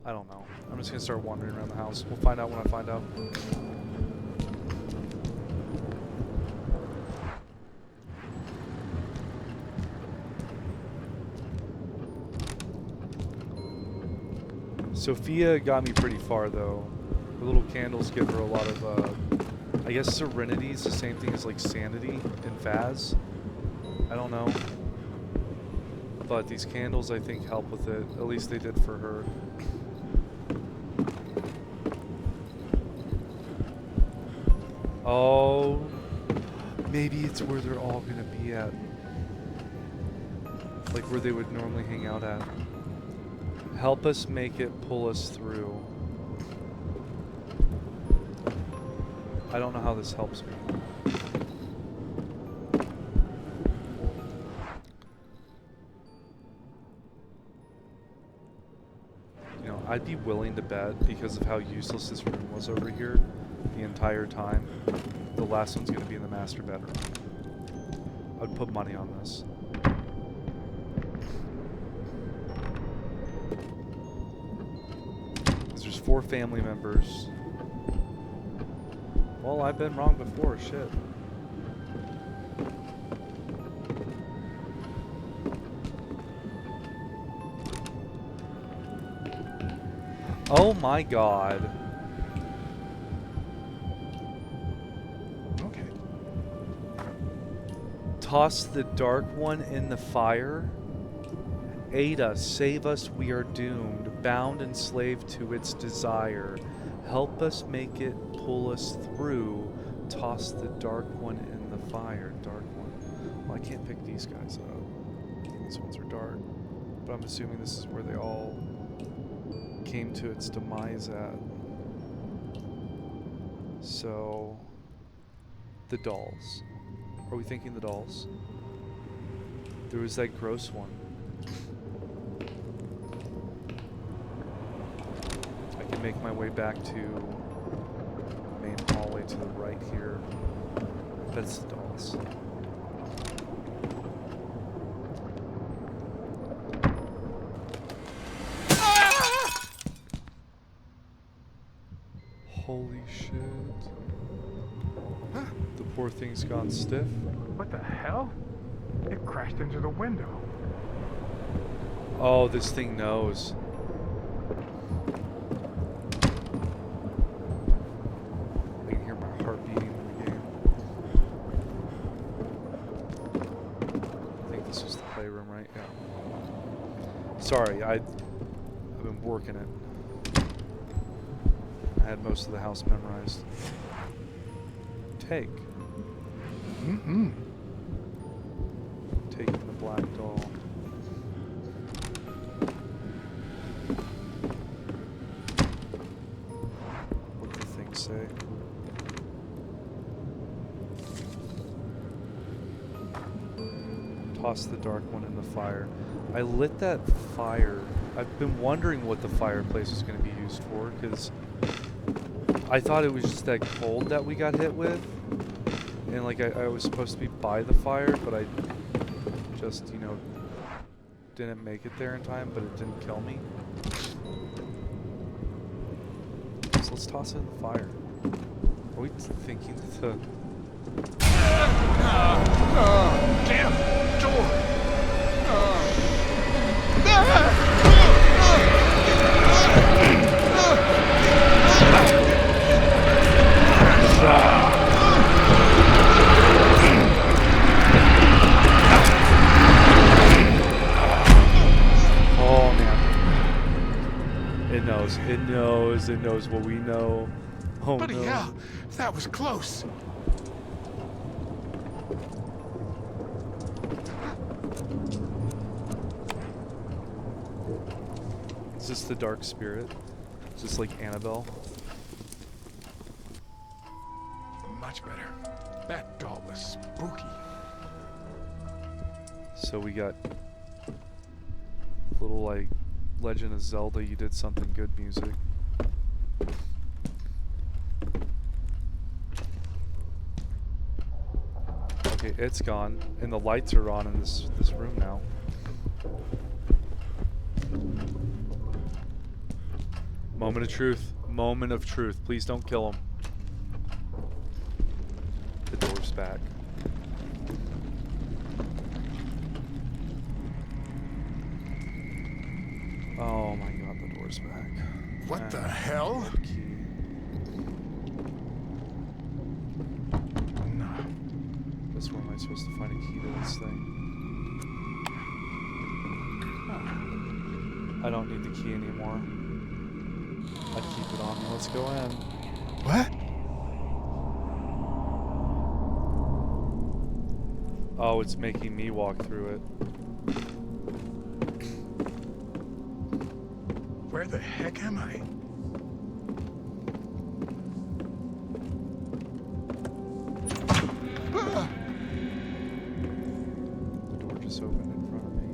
I don't know. I'm just gonna start wandering around the house. We'll find out when I find out. Sophia got me pretty far though. The little candles give her a lot of, I guess serenity is the same thing as like sanity in Vaz. I don't know. But these candles I think help with it. At least they did for her. Oh, maybe it's where they're all gonna be at. Like where they would normally hang out at. Help us make it, pull us through. I don't know how this helps me. You know, I'd be willing to bet, because of how useless this room was over here the entire time, the last one's gonna be in the master bedroom. I'd put money on this. There's 4 family members. Well, I've been wrong before, shit. Oh my god.
Okay.
Toss the dark one in the fire. Aid us, save us, we are doomed, bound and slave to its desire. Help us make it, pull us through. Toss the dark one in the fire. Dark one. Well, I can't pick these guys up. These ones are dark. But I'm assuming this is where they all came to its demise at. So, the dolls. Are we thinking the dolls? There was that gross one. I can make my way back to the main hallway to the right here. That's the dolls. Holy shit.
Huh?
The poor thing's gone stiff.
What the hell? It crashed into the window.
Oh, this thing knows. I can hear my heart beating in the game. I think this was the playroom, right? Yeah. Sorry, I've been working it. I had most of the house memorized. Take.
Mm-mm.
Taking the black doll. What do the things say? Toss the dark one in the fire. I lit that fire. I've been wondering what the fireplace was going to be used for, because I thought it was just that cold that we got hit with. And like I was supposed to be by the fire, but I just, you know, didn't make it there in time, but it didn't kill me. So let's toss it in the fire. Are we thinking that the...
Damn! Door!
Oh man. It knows what we know. Oh
Bloody
no.
hell! That was close!
Is this the dark spirit? Is this like Annabelle?
Much better. That doll was spooky.
So we got little like Legend of Zelda, you did something good music. Okay, it's gone, and the lights are on in this room now. Moment of truth. Moment of truth. Please don't kill him. The door's back. Oh my god, the door. door's back.
What the
And
hell?
the key.
No.
Guess where am I supposed to find a key to this thing? I don't need the key anymore. I keep it on me. Let's go in.
What?
Oh, it's making me walk through it.
Where the heck am I? Ah!
The door just opened in front of me.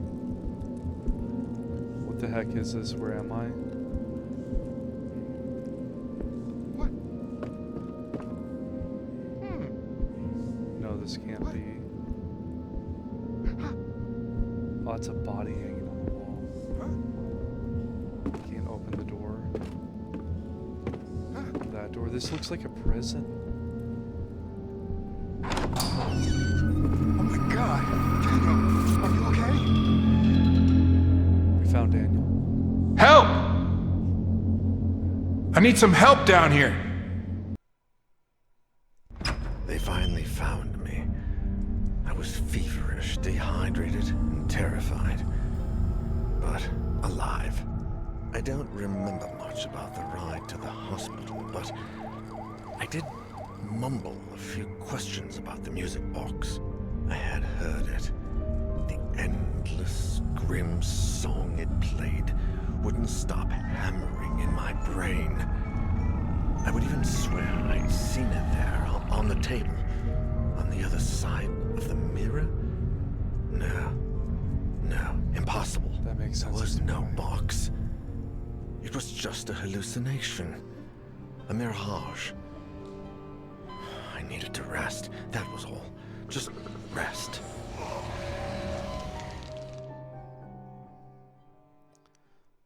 What the heck is this? Where am I?
What?
No, this can't be. Oh, it's a body hanging on the wall. Can't open the door. That door. This looks like a prison.
Oh my God! Daniel, are you okay?
We found Daniel.
Help! I need some help down here.
They finally found me. I was feverish, dehydrated, and terrified. But alive. I don't remember much about the ride to the hospital, but I did mumble a few questions about the music box. I had heard it. The endless, grim song it played wouldn't stop hammering in my brain. I would even swear I'd seen it there on the table, on the other side of the mirror. No, impossible.
That makes sense.
There was
to
no
me.
box. It was just a hallucination, a mirage. I needed to rest, that was all. Just rest.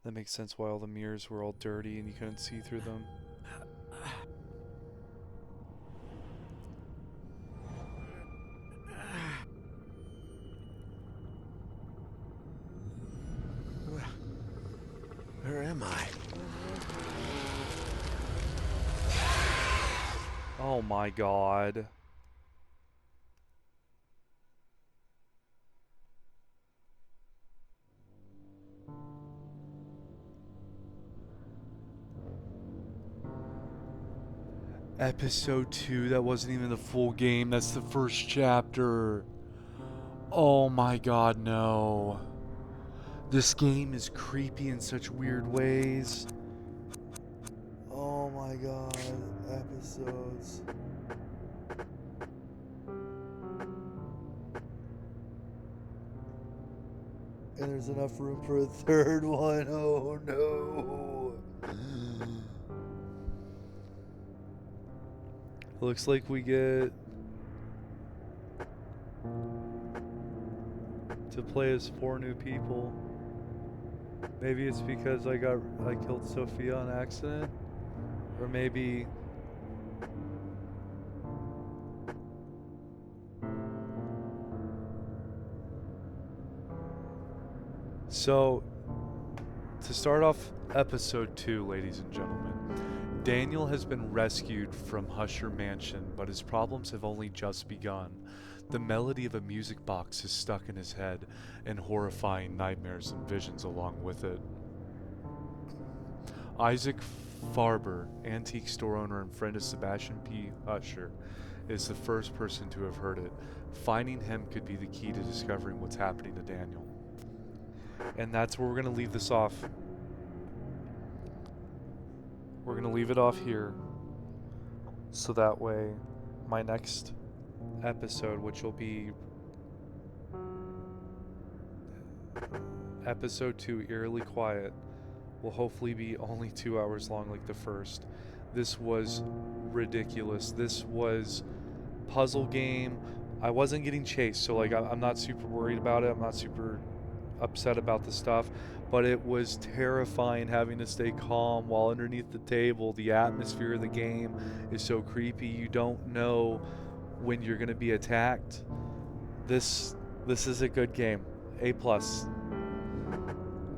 That makes sense why all the mirrors were all dirty and you couldn't see through them.
Where am I?
Oh my God. Episode 2, that wasn't even the full game, that's the first chapter. Oh my God, no. This game is creepy in such weird ways. Oh my God, episodes. And there's enough room for a third one. Oh no. Looks like we get to play as 4 new people. Maybe it's because I killed Sophia on accident, or maybe so. To start off episode 2, ladies and gentlemen, Daniel has been rescued from Husher Mansion, but his problems have only just begun. The melody of a music box is stuck in his head, and horrifying nightmares and visions along with it. Isaac Farber, antique store owner and friend of Sebastian P. Husher, is the first person to have heard it. Finding him could be the key to discovering what's happening to Daniel. And that's where we're going to leave this off. We're going to leave it off here, so that way my next episode, which will be episode 2, Eerily Quiet, will hopefully be only 2 hours long like the first. This was ridiculous. This was puzzle game. I wasn't getting chased, so like I'm not super worried about it. I'm not super upset about the stuff, but it was terrifying having to stay calm while underneath the table. The atmosphere of the game is so creepy. You don't know when you're going to be attacked. This is a good game. A+.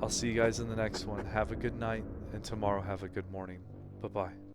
I'll see you guys in the next one. Have a good night. and tomorrow have a good morning. Bye-bye.